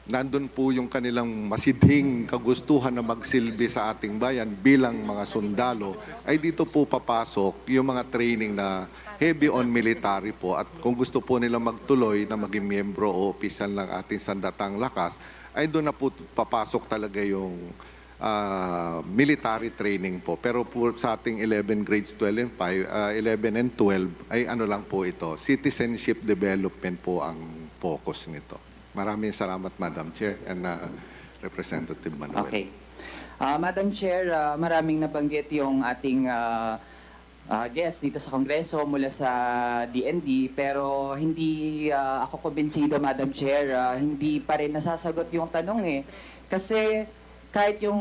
[SPEAKER 16] nandun po yung kanilang masidhing kagustuhan na magsilbi sa ating bayan bilang mga sundalo, ay dito po papasok yung mga training na heavy on military po. At kung gusto po nila magtuloy na maging miyembro o opisyal ng ating sandatang lakas, ay doon na po papasok talaga yung military training po. Pero po sa ating 11 grades 12 and 11 and 12 ay ano lang po ito, citizenship development po ang focus nito. Maraming salamat, Madam Chair and Representative Manuel.
[SPEAKER 15] Okay. Madam Chair, maraming nabanggit yung ating guest dito sa Kongreso mula sa DND, pero hindi ako kumbinsido, Madam Chair, hindi pa rin nasasagot yung tanong eh. Kasi kahit yung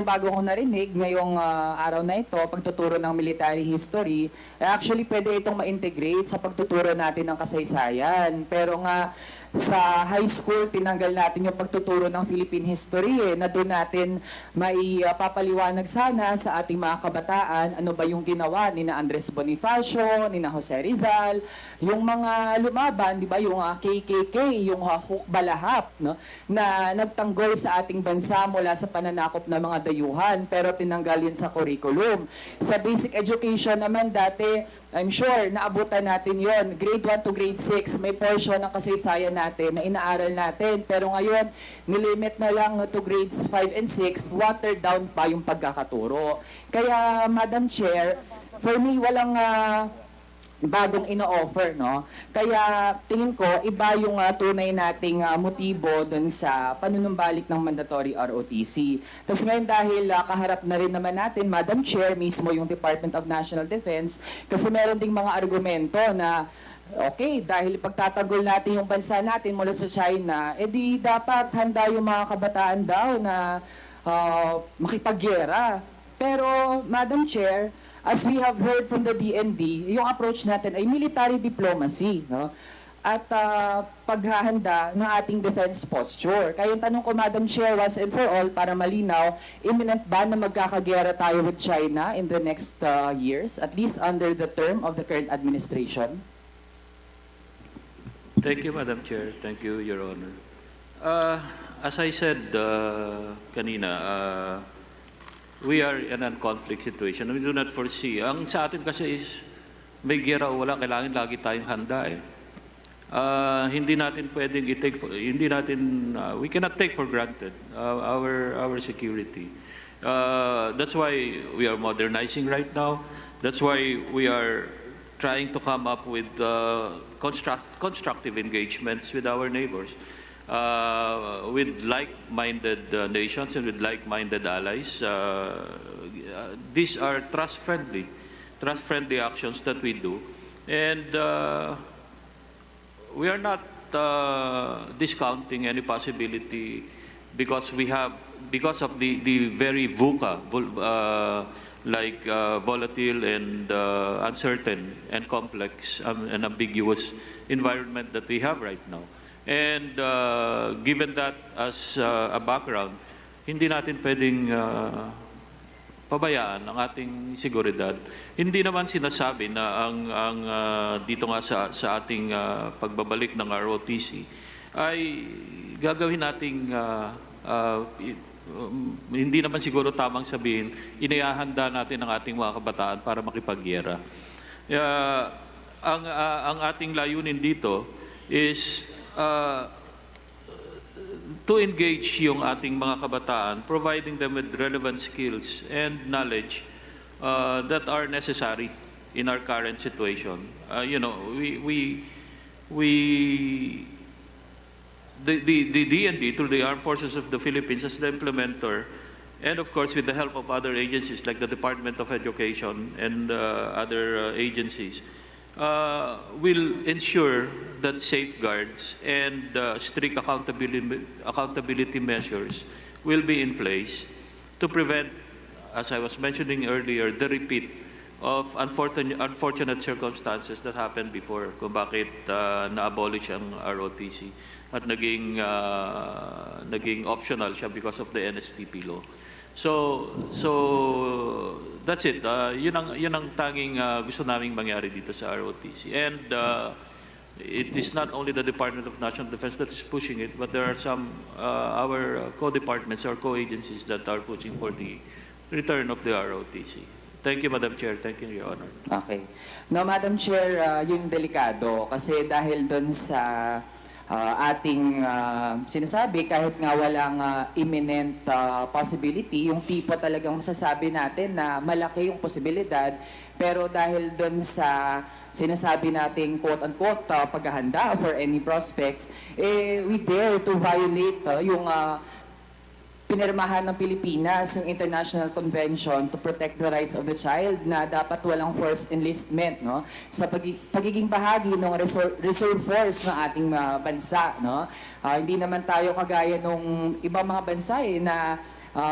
[SPEAKER 15] bago ko narinig ngayong araw na ito, pagtuturo ng military history, actually pwede itong ma-integrate sa pagtuturo natin ng kasaysayan. Pero nga, sa high school, tinanggal natin yung pagtuturo ng Philippine history na doon natin maipapaliwanag sana sa ating mga kabataan ano ba yung ginawa ni na Andres Bonifacio, ni na Jose Rizal, yung mga lumaban, di ba, yung KKK, yung Hukuk Balahap, no, na nagtanggol sa ating bansa mula sa pananakop ng mga dayuhan, pero tinanggal yun sa curriculum. Sa basic education naman dati, I'm sure, naabutan natin yon. Grade 1 to grade 6, may portion ng kasaysayan natin na inaaral natin. Pero ngayon, nilimit na lang to grades 5 and 6, watered down pa yung pagkakaturo. Kaya, Madam Chair, for me, walang bagong ino-offer, no? Kaya tingin ko, iba yung tunay nating motibo dun sa panunumbalik ng mandatory ROTC. Tapos ngayon dahil kaharap na rin naman natin, Madam Chair, mismo yung Department of National Defense, kasi meron ding mga argumento na okay, dahil pagtatagol natin yung bansa natin mula sa China, edi dapat handa yung mga kabataan daw na makipagyera. Pero, Madam Chair, as we have heard from the DND, yung approach natin ay military diplomacy, no? At paghahanda ng ating defense posture. Kaya yung tanong ko, Madam Chair, once and for all, para malinaw, imminent ba na magkakagera tayo with China in the next years, at least under the term of the current administration?
[SPEAKER 4] Thank you, Madam Chair. Thank you, Your Honor. As I said kanina, we are in a conflict situation. We do not foresee. Ang sa atin kasi is, may gera o wala, kailangan lagi tayong handa eh. Hindi natin pwedeng we cannot take for granted our security. That's why we are modernizing right now. That's why we are trying to come up with constructive engagements with our neighbors. With like-minded nations and with like-minded allies. These are trust-friendly actions that we do. And we are not discounting any possibility because of the very VUCA, volatile and uncertain and complex and ambiguous environment that we have right now. And given that as a background, hindi natin pwedeng pabayaan ang ating seguridad. Hindi naman sinasabi na ang dito nga sa ating pagbabalik ng ROTC ay gagawin nating hindi naman siguro tamang sabihin, inihahanda natin ang ating mga kabataan para makipagyera. Ang ating layunin dito is to engage yung ating mga kabataan, providing them with relevant skills and knowledge that are necessary in our current situation. The DND, through the Armed Forces of the Philippines, as the implementer, and of course with the help of other agencies like the Department of Education and other agencies, will ensure that safeguards and strict accountability measures will be in place to prevent, as I was mentioning earlier, the repeat of unfortunate circumstances that happened before kung bakit na-abolish ang ROTC at naging optional siya because of the NSTP law. So that's it. Yun ang tanging gusto naming mangyari dito sa ROTC. And it is not only the Department of National Defense that is pushing it, but there are some our co-departments or co-agencies that are pushing for the return of the ROTC. Thank you, Madam Chair. Thank you, Your Honor.
[SPEAKER 15] Okay. No, Madam Chair, yung delikado kasi dahil doon sa ating sinasabi, kahit nga walang imminent possibility, yung tipo talagang masasabi natin na malaki yung posibilidad, pero dahil doon sa sinasabi nating quote-unquote paghahanda for any prospects, we dare to violate yung pinirmahan ng Pilipinas yung International Convention to Protect the Rights of the Child na dapat walang forced enlistment, no, sa pagiging bahagi ng reserve force ng ating bansa, no. Hindi naman tayo kagaya nung ibang mga bansa na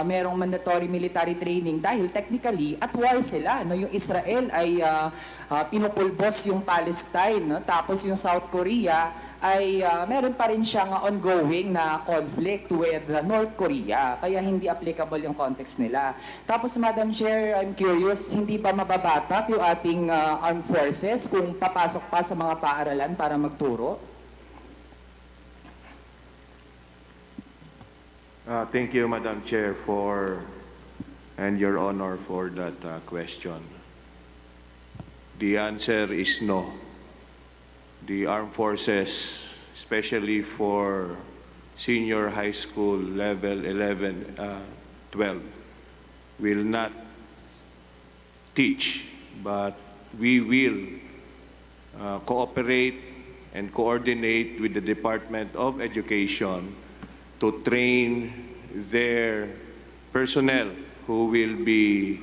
[SPEAKER 15] merong mandatory military training dahil technically at war sila, no. Yung Israel ay pinupulbos yung Palestine, no, tapos yung South Korea ay meron pa rin siyang ongoing na conflict with North Korea, kaya hindi applicable yung context nila. Tapos, Madam Chair, I'm curious, hindi pa mababatak yung ating armed forces kung papasok pa sa mga paaralan para magturo?
[SPEAKER 7] Thank you, Madam Chair, and Your Honor for that question. The answer is no. The armed forces, especially for senior high school level 11, 12, will not teach, but we will cooperate and coordinate with the Department of Education to train their personnel who will be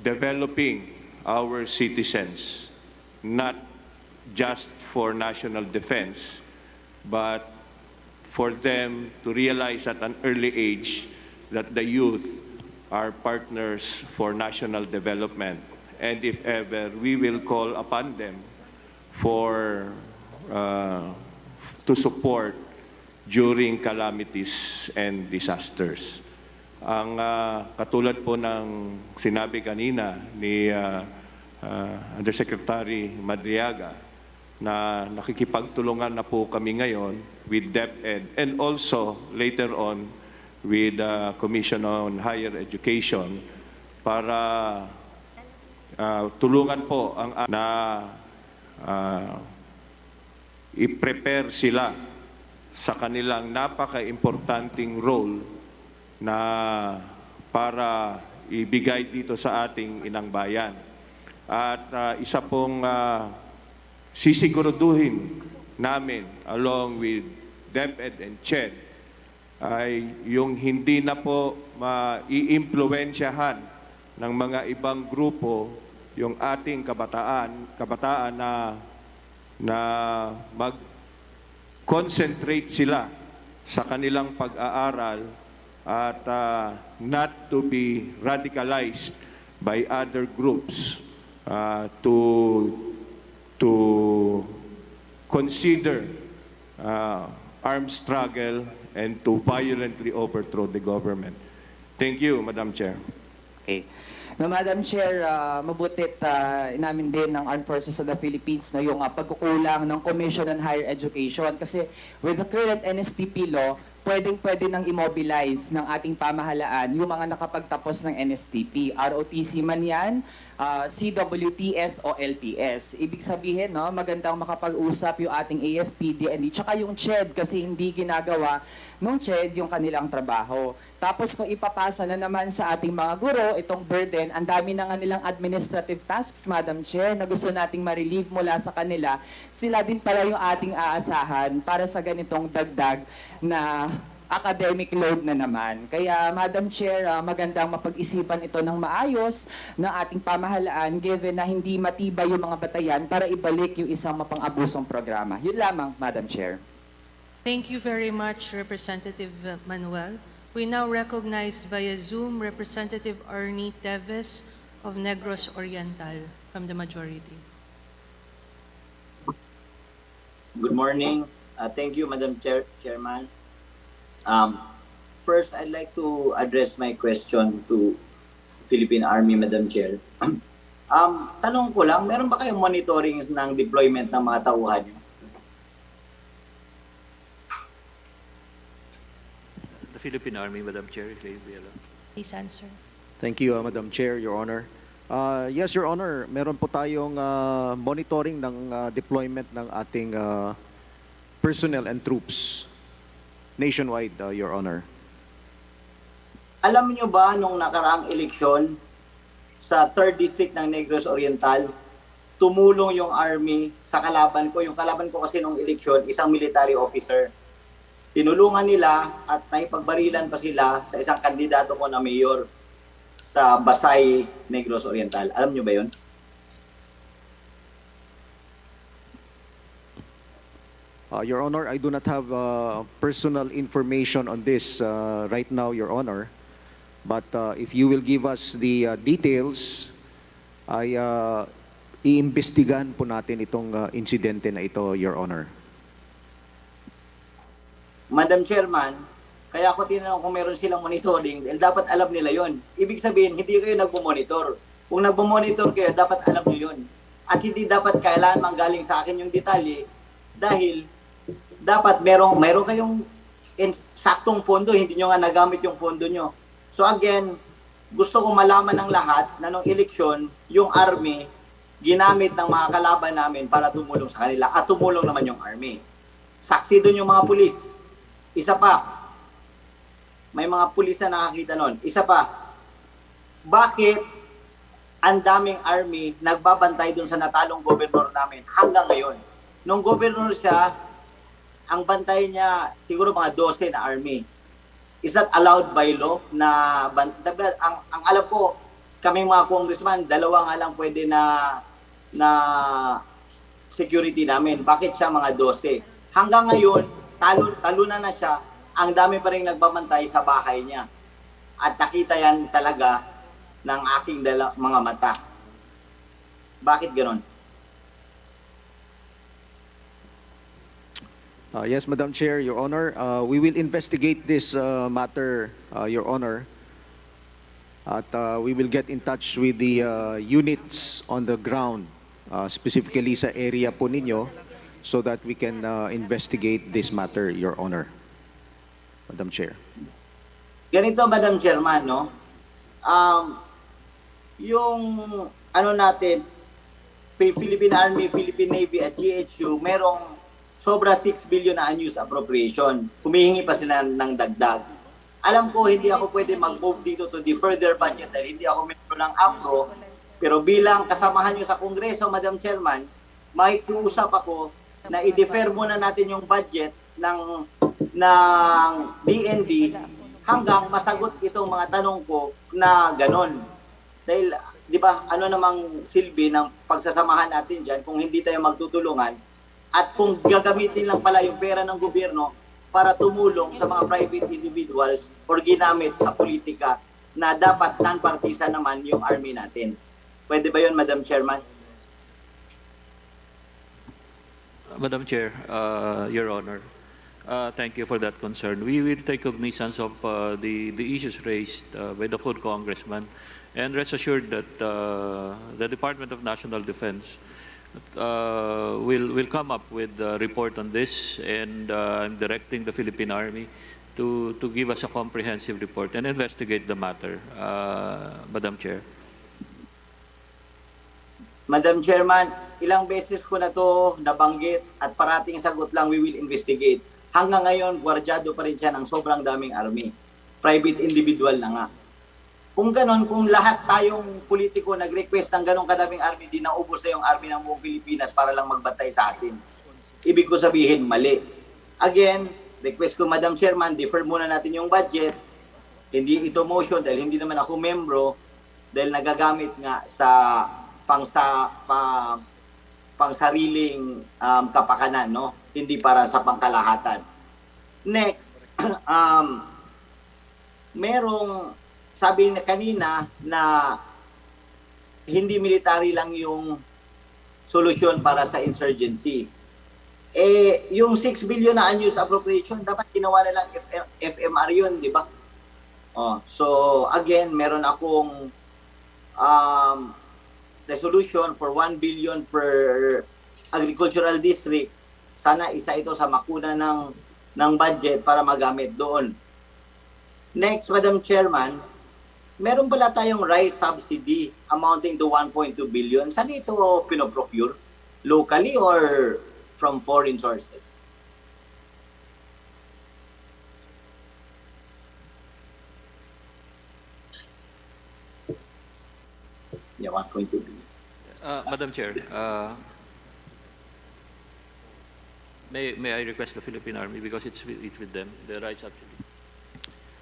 [SPEAKER 7] developing our citizens, not just for national defense, but for them to realize at an early age that the youth are partners for national development. And if ever, we will call upon them to support during calamities and disasters. Ang katulad po ng sinabi kanina ni Undersecretary Madriaga, na nakikipagtulungan na po kami ngayon with DepEd and also later on with the Commission on Higher Education para tulungan po i-prepare sila sa kanilang napaka-importanting role na para ibigay dito sa ating inang bayan. At isa pong sisiguraduhin namin along with DepEd and CHED ay yung hindi na po mai-impluwensyahan ng mga ibang grupo yung ating kabataan na mag-concentrate sila sa kanilang pag-aaral at not to be radicalized by other groups to consider armed struggle and to violently overthrow the government. Thank you, Madam Chair.
[SPEAKER 15] Okay. No, Madam Chair, mabutit namin din ng Armed Forces of the Philippines yung pagkukulang ng Commission on Higher Education kasi with the current NSTP law, pwede nang immobilize ng ating pamahalaan yung mga nakapagtapos ng NSTP. ROTC man yan, CWTS o LTS. Ibig sabihin, no, magandang makapag-usap yung ating AFP, DND, tsaka yung CHED kasi hindi ginagawa nung CHED yung kanilang trabaho. Tapos kung ipapasa na naman sa ating mga guro, itong burden, ang dami na nga nilang administrative tasks, Madam Chair, na gusto nating ma-relieve mula sa kanila, sila din pala yung ating aasahan para sa ganitong dagdag na academic load na naman. Kaya, Madam Chair, magandang mapag-isipan ito ng maayos ng ating pamahalaan given na hindi matibay yung mga batayan para ibalik yung isang mapang-abusong programa. Yun lamang, Madam Chair.
[SPEAKER 3] Thank you very much, Representative Manuel. We now recognize via Zoom Representative Arnie Teves of Negros Oriental from the majority.
[SPEAKER 17] Good morning. Thank you, Madam Chairman. first, I'd like to address my question to Philippine Army, Madam Chair. Tanong ko lang, meron ba kayong monitoring ng deployment ng mga tauhan niyo?
[SPEAKER 4] The Philippine Army, Madam Chair, if they will be allowed.
[SPEAKER 3] Please answer.
[SPEAKER 10] Thank you, Madam Chair, Your Honor. Yes, Your Honor, meron po tayong monitoring ng deployment ng ating personnel and troops nationwide, Your Honor.
[SPEAKER 17] Alam niyo ba nung nakaraang eleksyon sa 3rd District ng Negros Oriental, tumulong yung Army sa kalaban ko. Yung kalaban ko kasi nung eleksyon, isang military officer. Tinulungan nila at naipagbarilan pa sila sa isang kandidato ko na mayor sa Basay, Negros Oriental. Alam niyo ba yun?
[SPEAKER 10] Your Honor, I do not have personal information on this right now, Your Honor. But if you will give us the details, ay iimbestigahan po natin itong insidente na ito, Your Honor.
[SPEAKER 17] Madam Chairman, kaya ako tinanong kung meron silang monitoring, dahil dapat alam nila yon. Ibig sabihin, hindi kayo nagmumonitor. Kung nagmumonitor kayo, dapat alam niyo yon. At hindi dapat kailangan manggaling sa akin yung detalye dahil dapat meron kayong saktong pondo, hindi nyo nga nagamit yung pondo nyo. So again, gusto ko malaman ng lahat na nung eleksyon, yung Army, ginamit ng mga kalaban namin para tumulong sa kanila at tumulong naman yung Army. Saksi doon yung mga pulis. Isa pa, may mga pulis na nakakita nun. Isa pa, bakit ang daming Army nagbabantay doon sa natalong gobernador namin hanggang ngayon? Nung gobernador siya, ang bantay niya siguro mga 12 na Army. Is that allowed by law? Ang alam ko, kaming mga congressman, 2 nga lang pwede na security namin. Bakit siya mga 12? Hanggang ngayon, talunan na siya, ang dami pa rin nagbabantay sa bahay niya. At nakita yan talaga ng aking mga mata. Bakit ganon?
[SPEAKER 10] Yes, Madam Chair, Your Honor. We will investigate this matter, Your Honor. At we will get in touch with the units on the ground, specifically sa area po ninyo, so that we can investigate this matter, Your Honor. Madam Chair.
[SPEAKER 17] Ganito, Madam Chairman, no? Yung natin, Philippine Army, Philippine Navy at GHU, merong sobra 6 billion na unused appropriation. Humihingi pa sila ng dagdag. Alam ko, hindi ako pwede mag-move dito to the further budget dahil hindi ako membro ng APRO. Pero bilang kasamahan nyo sa Kongreso, Madam Chairman, makikiusap ako na i-defer muna natin yung budget ng DND hanggang masagot itong mga tanong ko na ganon. Dahil, di ba, ano namang silbi ng pagsasamahan natin dyan kung hindi tayo magtutulungan at kung gagamitin lang pala yung pera ng gobyerno para tumulong sa mga private individuals or ginamit sa politika na dapat non-partisan naman yung army natin. Pwede ba yun, Madam Chairman?
[SPEAKER 4] Madam Chair, Your Honor, thank you for that concern. We will take cognizance of the issues raised by the full congressman, and rest assured that the Department of National Defense will come up with a report on this, and I'm directing the Philippine Army to give us a comprehensive report and investigate the matter, Madam Chair.
[SPEAKER 17] Madam Chairman, ilang beses ko na to nabanggit at parating sagot lang, we will investigate. Hanggang ngayon, gwardyado pa rin siya ng sobrang daming army. Private individual na nga. Kung ganon, kung lahat tayong politiko nag-request ng ganong kadaming army, di naubos na yung army ng buong Pilipinas para lang magbantay sa atin. Ibig ko sabihin, mali. Again, request ko, Madam Chairman, defer muna natin yung budget. Hindi ito motion dahil hindi naman ako membro dahil nagagamit nga sa pangsariling kapakanan, no? Hindi para sa pangkalahatan. Next, merong sabi na kanina na hindi military lang yung solusyon para sa insurgency. yung 6 billion na unused appropriation, dapat ginawa na lang FMR yun, di ba? So, again, meron akong resolution for 1 billion per agricultural district. Sana isa ito sa makuna ng budget para magamit doon. Next, Madam Chairman, meron pala tayong rice subsidy amounting to 1.2 billion. Saan ito pinoprocure? Locally or from foreign sources? Yeah, 1.2 billion.
[SPEAKER 4] Madam Chair, may I request the Philippine Army, because it's with them, the rights subsidy.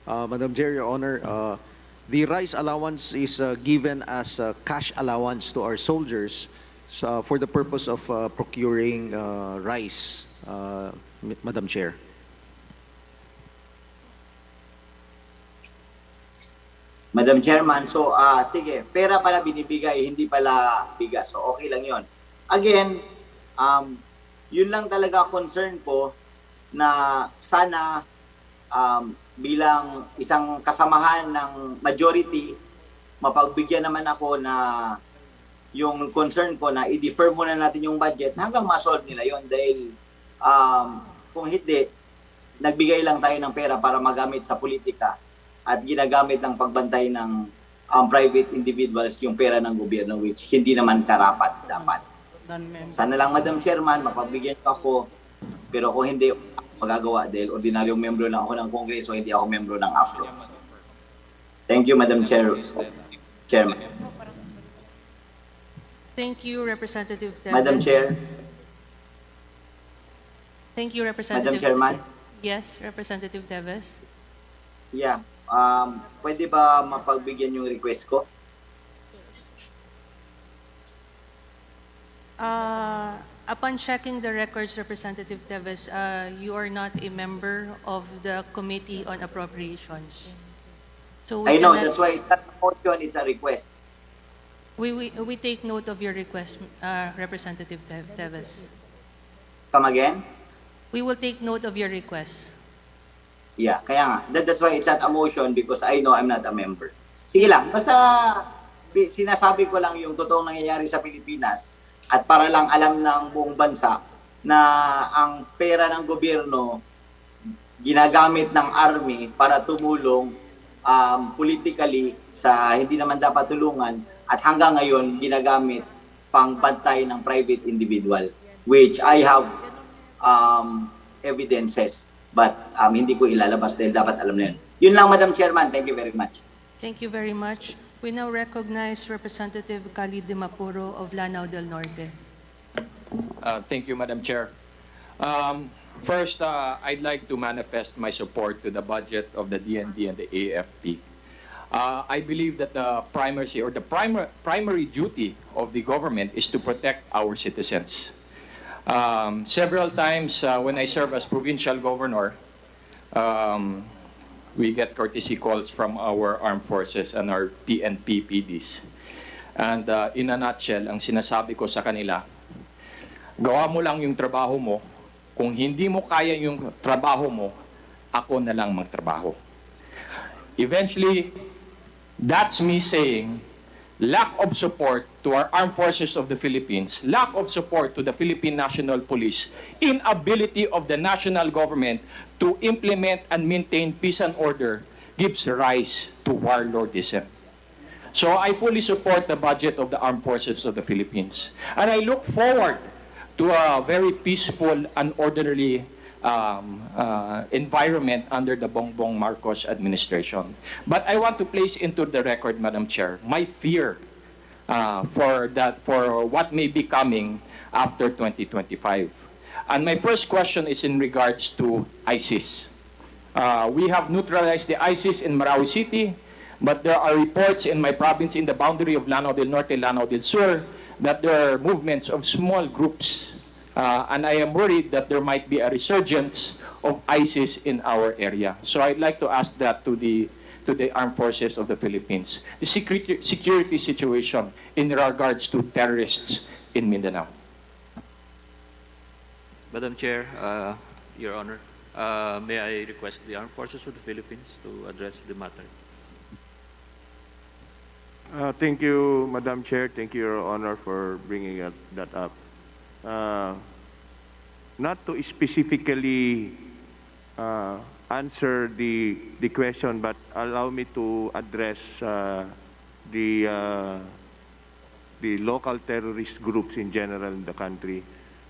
[SPEAKER 10] Madam Chair, Your Honor, the rice allowance is given as a cash allowance to our soldiers for the purpose of procuring rice, Madam Chair.
[SPEAKER 17] Madam Chairman, so sige, pera pala binibigay, hindi pala bigas. So okay lang 'yon. Again, yun lang talaga concern ko na sana bilang isang kasamahan ng majority, mapagbigyan naman ako na yung concern ko na i-defer muna natin yung budget hanggang ma-solve nila yon, dahil kung hindi, nagbigay lang tayo ng pera para magamit sa politika at ginagamit ng pagbantay ng private individuals yung pera ng gobyerno, which hindi naman karapat dapat. Sana lang, Madam Chairman, mapagbigyan ko ako, pero kung hindi, magagawa dahil ordinaryong membro lang ako ng Kongreso, hindi ako membro ng APRO. Thank you, Madam Chairman.
[SPEAKER 3] Thank you, Representative Teves.
[SPEAKER 17] Madam Chair.
[SPEAKER 3] Thank you, Representative.
[SPEAKER 17] Madam Chairman.
[SPEAKER 3] Yes, Representative Teves.
[SPEAKER 17] Yeah. Pwede ba mapagbigyan yung request ko?
[SPEAKER 3] Upon checking the records, Representative Teves, you are not a member of the Committee on Appropriations. So
[SPEAKER 17] I know, that's why it's not a motion, it's a request.
[SPEAKER 3] we take note of your request, Representative Teves.
[SPEAKER 17] Come again?
[SPEAKER 3] We will take note of your request.
[SPEAKER 17] Yeah, kaya nga. That's why it's not a motion, because I know I'm not a member. Sige lang, basta sinasabi ko lang yung totoong nangyayari sa Pilipinas at para lang alam ng buong bansa na ang pera ng gobyerno ginagamit ng army para tumulong politically sa hindi naman dapat tulungan, at hanggang ngayon ginagamit pang bantay ng private individual, which I have evidences. But hindi ko ilalabas dahil dapat alam na yun. Yun lang, Madam Chairman. Thank you very much.
[SPEAKER 3] Thank you very much. We now recognize Representative Khalid de Mapuro of Lanao del Norte.
[SPEAKER 18] Thank you, Madam Chair. First, I'd like to manifest my support to the budget of the DND and the AFP. I believe that the primary duty of the government is to protect our citizens. Several times when I serve as provincial governor, we get courtesy calls from our armed forces and our PNP PDs. And in a nutshell, ang sinasabi ko sa kanila, gawa mo lang yung trabaho mo. Kung hindi mo kaya yung trabaho mo, ako na lang magtrabaho. Eventually, that's me saying, lack of support to our armed forces of the Philippines, lack of support to the Philippine National Police, inability of the national government to implement and maintain peace and order gives rise to warlordism. So I fully support the budget of the armed forces of the Philippines. And I look forward to a very peaceful and orderly environment under the Bongbong Marcos administration. But I want to place into the record, Madam Chair, my fear for what may be coming after 2025. And my first question is in regards to ISIS. We have neutralized the ISIS in Marawi City, but there are reports in my province in the boundary of Lanao del Norte, Lanao del Sur, that there are movements of small groups. And I am worried that there might be a resurgence of ISIS in our area. So I'd like to ask that to the armed forces of the Philippines. The security situation in regards to terrorists in Mindanao.
[SPEAKER 4] Madam Chair, Your Honor, may I request the Armed Forces of the Philippines to address the matter?
[SPEAKER 7] Thank you, Madam Chair. Thank you, Your Honor, for bringing that up. Not to specifically answer the question, but allow me to address the local terrorist groups in general in the country.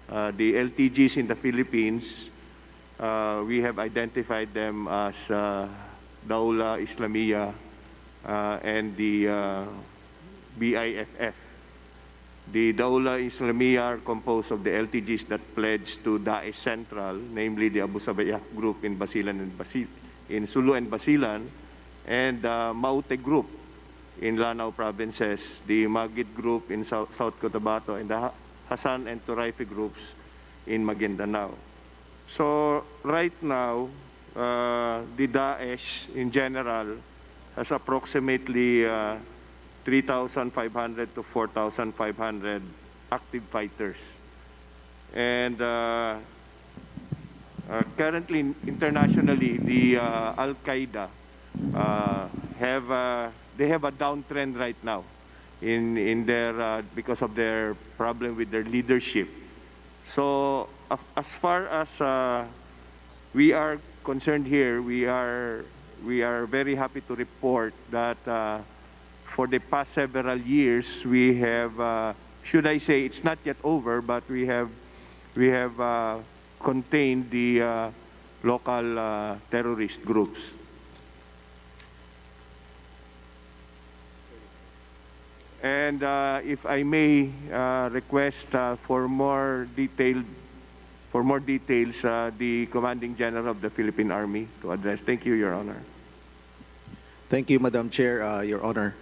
[SPEAKER 7] The LTGs in the Philippines, we have identified them as Daula Islamiyah and the BIFF. The Daula Islamiyah are composed of the LTGs that pledged to Daesh Central, namely the Abu Sabayah group in in Sulu and Basilan, and Maute group in Lanao provinces, the Magid group in South Cotabato, and the Hassan and Turaifi groups in Maguindanao. So right now, the Daesh in general has approximately 3,500 to 4,500 active fighters. And currently, internationally, the Al-Qaeda they have a downtrend right now in their because of their problem with their leadership. So as far as we are concerned here, we are very happy to report that for the past several years we have, should I say, it's not yet over, but we have contained the local terrorist groups. And if I may request for more details, the Commanding General of the Philippine Army to address. Thank you, Your Honor.
[SPEAKER 10] Thank you, Madam Chair, Your Honor.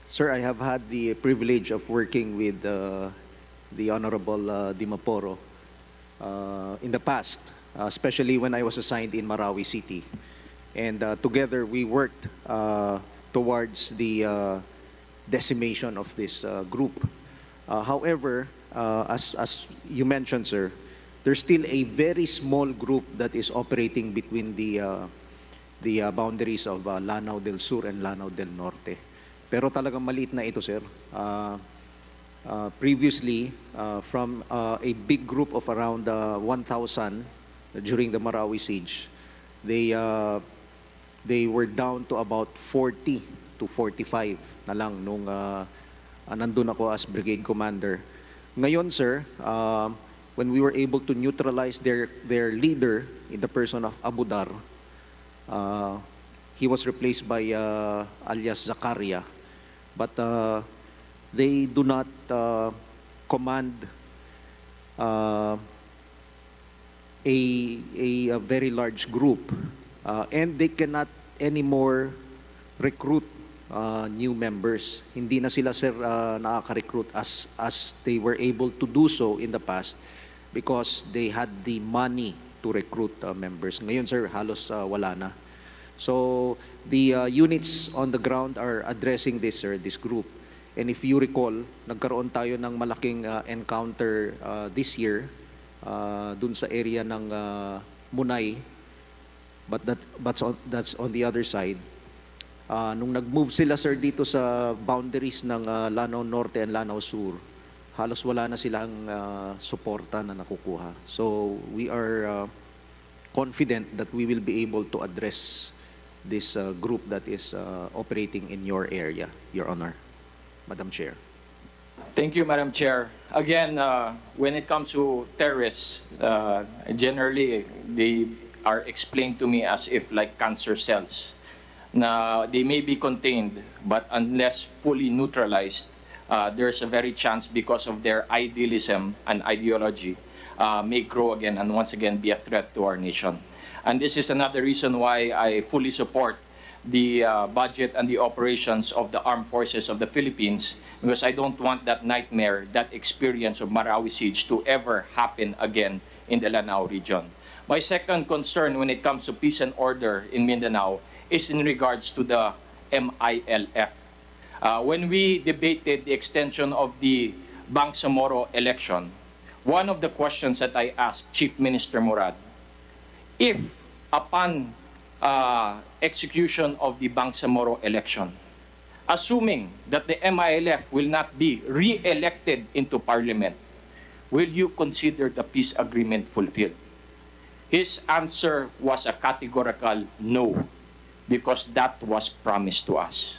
[SPEAKER 10] Sir, I have had the privilege of working with the Honorable Dimaporo in the past, especially when I was assigned in Marawi City. And together we worked towards the decimation of this group. However, as you mentioned, sir, there's still a very small group that is operating between the boundaries of Lanao del Sur and Lanao del Norte. Pero talagang maliit na ito, sir. Previously, from a big group of around 1,000 during the Marawi siege, they were down to about 40 to 45 na lang nung nandun ako as brigade commander. Ngayon, sir, when we were able to neutralize their leader in the person of Abu Dar, he was replaced by alias Zakaria. But they do not command a very large group. And they cannot anymore recruit new members. Hindi na sila, sir, nakaka-recruit as they were able to do so in the past because they had the money to recruit members. Ngayon, sir, halos wala na. So the units on the ground are addressing this, sir, this group. And if you recall, nagkaroon tayo ng malaking encounter this year dun sa area ng Munay. But that's on the other side. Nung nag-move sila, sir, dito sa boundaries ng Lanao Norte and Lanao Sur, halos wala na silang suporta na nakukuha. So we are confident that we will be able to address this group that is operating in your area, Your Honor. Madam Chair.
[SPEAKER 18] Thank you, Madam Chair. Again, when it comes to terrorists, generally they are explained to me as if like cancer cells. Now, they may be contained, but unless fully neutralized, there's a very chance because of their idealism and ideology may grow again and once again be a threat to our nation. And this is another reason why I fully support the budget and the operations of the armed forces of the Philippines, because I don't want that nightmare, that experience of Marawi siege to ever happen again in the Lanao region. My second concern when it comes to peace and order in Mindanao is in regards to the MILF. When we debated the extension of the Bangsamoro election, one of the questions that I asked Chief Minister Murad, if upon execution of the Bangsamoro election, assuming that the MILF will not be re-elected into parliament, will you consider the peace agreement fulfilled? His answer was a categorical no, because that was promised to us.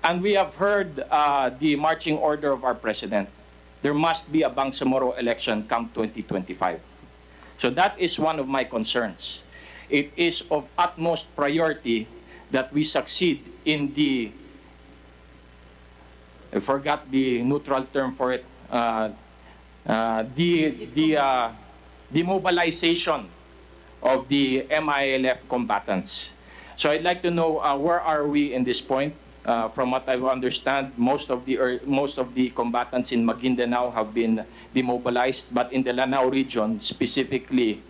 [SPEAKER 18] And we have heard the marching order of our president. There must be a Bangsamoro election come 2025. So that is one of my concerns. It is of utmost priority that we succeed in the, I forgot the neutral term for it, the mobilization of the MILF combatants. So I'd like to know where are we in this point? From what I understand, most of the combatants in Maguindanao have been demobilized, but in the Lanao region, specifically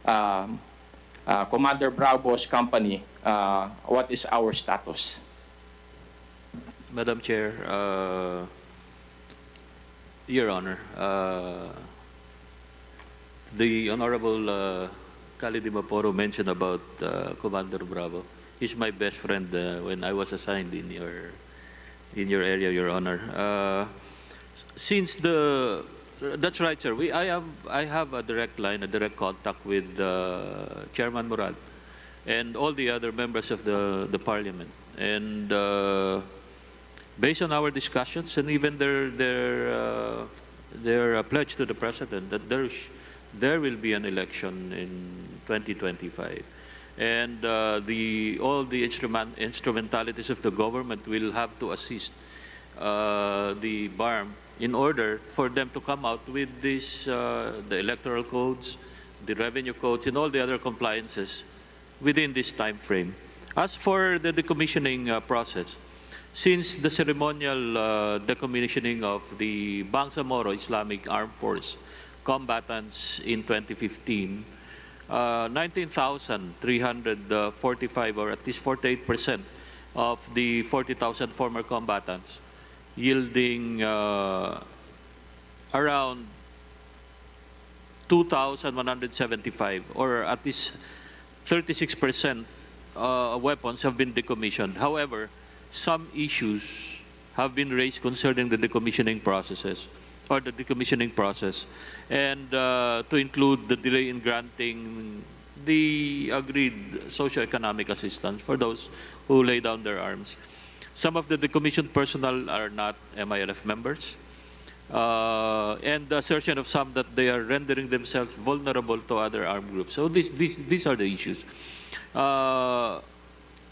[SPEAKER 18] Commander Bravo's company, what is our status?
[SPEAKER 4] Madam Chair, Your Honor, the Honorable Khalid Maporo mentioned about Commander Bravo. He's my best friend when I was assigned in your area, Your Honor. Since that's right, sir. I have a direct line, a direct contact with Chairman Murad and all the other members of the Parliament. And based on our discussions and even their pledge to the President that there will be an election in 2025. And all the instrumentalities of the government will have to assist the BARM in order for them to come out with this, the electoral codes, the revenue codes, and all the other compliances within this time frame. As for the decommissioning process, since the ceremonial decommissioning of the Bangsamoro Islamic Armed Force combatants in 2015, 19,345, or at least 48% of the 40,000 former combatants, yielding around 2,175, or at least 36% weapons have been decommissioned. However, some issues have been raised concerning the decommissioning processes, or the decommissioning process, and to include the delay in granting the agreed socio-economic assistance for those who lay down their arms. Some of the decommissioned personnel are not MILF members, and the assertion of some that they are rendering themselves vulnerable to other armed groups. So these are the issues. The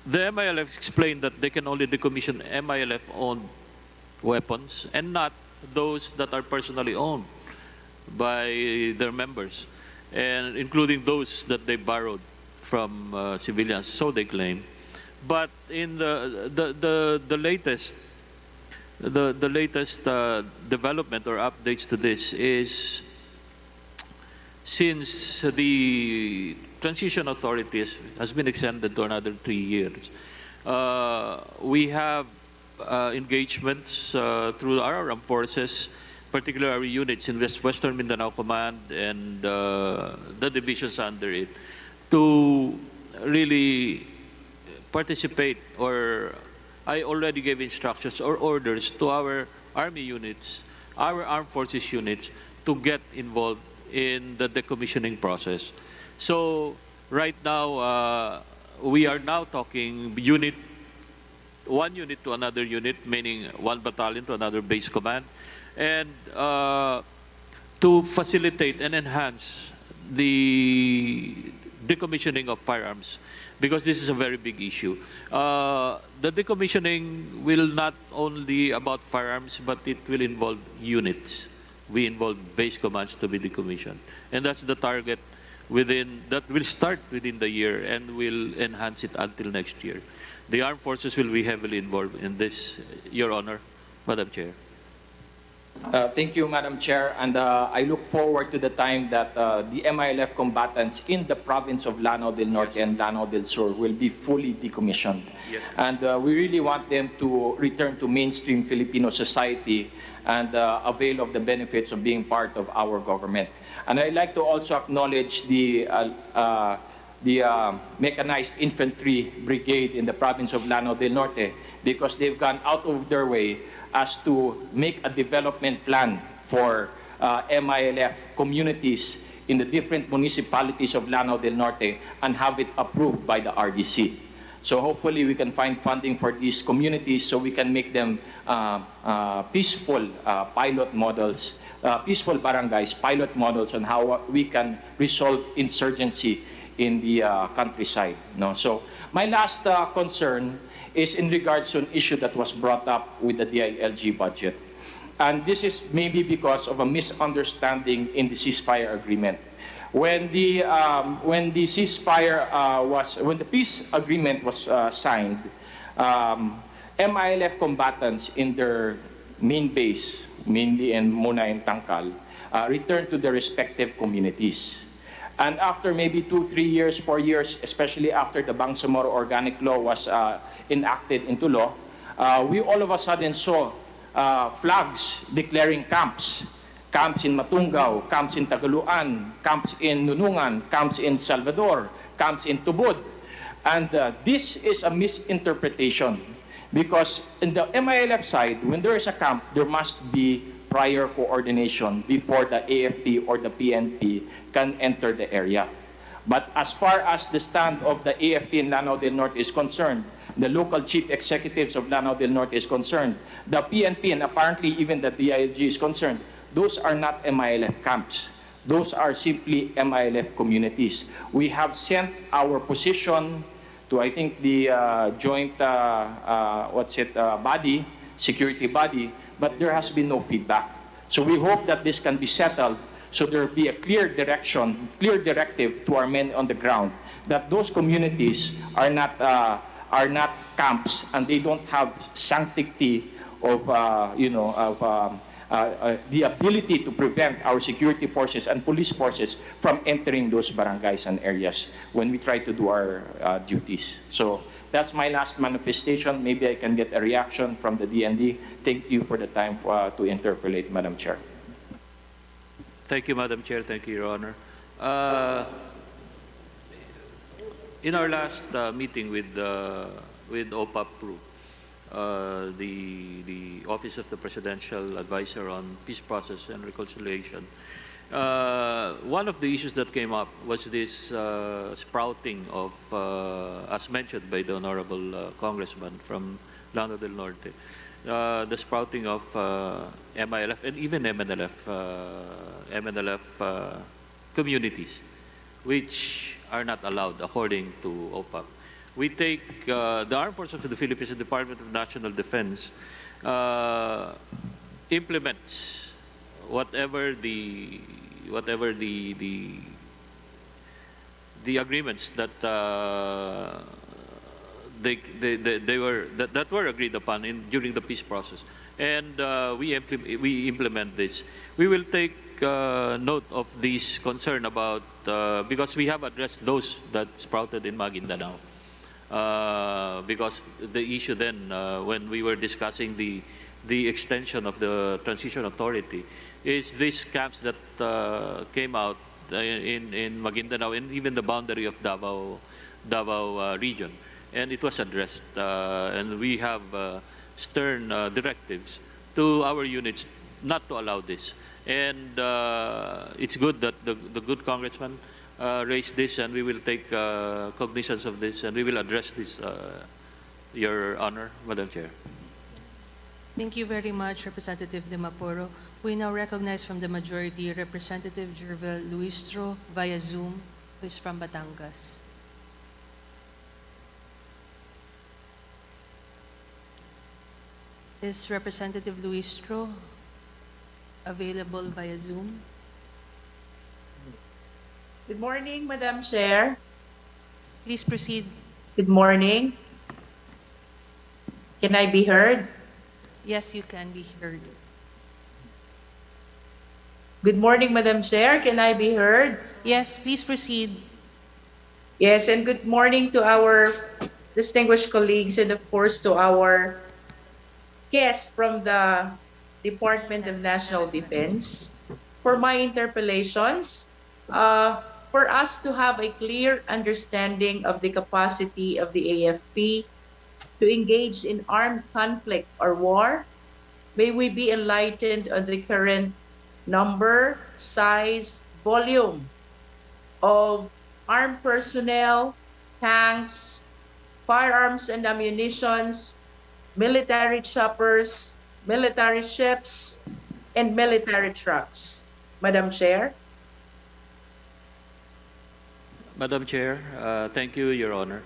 [SPEAKER 4] MILF explained that they can only decommission MILF-owned weapons and not those that are personally owned by their members, and including those that they borrowed from civilians, so they claim. But in the latest development or updates to this is, since the transition authority has been extended to another 3 years, we have engagements through our armed forces, particularly our units in Western Mindanao Command and the divisions under it, to really participate, or I already gave instructions or orders to our Army units, our armed forces units, to get involved in the decommissioning process. So right now, we are now talking one unit to another unit, meaning one battalion to another base command, and to facilitate and enhance the decommissioning of firearms, because this is a very big issue. The decommissioning will not only about firearms, but it will involve units. We involve base commands to be decommissioned, and that's the target that will start within the year and will enhance it until next year. The armed forces will be heavily involved in this, Your Honor, Madam Chair.
[SPEAKER 18] Thank you, Madam Chair, and I look forward to the time that the MILF combatants in the province of Lanao del Norte and Lanao del Sur will be fully decommissioned.
[SPEAKER 4] Yes.
[SPEAKER 18] And we really want them to return to mainstream Filipino society and avail of the benefits of being part of our government. And I'd like to also acknowledge the Mechanized Infantry Brigade in the province of Lanao del Norte, because they've gone out of their way as to make a development plan for MILF communities in the different municipalities of Lanao del Norte and have it approved by the RDC. So hopefully we can find funding for these communities so we can make them peaceful pilot models, peaceful barangays, pilot models on how we can resolve insurgency in the countryside. No? So my last concern is in regards to an issue that was brought up with the DILG budget. And this is maybe because of a misunderstanding in the ceasefire agreement. When the peace agreement was signed, MILF combatants in their main base, mainly in Muna and Tangkal, returned to their respective communities. And after maybe 2, 3 years, 4 years, especially after the Bangsamoro Organic Law was enacted into law, we all of a sudden saw flags declaring camps in Matungao, camps in Tagaluan, camps in Nunungan, camps in Salvador, camps in Tubod. And this is a misinterpretation, because in the MILF side, when there is a camp, there must be prior coordination before the AFP or the PNP can enter the area. But as far as the stand of the AFP in Lanao del Norte is concerned, the local chief executives of Lanao del Norte is concerned, the PNP and apparently even the DILG is concerned, those are not MILF camps. Those are simply MILF communities. We have sent our position to, I think, the joint, body, security body, but there has been no feedback. So we hope that this can be settled so there will be a clear direction, clear directive to our men on the ground that those communities are not camps and they don't have sanctity of, the ability to prevent our security forces and police forces from entering those barangays and areas when we try to do our duties. So that's my last manifestation. Maybe I can get a reaction from the DND. Thank you for the time to interpolate, Madam Chair.
[SPEAKER 4] Thank you, Madam Chair. Thank you, Your Honor. In our last meeting with OPAP Group, the Office of the Presidential Advisor on Peace Process and Reconciliation, one of the issues that came up was this sprouting of, as mentioned by the Honorable Congressman from Lanao del Norte, the sprouting of MILF and even MNLF communities, which are not allowed according to OPAP. We take the Armed Forces of the Philippines and Department of National Defense implements whatever the agreements that that were agreed upon during the peace process, and we implement this. We will take note of this concern about because we have addressed those that sprouted in Maguindanao. Because the issue then, when we were discussing the extension of the transition authority, is these camps that came out in Maguindanao and even the boundary of Davao region, and it was addressed, and we have stern directives to our units not to allow this. And it's good that the good congressman raised this, and we will take cognizance of this, and we will address this, Your Honor, Madam Chair.
[SPEAKER 3] Thank you very much, Representative De Maporo. We now recognize from the majority Representative Jervel Luistro via Zoom, who is from Batangas. Is Representative Luistro available via Zoom?
[SPEAKER 19] Good morning, Madam Chair.
[SPEAKER 3] Please proceed.
[SPEAKER 19] Good morning. Can I be heard?
[SPEAKER 3] Yes, you can be heard.
[SPEAKER 19] Good morning, Madam Chair. Can I be heard?
[SPEAKER 3] Yes, please proceed.
[SPEAKER 19] Yes, and good morning to our distinguished colleagues and of course to our guests from the Department of National Defense for my interpellations, for us to have a clear understanding of the capacity of the AFP to engage in armed conflict or war. May we be enlightened on the current number, size, volume of armed personnel, tanks, firearms and ammunitions, military choppers, military ships, and military trucks. Madam Chair.
[SPEAKER 4] Madam Chair, thank you, Your Honor.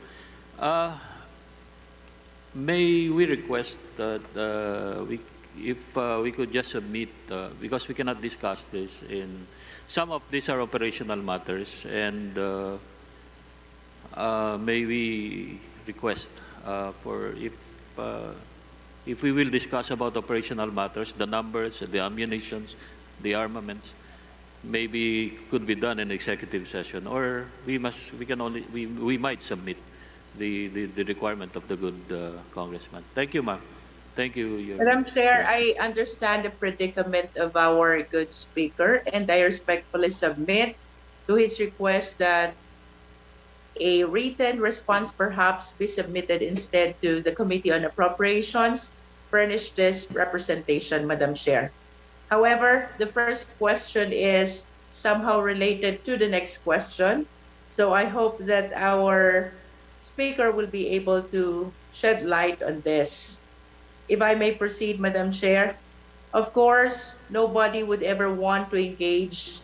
[SPEAKER 4] May we request that if we could just submit, because we cannot discuss this in, some of these are operational matters, and may we request for if we will discuss about operational matters, the numbers, the ammunitions, the armaments, maybe could be done in executive session, or we might submit the requirement of the good congressman. Thank you, ma'am. Thank you.
[SPEAKER 19] Madam Chair, I understand the predicament of our good speaker, and I respectfully submit to his request that a written response perhaps be submitted instead to the Committee on Appropriations, furnish this representation, Madam Chair. However, the first question is somehow related to the next question, so I hope that our speaker will be able to shed light on this. If I may proceed, Madam Chair. Of course, nobody would ever want to engage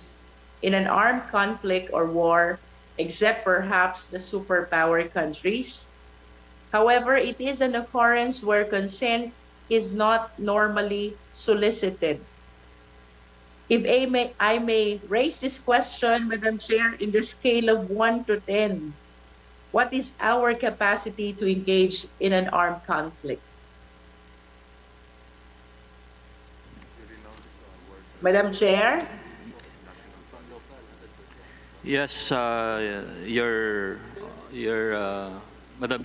[SPEAKER 19] in an armed conflict or war except perhaps the superpower countries. However, it is an occurrence where consent is not normally solicited. If I may raise this question, Madam Chair, in the scale of 1 to 10, what is our capacity to engage in an armed conflict? Madam Chair?
[SPEAKER 4] Yes, Madam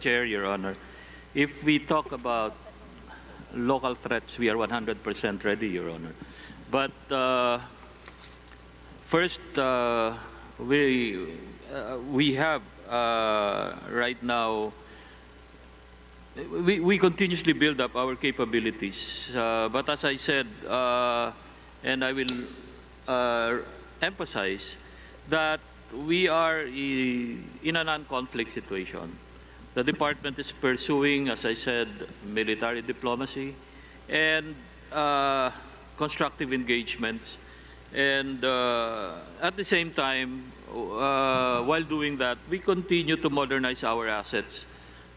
[SPEAKER 4] Chair, Your Honor. If we talk about local threats, we are 100% ready, Your Honor. But first, we have right now, we continuously build up our capabilities. But as I said, and I will emphasize that we are in a non-conflict situation. The department is pursuing, as I said, military diplomacy and constructive engagements. And at the same time, while doing that, we continue to modernize our assets,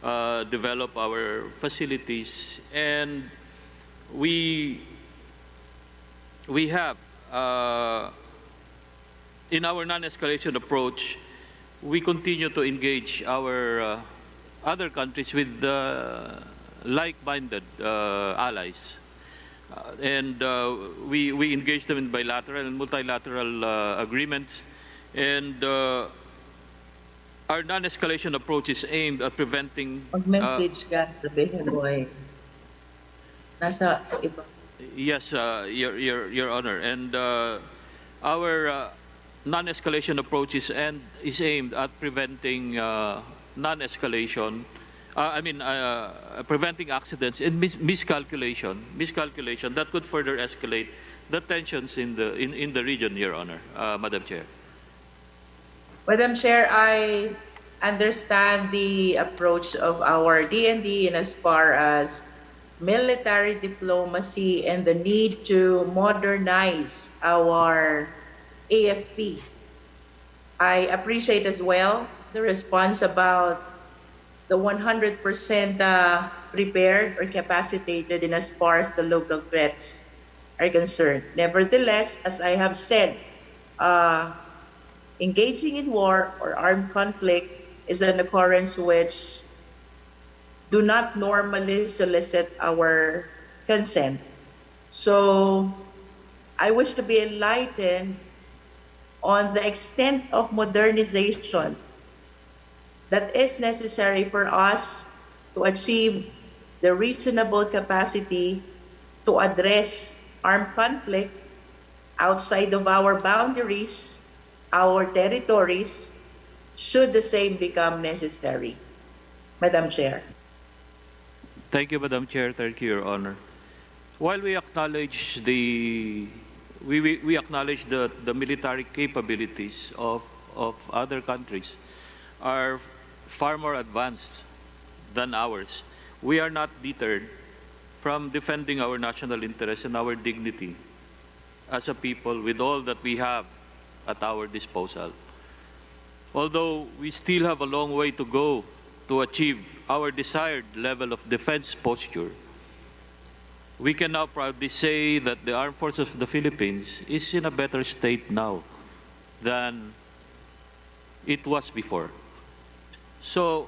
[SPEAKER 4] develop our facilities, and we have, in our non-escalation approach, we continue to engage our other countries with like-minded allies. And we engage them in bilateral and multilateral agreements. And our non-escalation approach is aimed at preventing...
[SPEAKER 19] Mag-message ka, sabihin mo eh. Nasa iba.
[SPEAKER 4] Yes, Your Honor. And our non-escalation approach is aimed at preventing non-escalation, preventing accidents and miscalculation that could further escalate the tensions in the region, Your Honor, Madam Chair.
[SPEAKER 19] Madam Chair, I understand the approach of our DND in as far as military diplomacy and the need to modernize our AFP. I appreciate as well the response about the 100% prepared or capacitated in as far as the local threats are concerned. Nevertheless, as I have said, engaging in war or armed conflict is an occurrence which do not normally solicit our consent. So I wish to be enlightened on the extent of modernization that is necessary for us to achieve the reasonable capacity to address armed conflict outside of our boundaries, our territories, should the same become necessary. Madam Chair.
[SPEAKER 4] Thank you, Madam Chair. Thank you, Your Honor. While we acknowledge we acknowledge the military capabilities of other countries are far more advanced than ours, we are not deterred from defending our national interest and our dignity as a people with all that we have at our disposal. Although we still have a long way to go to achieve our desired level of defense posture, we can now proudly say that the Armed Forces of the Philippines is in a better state now than it was before. So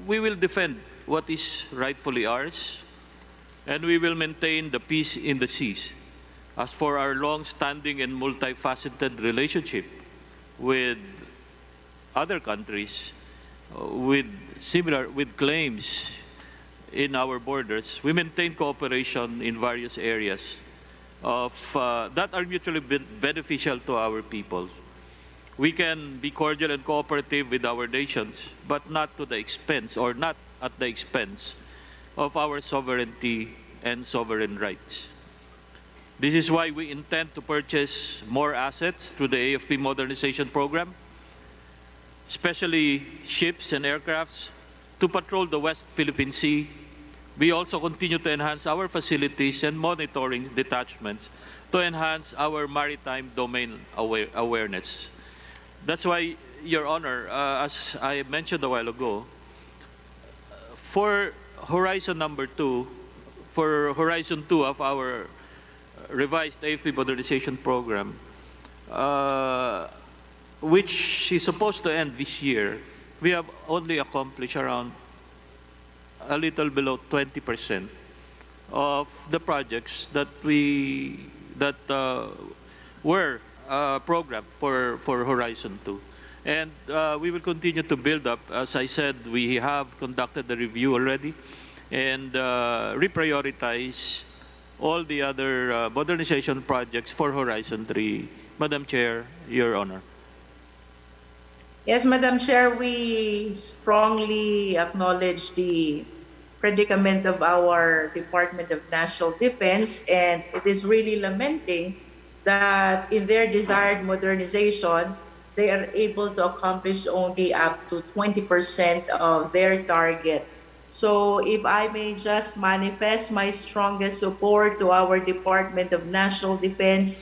[SPEAKER 4] we will defend what is rightfully ours, and we will maintain the peace in the seas. As for our long-standing and multifaceted relationship with other countries with claims in our borders, we maintain cooperation in various areas that are mutually beneficial to our people. We can be cordial and cooperative with our nations, but not to the expense, or not at the expense of our sovereignty and sovereign rights. This is why we intend to purchase more assets through the AFP modernization program, especially ships and aircrafts, to patrol the West Philippine Sea. We also continue to enhance our facilities and monitoring detachments to enhance our maritime domain awareness. That's why, Your Honor, as I mentioned a while ago, for Horizon number 2, for Horizon 2 of our revised AFP modernization program, which is supposed to end this year, we have only accomplished around a little below 20% of the projects that were programmed for Horizon 2. And we will continue to build up. As I said, we have conducted the review already and reprioritize all the other modernization projects for Horizon 3. Madam Chair, Your Honor.
[SPEAKER 19] Yes, Madam Chair, we strongly acknowledge the predicament of our Department of National Defense, and it is really lamenting that in their desired modernization, they are able to accomplish only up to 20% of their target. So if I may just manifest my strongest support to our Department of National Defense,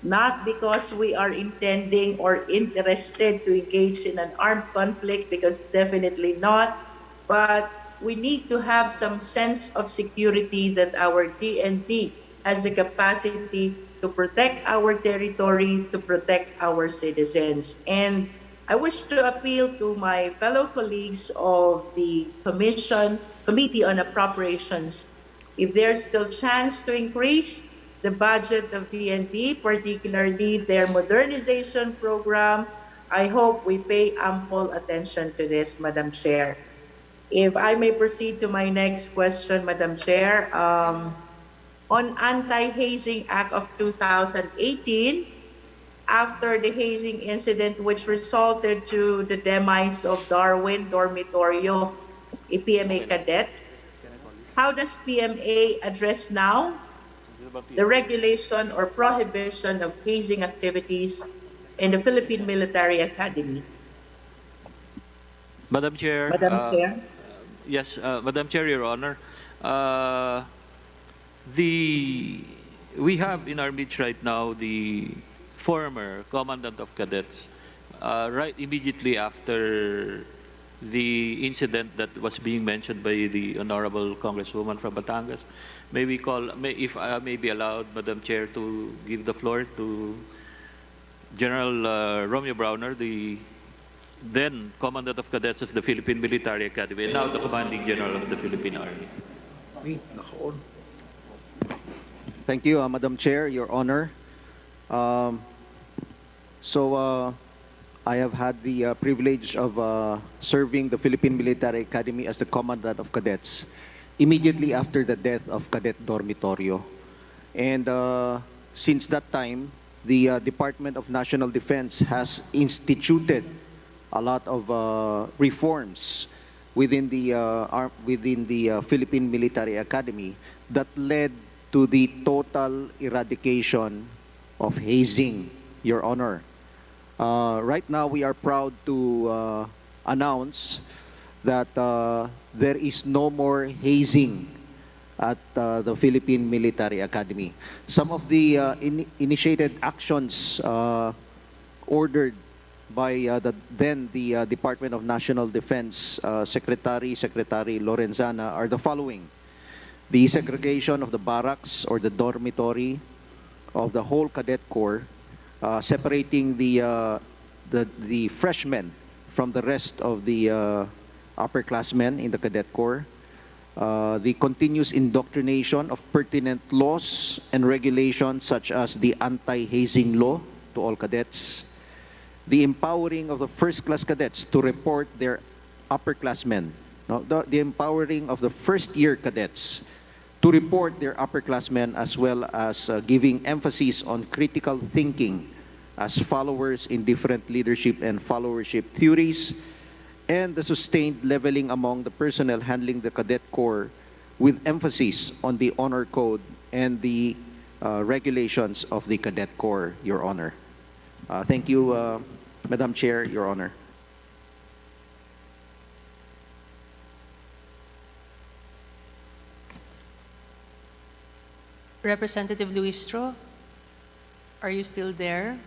[SPEAKER 19] not because we are intending or interested to engage in an armed conflict, because definitely not, but we need to have some sense of security that our DND has the capacity to protect our territory, to protect our citizens. And I wish to appeal to my fellow colleagues of the Committee on Appropriations, if there's still chance to increase the budget of DND, particularly their modernization program, I hope we pay ample attention to this, Madam Chair. If I may proceed to my next question, Madam Chair, on Anti-Hazing Act of 2018, after the hazing incident which resulted to the demise of Darwin Dormitorio, a PMA cadet, how does PMA address now the regulation or prohibition of hazing activities in the Philippine Military Academy?
[SPEAKER 4] Madam Chair.
[SPEAKER 19] Madam Chair.
[SPEAKER 4] Yes, Madam Chair, Your Honor. We have in our midst right now the former Commandant of Cadets, right immediately after the incident that was being mentioned by the Honorable Congresswoman from Batangas. May we call, if I may be allowed, Madam Chair, to give the floor to General Romeo Browner, the then Commandant of Cadets of the Philippine Military Academy, and now the Commanding General of the Philippine Army.
[SPEAKER 10] Thank you, Madam Chair, Your Honor. I have had the privilege of serving the Philippine Military Academy as the Commandant of Cadets immediately after the death of Cadet Dormitorio. And since that time, the Department of National Defense has instituted a lot of reforms within the Philippine Military Academy that led to the total eradication of hazing, Your Honor. Right now, we are proud to announce that there is no more hazing at the Philippine Military Academy. Some of the initiated actions ordered by the Department of National Defense Secretary Lorenzana are the following: the segregation of the barracks or the dormitory of the whole cadet corps, separating the freshmen from the rest of the upperclassmen in the cadet corps, the continuous indoctrination of pertinent laws and regulations such as the anti-hazing law to all cadets, the empowering of the first-class cadets to report their upperclassmen, no, the empowering of the first-year cadets to report their upperclassmen, as well as giving emphasis on critical thinking as followers in different leadership and followership theories, and the sustained leveling among the personnel handling the cadet corps with emphasis on the honor code and the regulations of the cadet corps, Your Honor. Thank you, Madam Chair, Your Honor.
[SPEAKER 3] Representative Luistro, are you still there?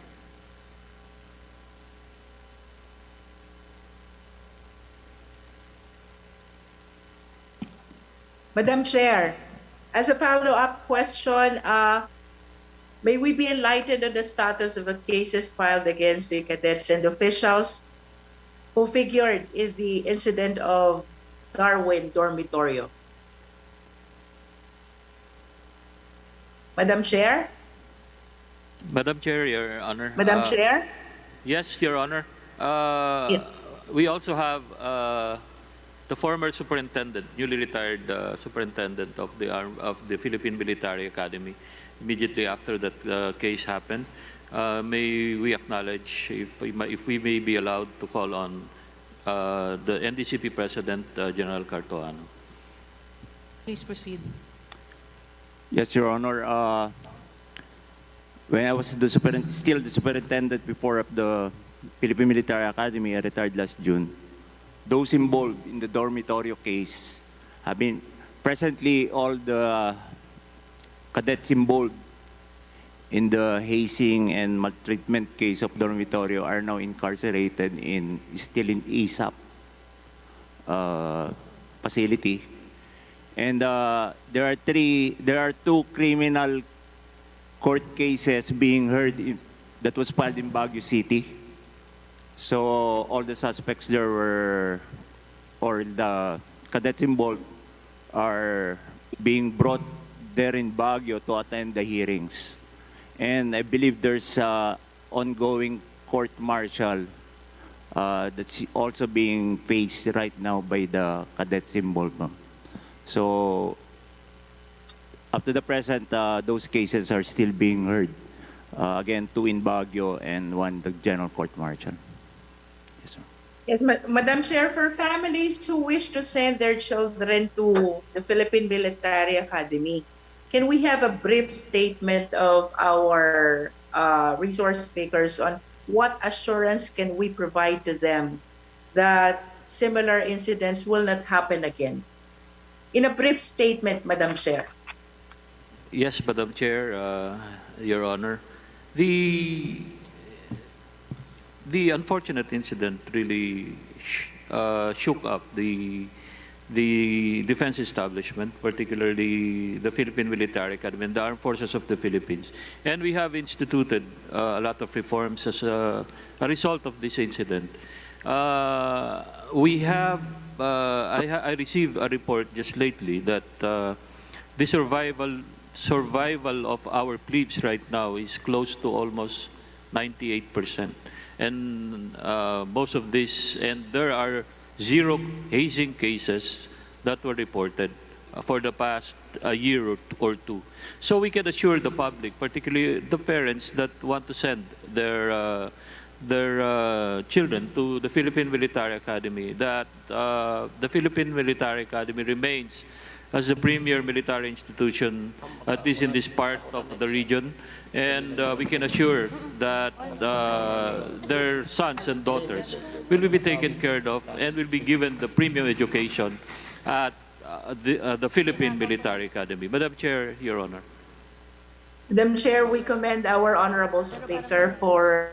[SPEAKER 19] Madam Chair, as a follow-up question, may we be enlightened on the status of the cases filed against the cadets and officials who figured in the incident of Darwin Dormitorio? Madam Chair?
[SPEAKER 4] Madam Chair, Your Honor.
[SPEAKER 19] Madam Chair?
[SPEAKER 4] Yes, Your Honor.
[SPEAKER 19] Yes.
[SPEAKER 4] We also have the former superintendent, newly retired superintendent of the Philippine Military Academy, immediately after that case happened. May we acknowledge, if we may be allowed to call on the NDCP President, General Cartoano.
[SPEAKER 3] Please proceed.
[SPEAKER 20] Yes, Your Honor. When I was still the superintendent before of the Philippine Military Academy, I retired last June. Those involved in the dormitory case have been presently all the cadets involved in the hazing and maltreatment case of dormitory are now incarcerated still in ISAP facility. And there are two criminal court cases being heard that was filed in Baguio City. So all the suspects there or the cadets involved are being brought there in Baguio to attend the hearings. And I believe there's ongoing court-martial that's also being faced right now by the cadets involved. So up to the present, those cases are still being heard. Again, two in Baguio and one the general court-martial. Yes, sir.
[SPEAKER 19] Yes, Madam Chair, for families who wish to send their children to the Philippine Military Academy, can we have a brief statement of our resource speakers on what assurance can we provide to them that similar incidents will not happen again? In a brief statement, Madam Chair.
[SPEAKER 4] Yes, Madam Chair, Your Honor. The unfortunate incident really shook up the defense establishment, particularly the Philippine Military Academy and the Armed Forces of the Philippines. And we have instituted a lot of reforms as a result of this incident. I received a report just lately that the survival of our plebes right now is close to almost 98%. And most of this, and there are 0 hazing cases that were reported for the past year or two. So we can assure the public, particularly the parents that want to send their children to the Philippine Military Academy, that the Philippine Military Academy remains as the premier military institution, at least in this part of the region. And we can assure that their sons and daughters will be taken care of and will be given the premium education at the Philippine Military Academy. Madam Chair, Your Honor.
[SPEAKER 19] Madam Chair, we commend our honorable speaker for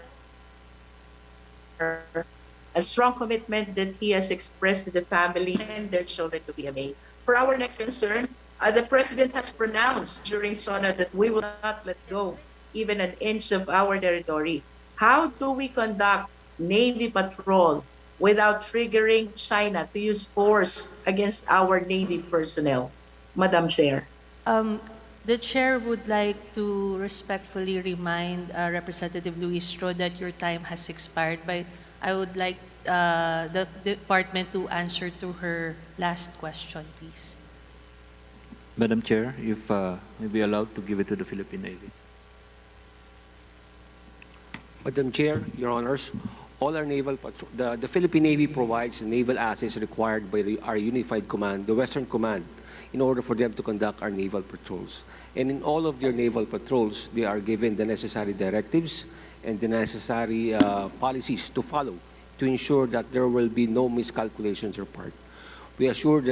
[SPEAKER 19] a strong commitment that he has expressed to the family and their children to be made. For our next concern, the President has pronounced during SONA that we will not let go even an inch of our territory. How do we conduct Navy patrol without triggering China to use force against our Navy personnel? Madam Chair.
[SPEAKER 3] The Chair would like to respectfully remind Representative Luistro that your time has expired, but I would like the department to answer to her last question, please.
[SPEAKER 4] Madam Chair, if may be allowed to give it to the Philippine Navy.
[SPEAKER 14] Madam Chair, Your Honors, all our the Philippine Navy provides the naval assets required by our unified command, the Western Command, in order for them to conduct our naval patrols. And in all of their naval patrols, they are given the necessary directives and the necessary policies to follow to ensure that there will be no miscalculations or part. We assure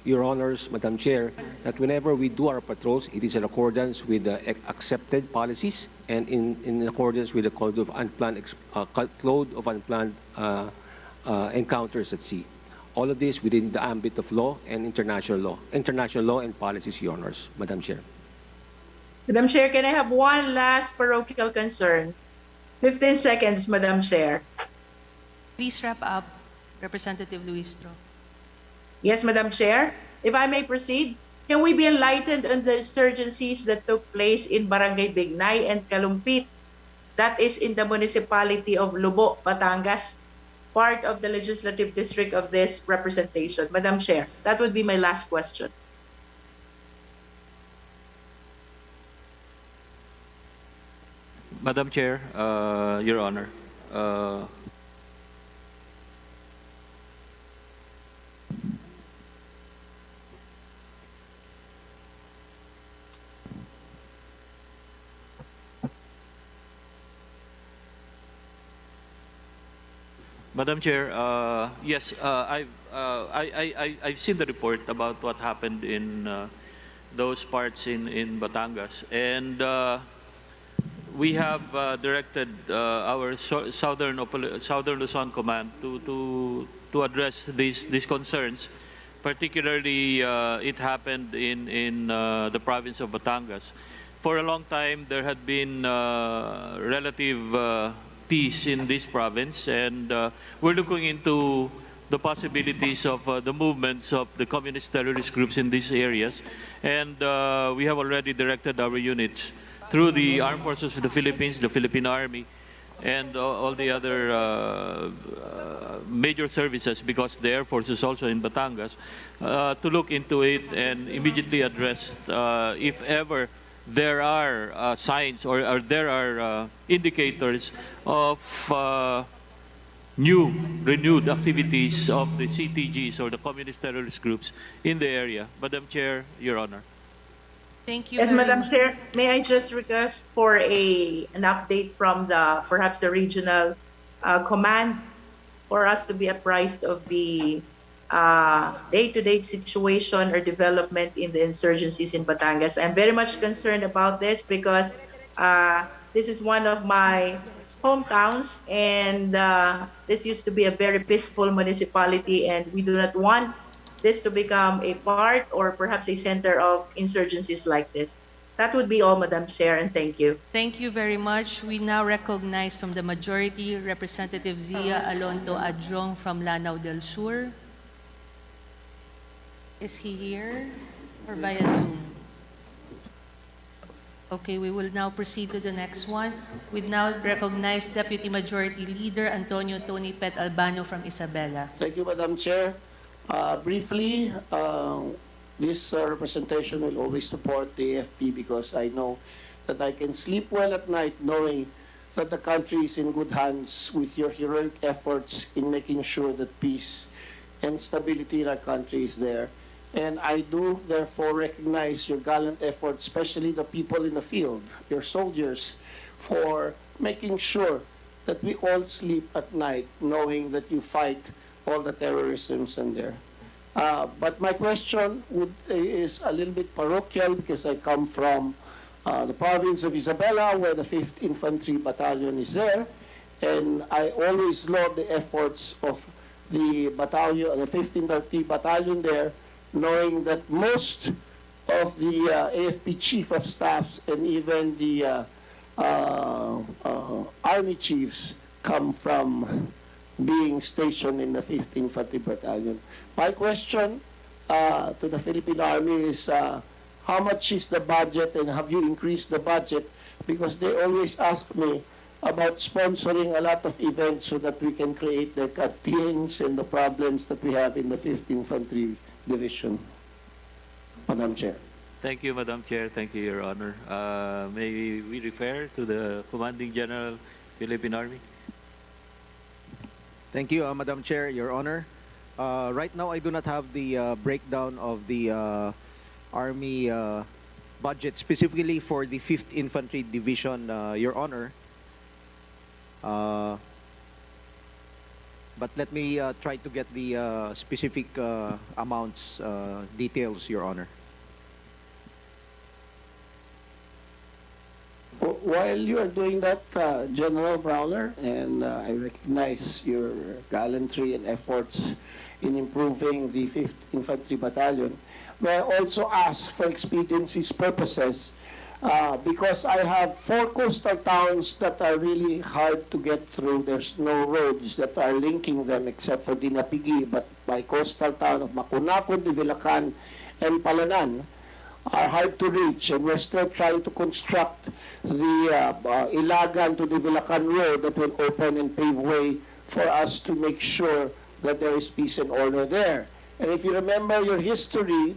[SPEAKER 14] Your Honors, Madam Chair, that whenever we do our patrols, it is in accordance with the accepted policies and in accordance with the Code of Unplanned Encounters at Sea. All of this within the ambit of law and international law and policies, Your Honors, Madam Chair.
[SPEAKER 19] Madam Chair, can I have one last parochial concern? 15 seconds, Madam Chair.
[SPEAKER 3] Please wrap up, Representative Luistro.
[SPEAKER 19] Yes, Madam Chair. If I may proceed, can we be enlightened on the insurgencies that took place in Barangay Bignay and Kalumpit? That is in the municipality of Lubo, Batangas, part of the legislative district of this representation. Madam Chair, that would be my last question.
[SPEAKER 4] Madam Chair, Your Honor, Madam Chair, yes, I've seen the report about what happened in those parts in Batangas, and we have directed our Southern Luzon Command to address these concerns. Particularly, it happened in the province of Batangas. For a long time, there had been relative peace in this province, and we're looking into the possibilities of the movements of the communist terrorist groups in these areas. And we have already directed our units through the Armed Forces of the Philippines, the Philippine Army, and all the other major services, because the Air Force is also in Batangas, to look into it and immediately address if ever there are signs or there are indicators of renewed activities of the CTGs or the communist terrorist groups in the area. Madam Chair, Your Honor.
[SPEAKER 3] Thank you.
[SPEAKER 19] Yes, Madam Chair, may I just request for an update from perhaps the regional command for us to be apprised of the day-to-day situation or development in the insurgencies in Batangas. I'm very much concerned about this because this is one of my hometowns, and this used to be a very peaceful municipality, and we do not want this to become a part or perhaps a center of insurgencies like this. That would be all, Madam Chair, and thank you.
[SPEAKER 3] Thank you very much. We now recognize from the majority, Representative Zia Alonto Adjong from Lanao del Sur. Is he here or via Zoom? Okay, we will now proceed to the next one. We now recognize Deputy Majority Leader Antonio Tony Pet Albano from Isabela.
[SPEAKER 21] Thank you, Madam Chair. Briefly, this representation will always support the AFP because I know that I can sleep well at night knowing that the country is in good hands with your heroic efforts in making sure that peace and stability in our country is there. And I do therefore recognize your gallant efforts, especially the people in the field, your soldiers, for making sure that we all sleep at night knowing that you fight all the terrorisms in there. But my question is a little bit parochial because I come from the province of Isabela, where the 5th Infantry Battalion is there, and I always laud the efforts of the battalion, the 5th Infantry Battalion there, knowing that most of the AFP Chief of Staffs and even the Army Chiefs come from being stationed in the 5th Infantry Battalion. My question to the Philippine Army is, how much is the budget and have you increased the budget? Because they always ask me about sponsoring a lot of events so that we can create the canteens and the problems that we have in the 5th Infantry Division. Madam Chair.
[SPEAKER 4] Thank you, Madam Chair. Thank you, Your Honor. May we refer to the Commanding General, Philippine Army?
[SPEAKER 10] Thank you, Madam Chair, Your Honor. Right now, I do not have the breakdown of the Army budget specifically for the 5th Infantry Division, Your Honor. But let me try to get the specific amounts, details, Your Honor.
[SPEAKER 21] While you are doing that, General Browner, and I recognize your gallantry and efforts in improving the 5th Infantry Battalion, may I also ask for expediency's purposes, because I have 4 coastal towns that are really hard to get through. There's no roads that are linking them except for Dinapigi, but my coastal town of Macunacon, Divilacan, and Palanan are hard to reach, and we're still trying to construct the Ilagan to Divilacan road that will open and pave way for us to make sure that there is peace and order there. And if you remember your history,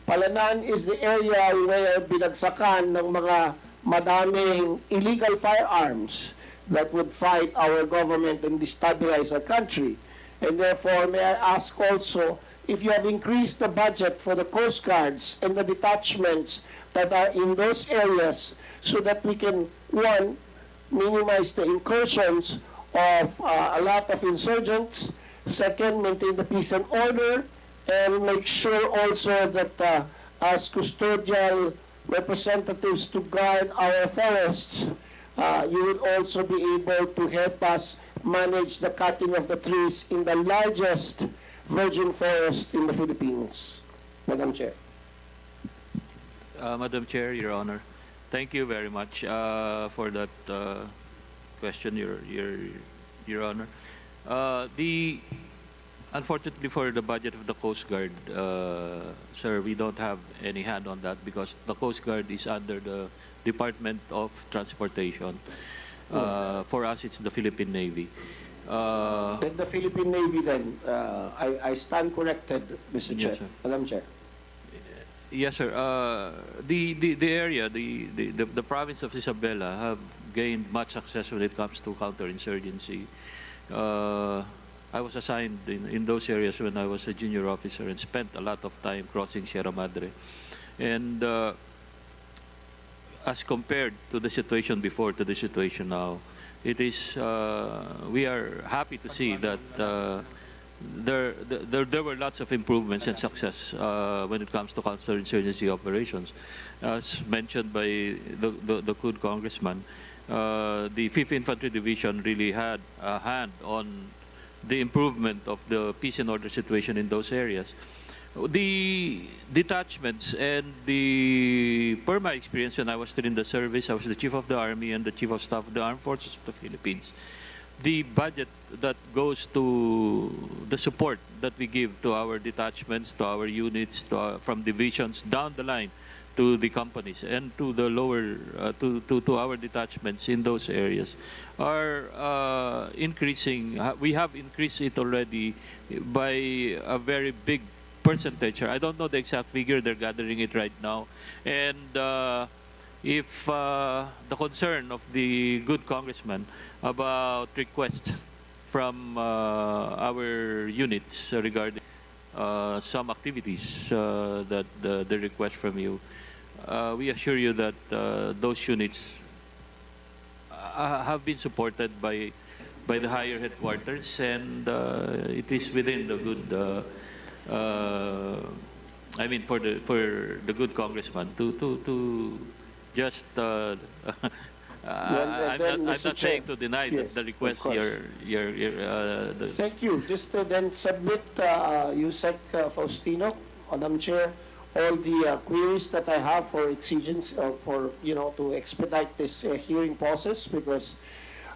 [SPEAKER 21] Palanan is the area where binagsakan ng mga madaming illegal firearms that would fight our government and destabilize our country. And therefore, may I ask also if you have increased the budget for the Coast Guards and the detachments that are in those areas so that we can, one, minimize the incursions of a lot of insurgents, second, maintain the peace and order, and make sure also that as custodial representatives to guard our forests, you will also be able to help us manage the cutting of the trees in the largest virgin forest in the Philippines. Madam Chair.
[SPEAKER 4] Madam Chair, Your Honor, thank you very much for that question, Your Honor. Unfortunately for the budget of the Coast Guard, sir, we don't have any hand on that because the Coast Guard is under the Department of Transportation. For us, it's the Philippine Navy.
[SPEAKER 21] Then the Philippine Navy then, I stand corrected, Mr. Chair.
[SPEAKER 4] Yes, sir.
[SPEAKER 21] Madam Chair.
[SPEAKER 4] Yes, sir. The area, the province of Isabela have gained much success when it comes to counterinsurgency. I was assigned in those areas when I was a junior officer and spent a lot of time crossing Sierra Madre. And as compared to the situation before to the situation now, it is, we are happy to see that there were lots of improvements and success when it comes to counterinsurgency operations. As mentioned by the good congressman, the 5th Infantry Division really had a hand on the improvement of the peace and order situation in those areas. The detachments and per my experience when I was still in the service, I was the Chief of the Army and the Chief of Staff of the Armed Forces of the Philippines. The budget that goes to the support that we give to our detachments, to our units, from divisions down the line to the companies and to the lower, to our detachments in those areas are we have increased it already by a very big percentage. I don't know the exact figure, they're gathering it right now. And if the concern of the good congressman about requests from our units regarding some activities that they request from you, we assure you that those units have been supported by the higher headquarters, and it is within the good. I mean, for the good congressman to just. I'm not saying to deny the request.
[SPEAKER 21] Thank you. Just to then submit, Yusek Faustino, Madam Chair, all the queries that I have for exigency, for to expedite this hearing process, because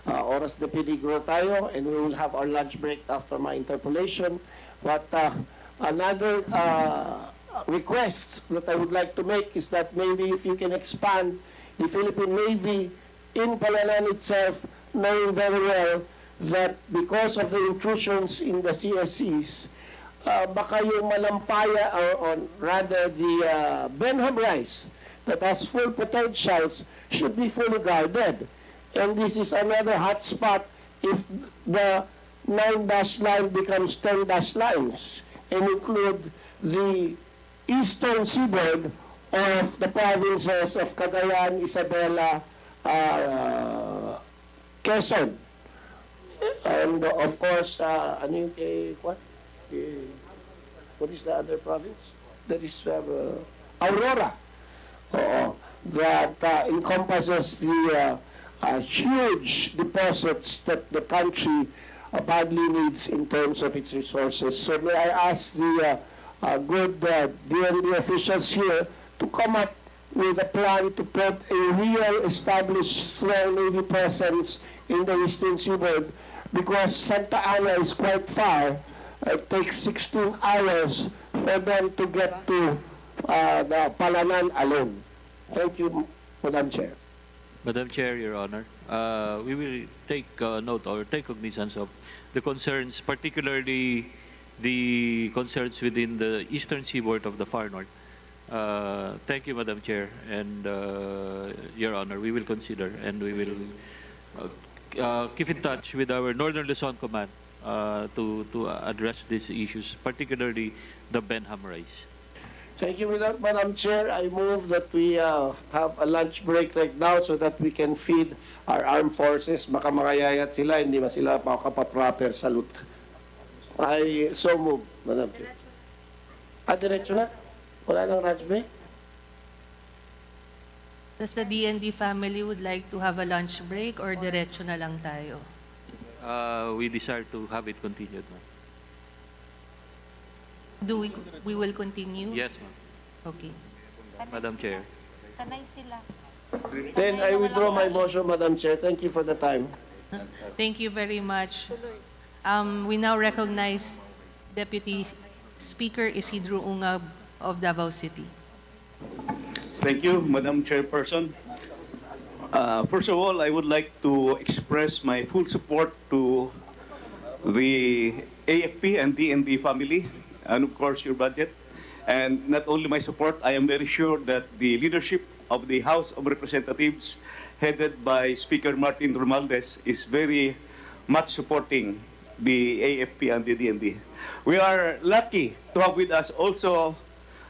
[SPEAKER 21] oras de peligro tayo, and we will have our lunch break after my interpolation. But another request that I would like to make is that maybe if you can expand the Philippine Navy in Palanan itself, knowing very well that because of the intrusions in the CSCs, baka yung malampaya, or rather the Benham Rice that has full potentials should be fully guarded. And this is another hot spot if the 9-dash line becomes 10-dash lines and include the eastern seaboard of the provinces of Cagayan, Isabela, Quezon, and of course, what is the other province? There is Aurora, that encompasses the huge deposits that the country badly needs in terms of its resources. So may I ask the good DND officials here to come up with a plan to put a real established strong Navy presence in the Eastern Seaboard, because Santa Ana is quite far. It takes 16 hours for them to get to the Palanan alone. Thank you, Madam Chair.
[SPEAKER 4] Madam Chair, Your Honor, we will take note or take cognizance of the concerns, particularly the concerns within the eastern seaboard of the far north. Thank you, Madam Chair, and Your Honor. We will consider, and we will keep in touch with our Northern Luzon Command to address these issues, particularly the Benham Rice.
[SPEAKER 21] Thank you, Madam Chair. I move that we have a lunch break right now so that we can feed our armed forces. Baka makayayat sila, hindi ba sila makapaproper salute. I so move, Madam Chair. Diretso na? Wala nang lunch break?
[SPEAKER 3] Does the DND family would like to have a lunch break, or diretso na lang tayo?
[SPEAKER 4] We desire to have it continued, ma'am.
[SPEAKER 3] We will continue?
[SPEAKER 4] Yes, ma'am.
[SPEAKER 3] Okay.
[SPEAKER 4] Madam Chair.
[SPEAKER 2] Sanay sila.
[SPEAKER 21] Then I withdraw my motion, Madam Chair. Thank you for the time.
[SPEAKER 3] Thank you very much. We now recognize Deputy Speaker Isidro Ungab of Davao City.
[SPEAKER 22] Thank you, Madam Chairperson. First of all, I would like to express my full support to the AFP and DND family, and of course your budget. And not only my support, I am very sure that the leadership of the House of Representatives, headed by Speaker Martin Romualdez, is very much supporting the AFP and the DND. We are lucky to have with us also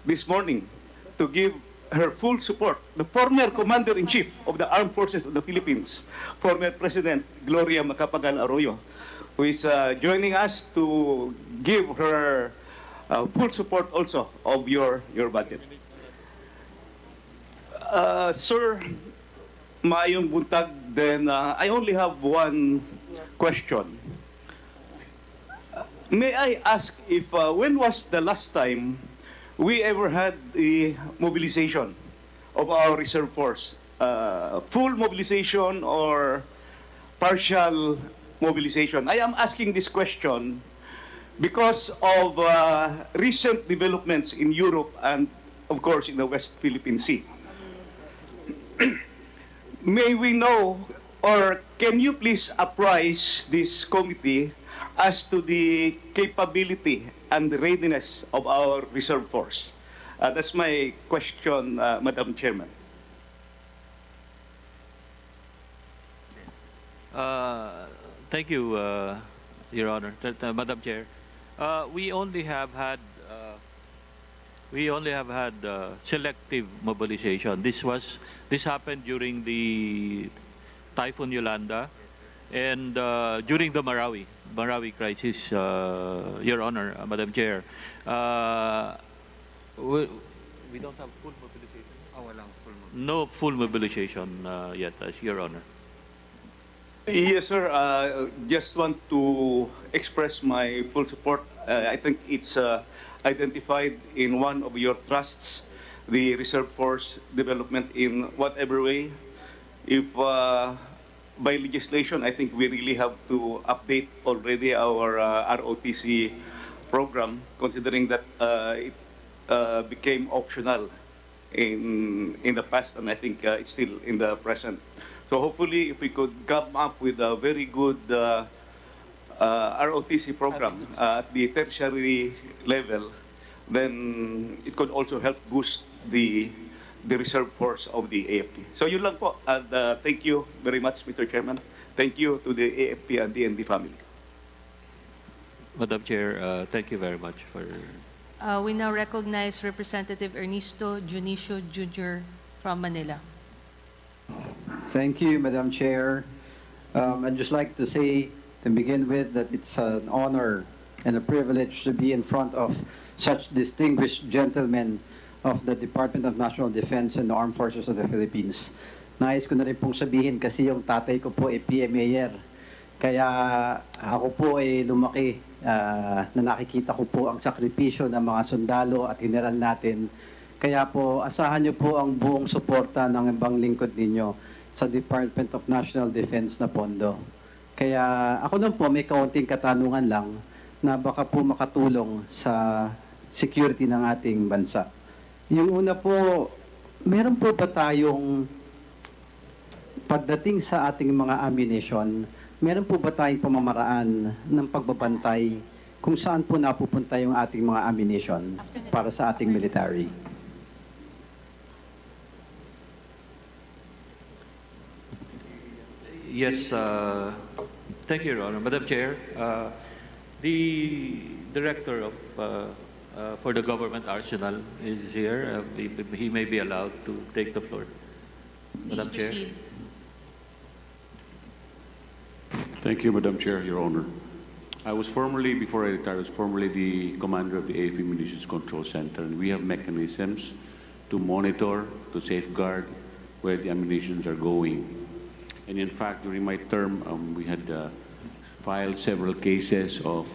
[SPEAKER 22] this morning to give her full support the former Commander-in-Chief of the Armed Forces of the Philippines, former President Gloria Macapagal Arroyo, who is joining us to give her full support also of your budget. Sir, maayong buntag, then I only have one question. May I ask if when was the last time we ever had the mobilization of our reserve force? Full mobilization or partial mobilization? I am asking this question because of recent developments in Europe and, of course, in the West Philippine Sea. May we know, or can you please apprise this committee as to the capability and the readiness of our reserve force? That's my question, Madam Chairman.
[SPEAKER 4] Thank you, Your Honor, Madam Chair. We only have had selective mobilization. This happened during the Typhoon Yolanda and during the Marawi crisis, Your Honor, Madam Chair. We don't have full mobilization. No full mobilization yet, as Your Honor.
[SPEAKER 22] Yes, sir. Just want to express my full support. I think it's identified in one of your trusts, the reserve force development in whatever way. If by legislation, I think we really have to update already our ROTC program, considering that it became optional in the past, and I think it's still in the present. So hopefully, if we could come up with a very good ROTC program at the tertiary level, then it could also help boost the reserve force of the AFP. So yun lang po. And thank you very much, Mr. Chairman. Thank you to the AFP and DND family.
[SPEAKER 4] Madam Chair, thank you very much for...
[SPEAKER 3] We now recognize Representative Ernesto Junicio Jr. from Manila.
[SPEAKER 1] Thank you, Madam Chair. I'd just like to say, to begin with, that it's an honor and a privilege to be in front of such distinguished gentlemen of the Department of National Defense and the Armed Forces of the Philippines. Nais ko na rin pong sabihin kasi yung tatay ko po ay PMAyer. Kaya ako po ay lumaki na nakikita ko po ang sakripisyo ng mga sundalo at general natin. Kaya po, asahan niyo po ang buong suporta ng ibang lingkod ninyo sa Department of National Defense na pondo. Kaya ako nun po may kaunting katanungan lang na baka po makatulong sa security ng ating bansa. Yung una po, meron po ba tayong pagdating sa ating mga ammunition, meron po ba tayong pamamaraan ng pagbabantay kung saan po napupunta yung ating mga ammunition para sa ating military?
[SPEAKER 4] Yes, thank you, Your Honor. Madam Chair, the Director of for the Government Arsenal is here. He may be allowed to take the floor.
[SPEAKER 3] Please
[SPEAKER 4] Madam Chair.
[SPEAKER 3] proceed.
[SPEAKER 2] Thank you, Madam Chair, Your Honor. I was formerly, before I retired, I was formerly the commander of the AFP Munitions Control Center, and we have mechanisms to monitor, to safeguard where the ammunitions are going. And in fact, during my term, we had filed several cases of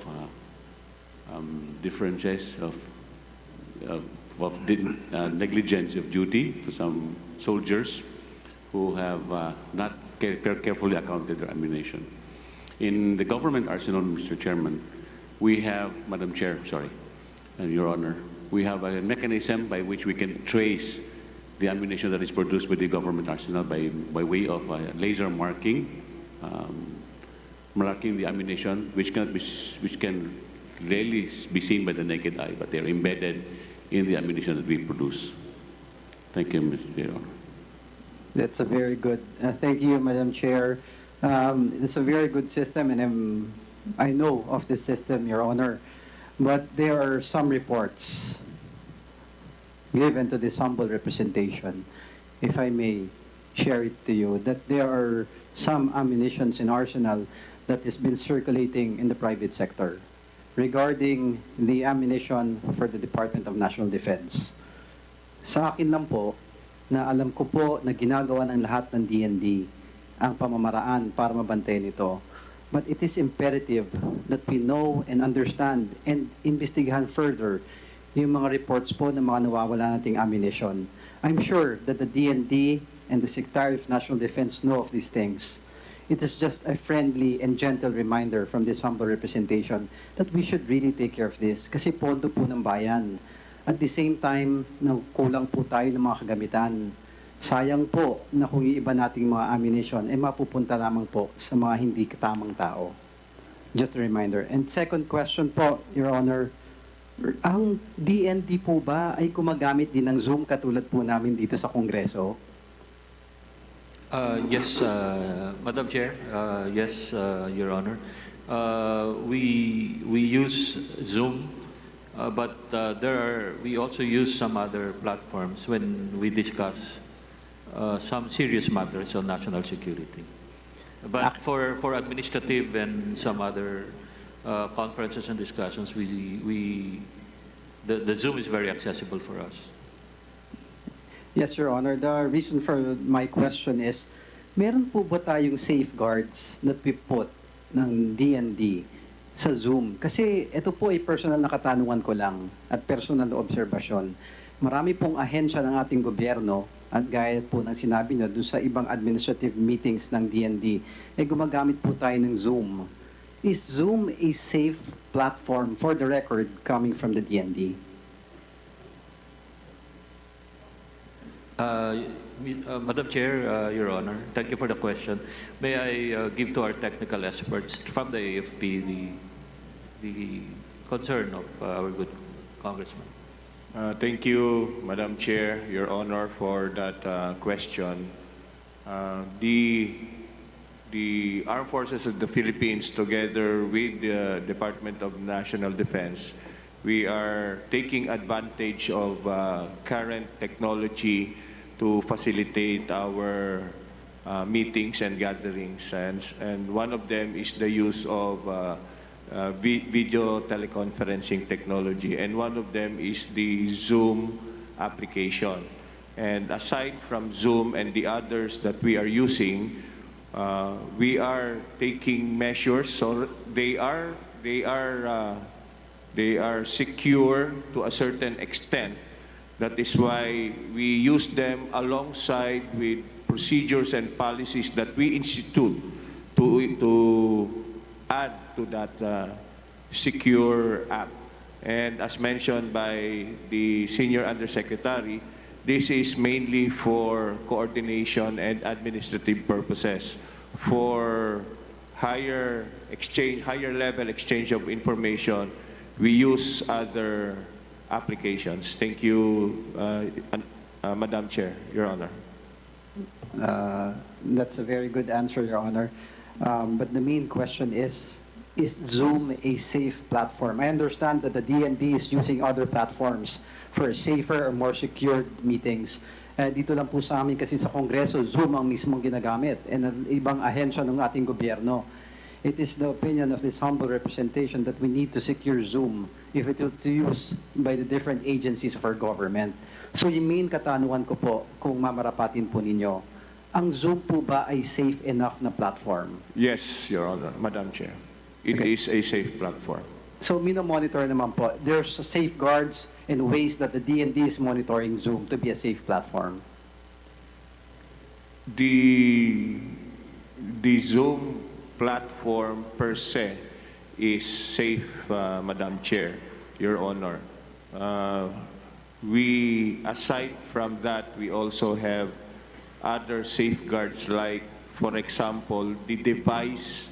[SPEAKER 2] differences of negligence of duty to some soldiers who have not carefully accounted their ammunition. In the government arsenal, Mr. Chairman, we have, Madam Chair, sorry, Your Honor, we have a mechanism by which we can trace the ammunition that is produced by the government arsenal by way of laser marking, marking the ammunition, which can rarely be seen by the naked eye, but they're embedded in the ammunition that we produce. Thank you, Mr. Chair.
[SPEAKER 1] That's a very good, thank you, Madam Chair. It's a very good system, and I know of this system, Your Honor. But there are some reports given to this humble representation, if I may share it to you, that there are some ammunitions in arsenal that has been circulating in the private sector regarding the ammunition for the Department of National Defense. Sa akin lang po, na alam ko po na ginagawa ng lahat ng DND ang pamamaraan para mabantayan ito. But it is imperative that we know and understand and investigahan further yung mga reports po ng mga nawawala nating ammunition. I'm sure that the DND and the Secretary of National Defense know of these things. It is just a friendly and gentle reminder from this humble representation that we should really take care of this kasi pondo po ng bayan. At the same time, kulang po tayo ng mga kagamitan. Sayang po na kung yung iba nating mga ammunition ay mapupunta lamang po sa mga hindi tamang tao. Just a reminder. And second question po, Your Honor, ang DND po ba ay gumagamit din ng Zoom katulad po namin dito sa Kongreso?
[SPEAKER 4] Yes, Madam Chair. Yes, Your Honor. We use Zoom, but we also use some other platforms when we discuss some serious matters on national security. But for administrative and some other conferences and discussions, the Zoom is very accessible for us.
[SPEAKER 1] Yes, Your Honor. The reason for my question is, meron po ba tayong safeguards that we put ng DND sa Zoom? Kasi ito po ay personal na katanungan ko lang at personal na obserbasyon. Marami pong ahensya ng ating gobyerno at gaya po ng sinabi nyo doon sa ibang administrative meetings ng DND, ay gumagamit po tayo ng Zoom. Is Zoom a safe platform, for the record, coming from the DND?
[SPEAKER 4] Madam Chair, Your Honor, thank you for the question. May I give to our technical experts from the AFP the concern of our good Congressman?
[SPEAKER 7] Thank you, Madam Chair, Your Honor, for that question. The Armed Forces of the Philippines, together with the Department of National Defense, we are taking advantage of current technology to facilitate our meetings and gatherings. And one of them is the use of video teleconferencing technology. And one of them is the Zoom application. And aside from Zoom and the others that we are using, we are taking measures so they are secure to a certain extent. That is why we use them alongside with procedures and policies that we institute to add to that secure app. And as mentioned by the Senior Undersecretary, this is mainly for coordination and administrative purposes, for higher level exchange of information. We use other applications. Thank you, Madam Chair, Your Honor.
[SPEAKER 1] That's a very good answer, Your Honor. But the main question is Zoom a safe platform? I understand that the DND is using other platforms for safer or more secured meetings. Dito lang po sa amin kasi sa Kongreso, Zoom ang mismong ginagamit and ang ibang ahensya ng ating gobyerno. It is the opinion of this humble representation that we need to secure Zoom if it is used by the different agencies of our government. So yung main katanungan ko po, kung mamarapatin po ninyo, ang Zoom po ba ay safe enough na platform?
[SPEAKER 7] Yes, Your Honor, Madam Chair. It is a safe platform.
[SPEAKER 1] So monitor naman po, there's safeguards and ways that the DND is monitoring Zoom to be a safe platform.
[SPEAKER 7] The Zoom platform per se is safe, Madam Chair, Your Honor. Aside from that, we also have other safeguards like, for example, the device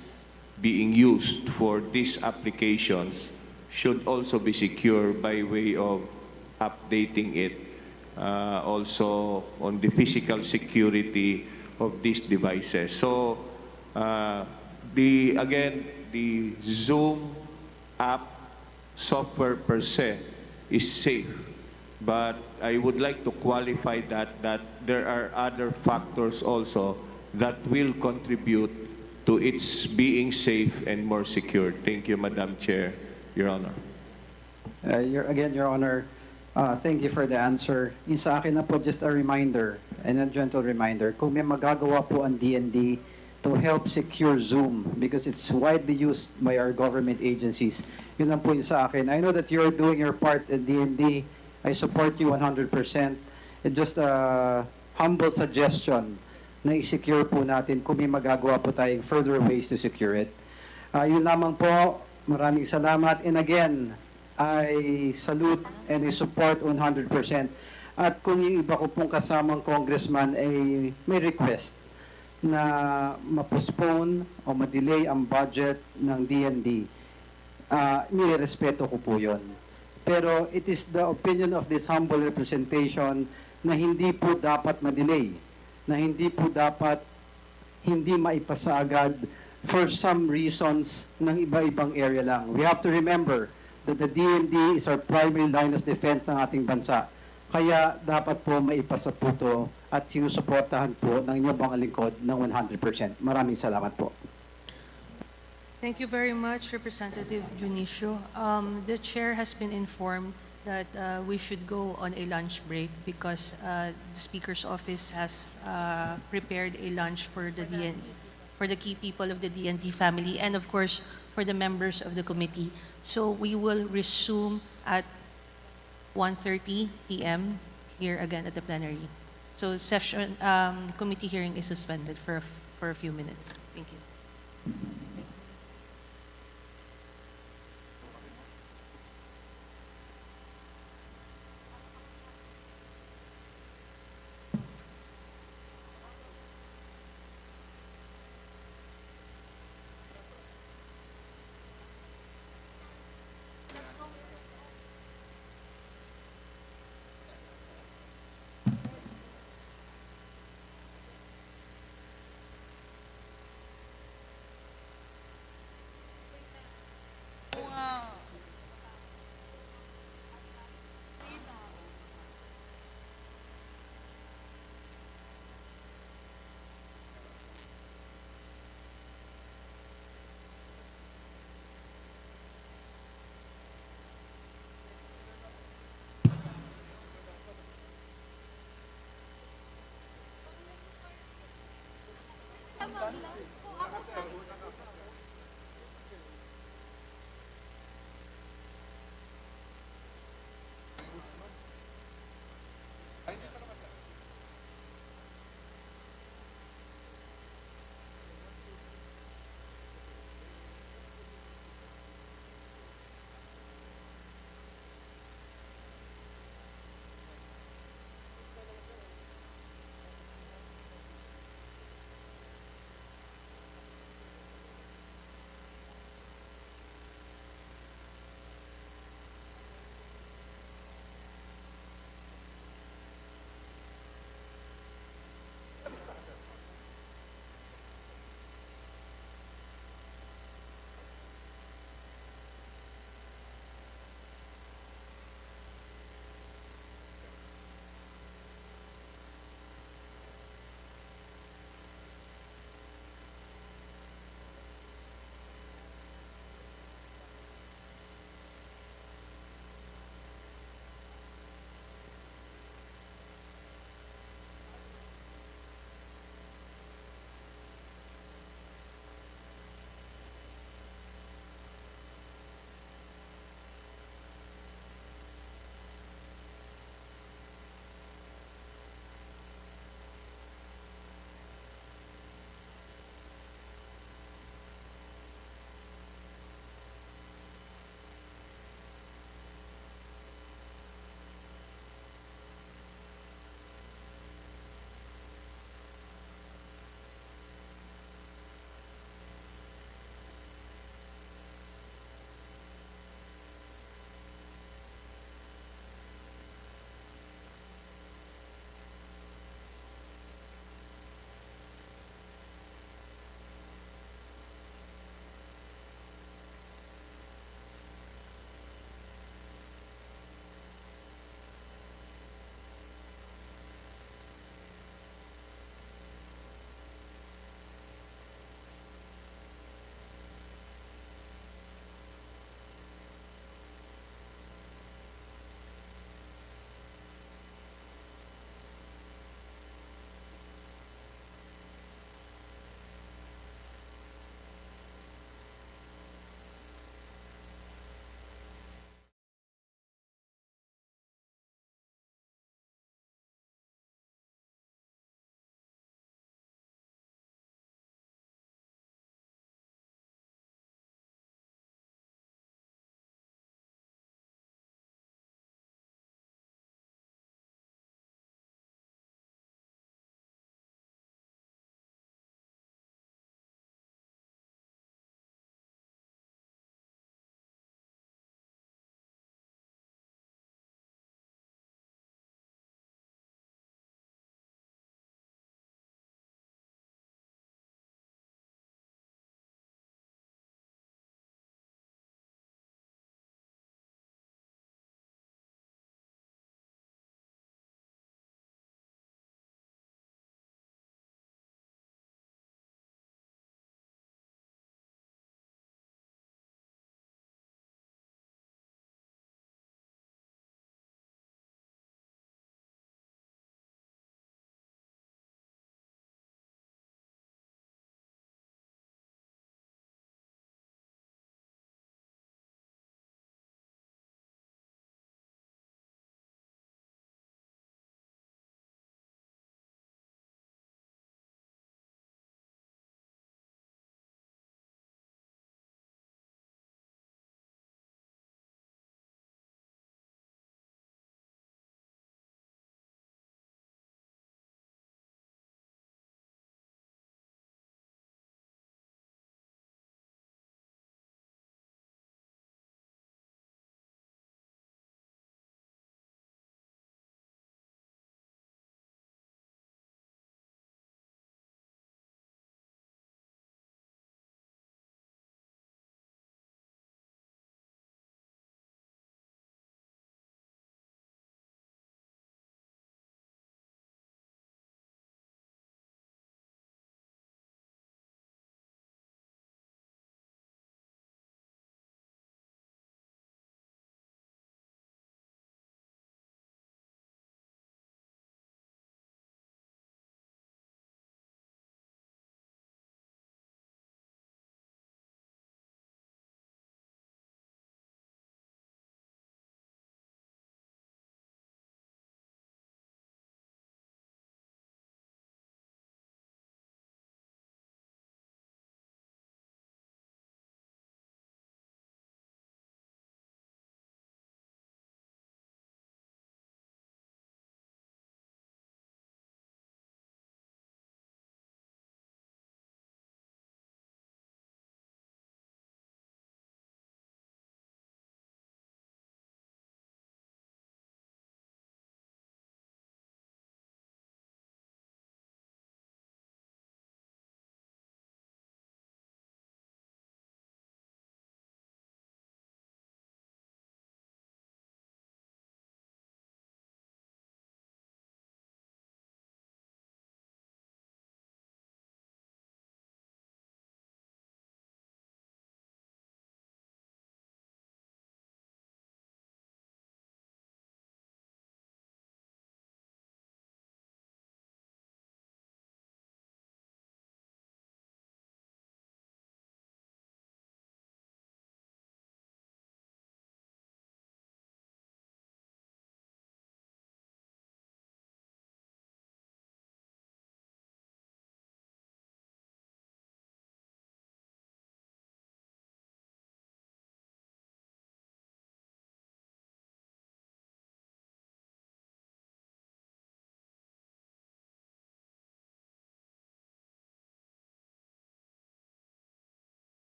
[SPEAKER 7] being used for these applications should also be secure by way of updating it also on the physical security of these devices. So, the Zoom app software per se is safe, but I would like to qualify that there are other factors also that will contribute to its being safe and more secure. Thank you, Madam Chair, Your Honor.
[SPEAKER 1] Your Honor, thank you for the answer. Yung sa akin na po, just a reminder, and a gentle reminder, kung may magagawa po ang DND to help secure Zoom because it's widely used by our government agencies, yun lang po yung sa akin. I know that you're doing your part at DND. I support you 100%. It's just a humble suggestion na i-secure po natin kung may magagawa po tayong further ways to secure it. Yun lamang po. Maraming salamat. And again, I salute and I support 100% At kung yung iba ko pong kasamang congressman ay may request na ma-postpone o ma-delay ang budget ng DND, nirespeto ko po yun. Pero it is the opinion of this humble representation na hindi po dapat ma-delay, na hindi po dapat hindi maipasa agad for some reasons ng iba-ibang area lang. We have to remember that the DND is our primary line of defense ng ating bansa. Kaya dapat po maipasa po ito at sinusuportahan po ng inyong mga lingkod ng 100%. Maraming salamat po.
[SPEAKER 3] Thank you very much, Representative Junicio. The chair has been informed that we should go on a lunch break because the Speaker's office has prepared a lunch for the DND, for the key people of the DND family, and of course for the members of the committee. So we will resume at 1:30 p.m. here again at the plenary. So session, committee hearing is suspended for a few minutes. Thank you.